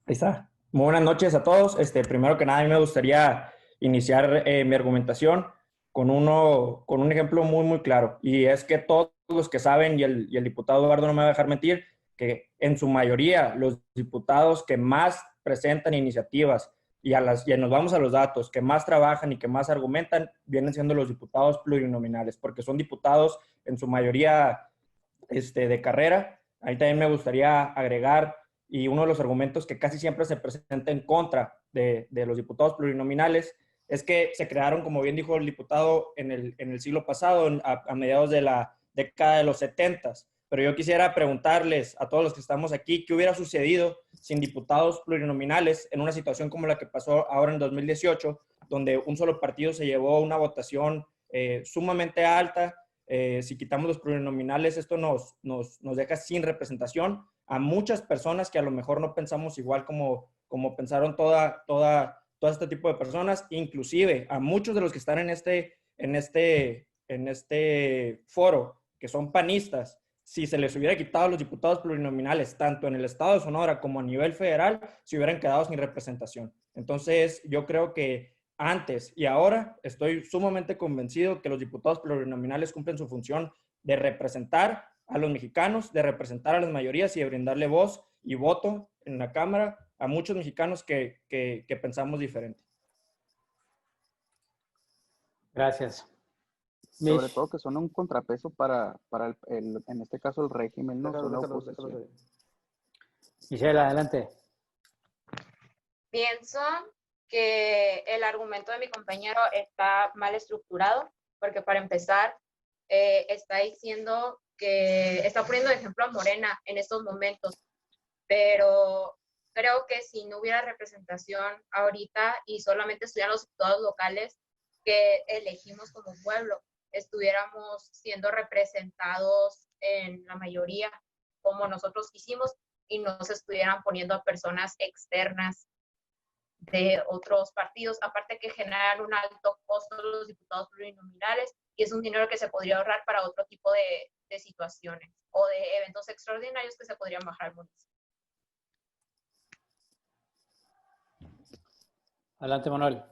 Ahí está. Muy buenas noches a todos. Primero que nada, a mí me gustaría iniciar mi argumentación con un ejemplo muy, muy claro. Y es que todos los que saben, y el diputado Eduardo no me va a dejar mentir, que en su mayoría los diputados que más presentan iniciativas y nos vamos a los datos, que más trabajan y que más argumentan, vienen siendo los diputados plurinominales, porque son diputados en su mayoría de carrera. Ahí también me gustaría agregar, y uno de los argumentos que casi siempre se presenta en contra de los diputados plurinominales es que se crearon, como bien dijo el diputado, en el siglo pasado, a mediados de la década de los 70s. Pero yo quisiera preguntarles a todos los que estamos aquí, ¿qué hubiera sucedido sin diputados plurinominales en una situación como la que pasó ahora en 2018, donde un solo partido se llevó una votación sumamente alta? Si quitamos los plurinominales, esto nos deja sin representación a muchas personas que a lo mejor no pensamos igual como pensaron todo este tipo de personas, inclusive a muchos de los que están en este foro, que son panistas. Si se les hubiera quitado a los diputados plurinominales, tanto en el estado de Sonora como a nivel federal, se hubieran quedado sin representación. Entonces, yo creo que antes y ahora estoy sumamente convencido que los diputados plurinominales cumplen su función de representar a los mexicanos, de representar a las mayorías y de brindarle voz y voto en la Cámara a muchos mexicanos que pensamos diferente. Gracias. Sobre todo que son un contrapeso para en este caso, el régimen, no son la oposición. Michelle, adelante. Pienso que el argumento de mi compañero está mal estructurado, porque para empezar, está diciendo que está poniendo de ejemplo a Morena en estos momentos, pero creo que si no hubiera representación ahorita y solamente estuvieran los diputados locales que elegimos como pueblo, estuviéramos siendo representados en la mayoría como nosotros quisimos y no se estuvieran poniendo a personas externas de otros partidos, aparte que generan un alto costo los diputados plurinominales y es un dinero que se podría ahorrar para otro tipo de situaciones o de eventos extraordinarios que se podrían bajar al municipio. Adelante, Manuel.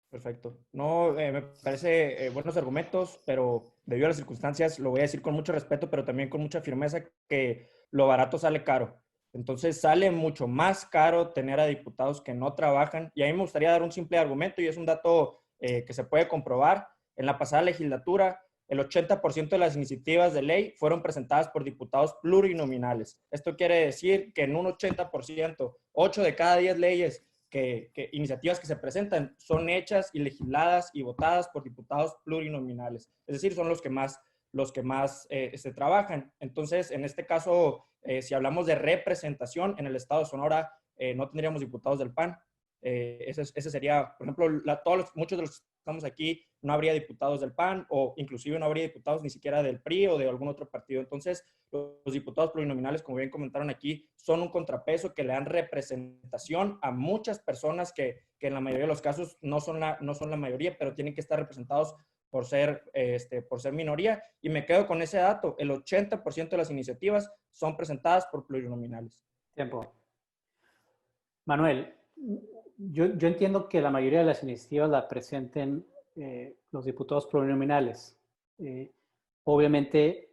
Perfecto. No, me parece buenos argumentos, pero debido a las circunstancias, lo voy a decir con mucho respeto, pero también con mucha firmeza, que lo barato sale caro. Entonces sale mucho más caro tener a diputados que no trabajan. Y a mí me gustaría dar un simple argumento, y es un dato que se puede comprobar. En la pasada legislatura, el 80% de las iniciativas de ley fueron presentadas por diputados plurinominales. Esto quiere decir que en un 80%, 8 de cada 10 leyes iniciativas que se presentan son hechas y legisladas y votadas por diputados plurinominales. Es decir, son los que más trabajan. Entonces, en este caso, si hablamos de representación en el estado de Sonora, no tendríamos diputados del PAN. Ese sería, por ejemplo, muchos de los que estamos aquí, no habría diputados del PAN o inclusive no habría diputados ni siquiera del PRI o de algún otro partido. Entonces, los diputados plurinominales, como bien comentaron aquí, son un contrapeso que le dan representación a muchas personas que en la mayoría de los casos no son la mayoría, pero tienen que estar representados por ser minoría. Y me quedo con ese dato, el 80% de las iniciativas son presentadas por plurinominales. Tiempo. Manuel, yo entiendo que la mayoría de las iniciativas la presenten los diputados plurinominales. Obviamente,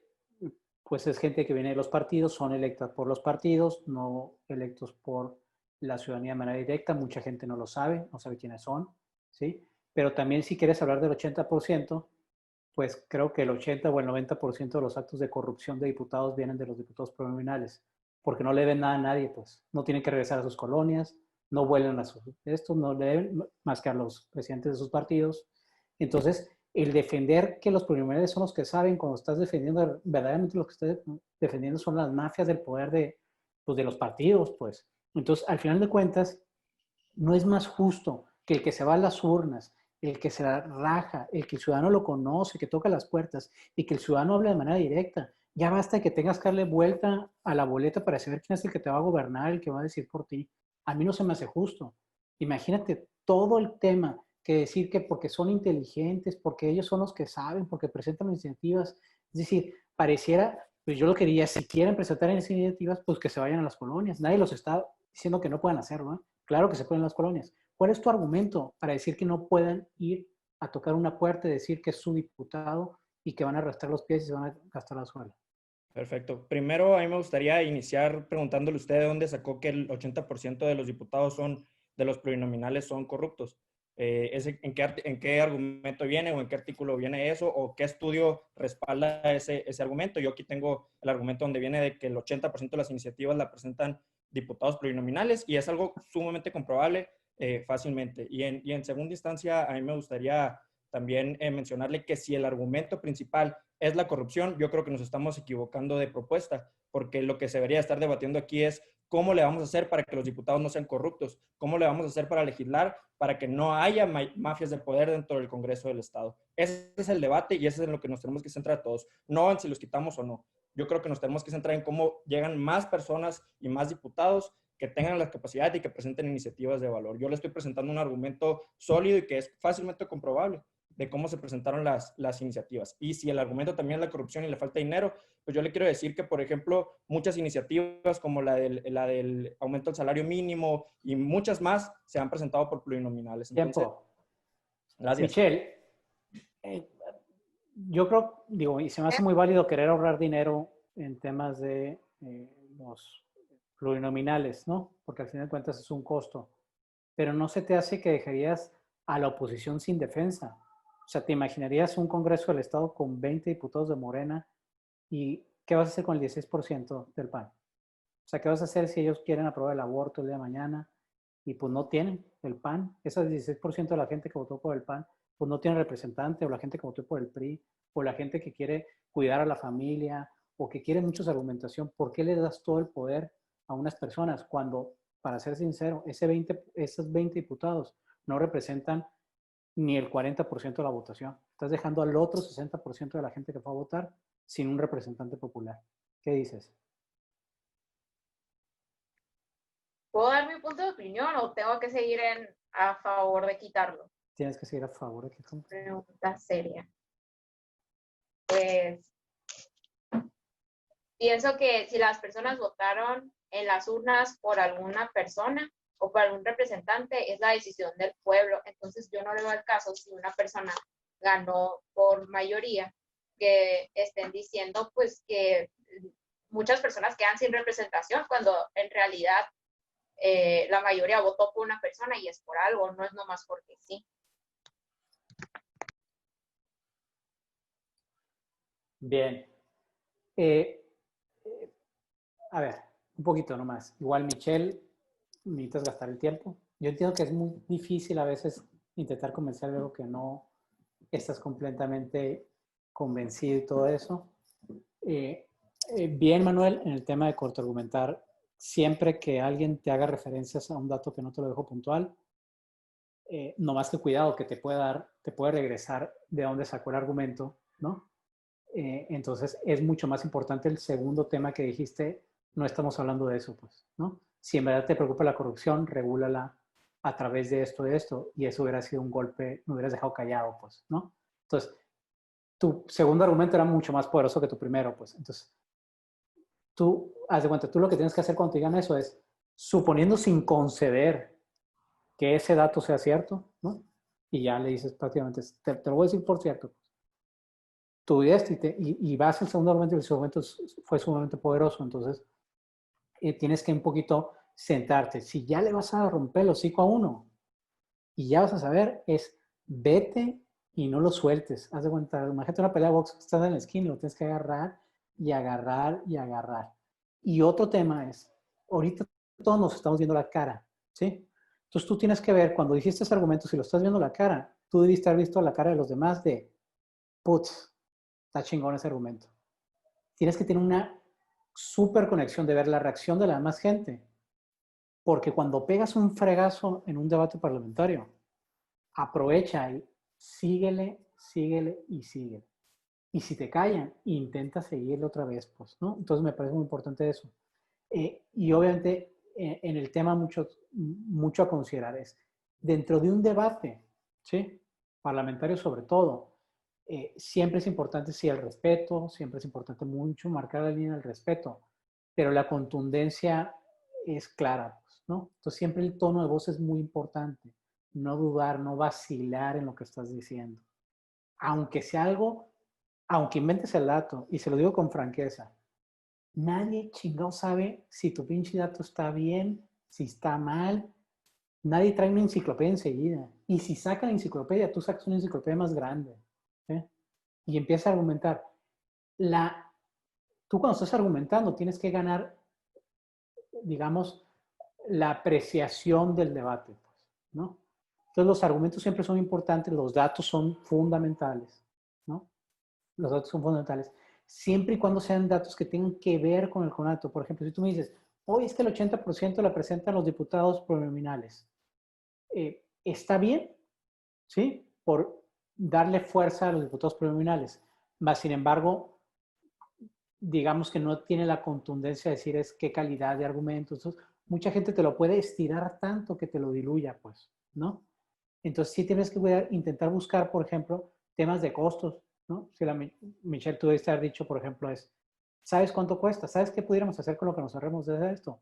pues es gente que viene de los partidos, son electas por los partidos, no electos por la ciudadanía de manera directa. Mucha gente no lo sabe, no sabe quiénes son, ¿sí? Pero también si quieres hablar del 80%, pues creo que el 80 o el 90% de los actos de corrupción de diputados vienen de los diputados plurinominales, porque no le deben nada a nadie, pues. No tienen que regresar a sus colonias, no vuelven a estos, no le deben más que a los presidentes de sus partidos. Entonces, el defender que los plurinominales son los que saben, cuando estás defendiendo, verdaderamente lo que estás defendiendo son las mafias del poder de los partidos, pues. Entonces, al final de cuentas, no es más justo que el que se va a las urnas, el que se la raja, el que el ciudadano lo conoce, que toca las puertas y que el ciudadano hable de manera directa. Ya basta que tengas que darle vuelta a la boleta para saber quién es el que te va a gobernar, el que va a decir por ti. A mí no se me hace justo. Imagínate todo el tema que decir que porque son inteligentes, porque ellos son los que saben, porque presentan iniciativas. Es decir, pareciera, pues yo lo quería, si quieren presentar iniciativas, pues que se vayan a las colonias. Nadie los está diciendo que no puedan hacerlo, ¿eh? Claro que se pueden en las colonias. ¿Cuál es tu argumento para decir que no puedan ir a tocar una puerta y decir que es su diputado y que van a arrastrar los pies y se van a gastar la suela? Perfecto. Primero, a mí me gustaría iniciar preguntándole a usted de dónde sacó que el 80% de los diputados de los plurinominales son corruptos. ¿En qué argumento viene o en qué artículo viene eso o qué estudio respalda ese argumento? Yo aquí tengo el argumento donde viene de que el 80% de las iniciativas la presentan diputados plurinominales y es algo sumamente comprobable fácilmente. Y en segunda instancia, a mí me gustaría también mencionarle que si el argumento principal es la corrupción, yo creo que nos estamos equivocando de propuesta, porque lo que se debería estar debatiendo aquí es cómo le vamos a hacer para que los diputados no sean corruptos, cómo le vamos a hacer para legislar para que no haya mafias de poder dentro del Congreso del Estado. Ese es el debate y ese es en lo que nos tenemos que centrar todos, no en si los quitamos o no. Yo creo que nos tenemos que centrar en cómo llegan más personas y más diputados que tengan la capacidad y que presenten iniciativas de valor. Yo le estoy presentando un argumento sólido y que es fácilmente comprobable de cómo se presentaron las iniciativas. Y si el argumento también es la corrupción y le falta dinero, pues yo le quiero decir que, por ejemplo, muchas iniciativas como la del aumento del salario mínimo y muchas más se han presentado por plurinominales. Entonces, Tiempo. Gracias. Michelle, yo creo, digo, y se me hace muy válido querer ahorrar dinero en temas de los plurinominales, ¿no? Porque al final de cuentas es un costo. Pero no se te hace que dejarías a la oposición sin defensa. O sea, ¿te imaginarías un Congreso del Estado con 20 diputados de Morena y qué vas a hacer con el 16% del PAN? O sea, ¿qué vas a hacer si ellos quieren aprobar el aborto el día de mañana y pues no tienen el PAN? Ese 16% de la gente que votó por el PAN, pues no tiene representante, o la gente que votó por el PRI, o la gente que quiere cuidar a la familia, o que quiere mucha argumentación. ¿Por qué le das todo el poder a unas personas cuando, para ser sincero, esos 20 diputados no representan ni el 40% de la votación? Estás dejando al otro 60% de la gente que fue a votar sin un representante popular. ¿Qué dices? ¿Puedo dar mi punto de opinión o tengo que seguir a favor de quitarlo? Tienes que seguir a favor de quitarlo. Pregunta seria. Pues, pienso que si las personas votaron en las urnas por alguna persona o por algún representante, es la decisión del pueblo. Entonces yo no le veo el caso si una persona ganó por mayoría, que estén diciendo pues que muchas personas quedan sin representación cuando en realidad la mayoría votó por una persona y es por algo, no es nomás porque sí. Bien. A ver, un poquito nomás. Igual, Michelle, necesitas gastar el tiempo. Yo entiendo que es muy difícil a veces intentar convencer de algo que no estás completamente convencido y todo eso. Bien, Manuel, en el tema de cortoargumentar, siempre que alguien te haga referencias a un dato que no te lo dejo puntual, no más que cuidado que te puede regresar de dónde sacó el argumento, ¿no? Entonces es mucho más importante el segundo tema que dijiste, no estamos hablando de eso, pues, ¿no? Si en verdad te preocupa la corrupción, regúlala a través de esto, y eso hubiera sido un golpe, me hubieras dejado callado, pues, ¿no? Entonces, tu segundo argumento era mucho más poderoso que tu primero, pues, entonces, tú, haz de cuenta, tú lo que tienes que hacer cuando te digan eso es, suponiendo sin conceder que ese dato sea cierto, ¿no? Y ya le dices prácticamente, te lo voy a decir por cierto, tu idea y vas al segundo argumento y el segundo argumento fue sumamente poderoso, entonces tienes que un poquito sentarte. Si ya le vas a romper el hocico a uno y ya vas a saber, es vete y no lo sueltes. Haz de cuenta, imagínate una pelea de box que estás en la esquina y lo tienes que agarrar y agarrar y agarrar. Y otro tema es, ahorita todos nos estamos viendo la cara, ¿sí? Entonces tú tienes que ver, cuando dijiste ese argumento, si lo estás viendo la cara, tú debiste haber visto la cara de los demás de, putz, está chingón ese argumento. Tienes que tener una súper conexión de ver la reacción de la demás gente Porque cuando pegas un fregazo en un debate parlamentario, aprovecha y síguele, síguele y síguele. Y si te callan, intenta seguirle otra vez, pues, ¿no? Entonces me parece muy importante eso. Y obviamente en el tema mucho a considerar es, dentro de un debate, ¿sí? Parlamentario sobre todo, siempre es importante, sí, el respeto, siempre es importante mucho marcar la línea del respeto, pero la contundencia es clara, pues, ¿no? Entonces siempre el tono de voz es muy importante, no dudar, no vacilar en lo que estás diciendo. Aunque sea algo, aunque inventes el dato, y se lo digo con franqueza, nadie chingado sabe si tu pinche dato está bien, si está mal. Nadie trae una enciclopedia enseguida. Y si saca la enciclopedia, tú sacas una enciclopedia más grande. ¿Sí? Y empiezas a argumentar. Tú cuando estás argumentando tienes que ganar, digamos, la apreciación del debate, pues, ¿no? Entonces los argumentos siempre son importantes, los datos son fundamentales, ¿no? Los datos son fundamentales. Siempre y cuando sean datos que tengan que ver con el conato. Por ejemplo, si tú me dices, hoy es que el 80% la presentan los diputados plurinominales. Está bien, ¿sí? Por darle fuerza a los diputados plurinominales. Mas, sin embargo, digamos que no tiene la contundencia de decir es qué calidad de argumentos. Entonces, mucha gente te lo puede estirar tanto que te lo diluya, pues, ¿no? Entonces, sí tienes que intentar buscar, por ejemplo, temas de costos, ¿no? Si Michelle, tú debes haber dicho, por ejemplo, ¿sabes cuánto cuesta? ¿Sabes qué pudiéramos hacer con lo que nos ahorremos de esto?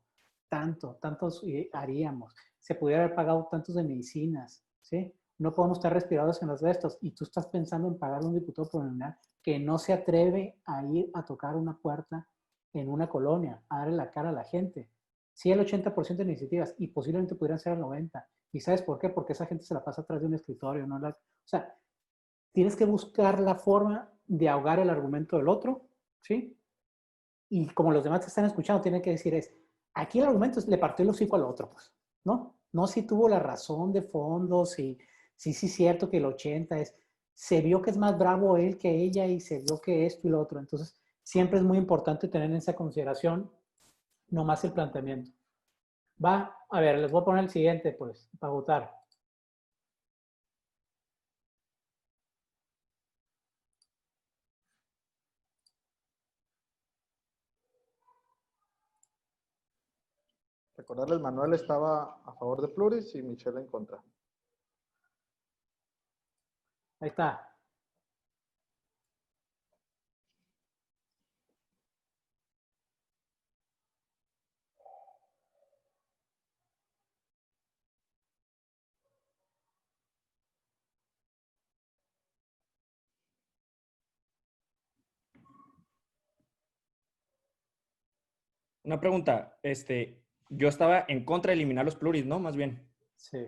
Tantos haríamos. Se pudiera haber pagado tantos de medicinas, ¿sí? No podemos estar respirados en los de estos. Y tú estás pensando en pagar a un diputado plurinominal que no se atreve a ir a tocar una puerta en una colonia, a darle la cara a la gente. Sí, el 80% de iniciativas y posiblemente pudieran ser el 90%. ¿Y sabes por qué? Porque esa gente se la pasa atrás de un escritorio. ¿No? O sea, tienes que buscar la forma de ahogar el argumento del otro, ¿sí? Y como los demás te están escuchando, tienen que decir aquí el argumento le partió el hocico al otro, pues, ¿no? No si tuvo la razón de fondo, sí es cierto que el 80 se vio que es más bravo él que ella y se vio que esto y lo otro. Entonces, siempre es muy importante tener en esa consideración no más el planteamiento. A ver, les voy a poner el siguiente, pues, para votar. Recordarles, Manuel estaba a favor de Pluris y Michelle en contra. Ahí está. Una pregunta, yo estaba en contra de eliminar los pluris, ¿no? Más bien. Sí.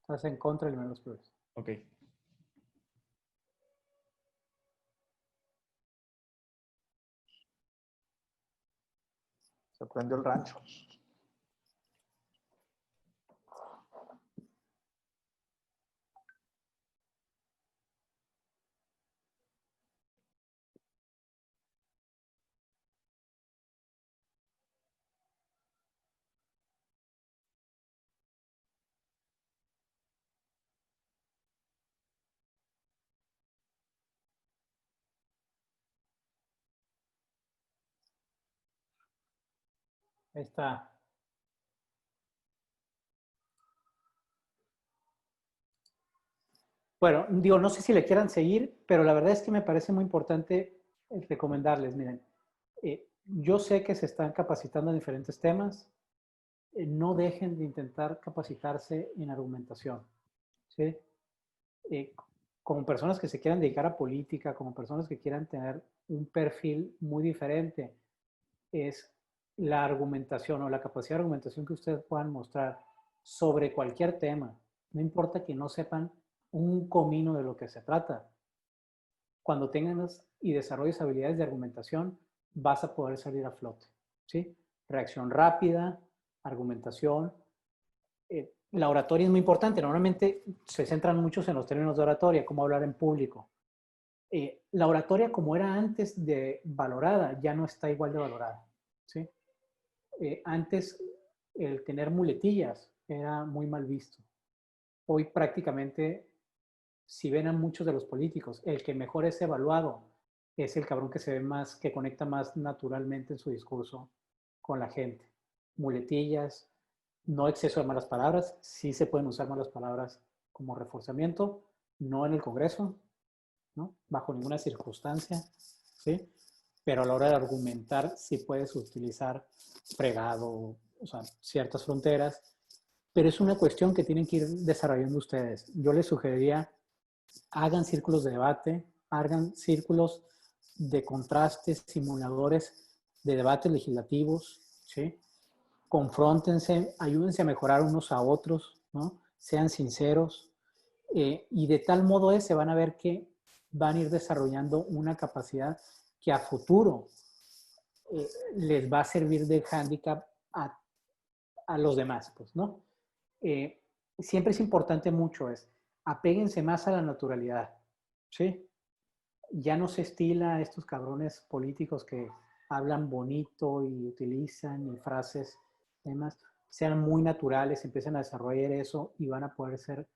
Estás en contra de eliminar los pluris. Ok. Se prendió el rancho. Ahí está. Bueno, digo, no sé si le quieran seguir, pero la verdad es que me parece muy importante recomendarles, miren, yo sé que se están capacitando en diferentes temas, no dejen de intentar capacitarse en argumentación, ¿sí? Como personas que se quieran dedicar a política, como personas que quieran tener un perfil muy diferente, es la argumentación o la capacidad de argumentación que ustedes puedan mostrar sobre cualquier tema. No importa que no sepan un comino de lo que se trata. Cuando tengas y desarrolles habilidades de argumentación, vas a poder salir a flote, ¿sí? Reacción rápida, argumentación. La oratoria es muy importante. Normalmente se centran muchos en los términos de oratoria, cómo hablar en público. La oratoria, como era antes de valorada, ya no está igual de valorada, ¿sí? Antes el tener muletillas era muy mal visto. Hoy prácticamente, si ven a muchos de los políticos, el que mejor es evaluado es el cabrón que se ve más, que conecta más naturalmente en su discurso con la gente. Muletillas, no exceso de malas palabras, sí se pueden usar malas palabras como reforzamiento, no en el Congreso, ¿no? Bajo ninguna circunstancia, ¿sí? Pero a la hora de argumentar sí puedes utilizar fregado, o sea, ciertas fronteras, pero es una cuestión que tienen que ir desarrollando ustedes. Yo les sugeriría, hagan círculos de debate, hagan círculos de contrastes, simuladores de debates legislativos, ¿sí? Confróntense, ayúdense a mejorar unos a otros, ¿no? Sean sinceros, y de tal modo se van a ver que van a ir desarrollando una capacidad que a futuro les va a servir de hándicap a los demás, pues, ¿no? Siempre es importante mucho apéguense más a la naturalidad, ¿sí? Ya no se estila estos cabrones políticos que hablan bonito y utilizan frases, demás, sean muy naturales, empiecen a desarrollar eso y van a poder ser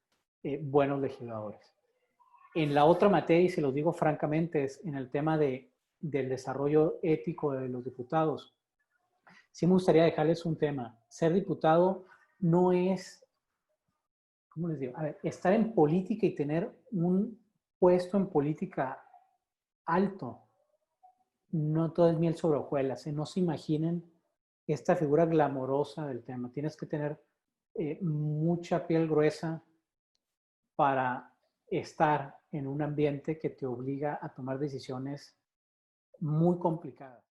buenos legisladores. En la otra materia, y se los digo francamente, es en el tema del desarrollo ético de los diputados. Sí me gustaría dejarles un tema. Ser diputado no es, ¿cómo les digo? A ver, estar en política y tener un puesto en política alto, no todo es miel sobre hojuelas. No se imaginen esta figura glamorosa del tema. Tienes que tener mucha piel gruesa para estar en un ambiente que te obliga a tomar decisiones muy complicadas.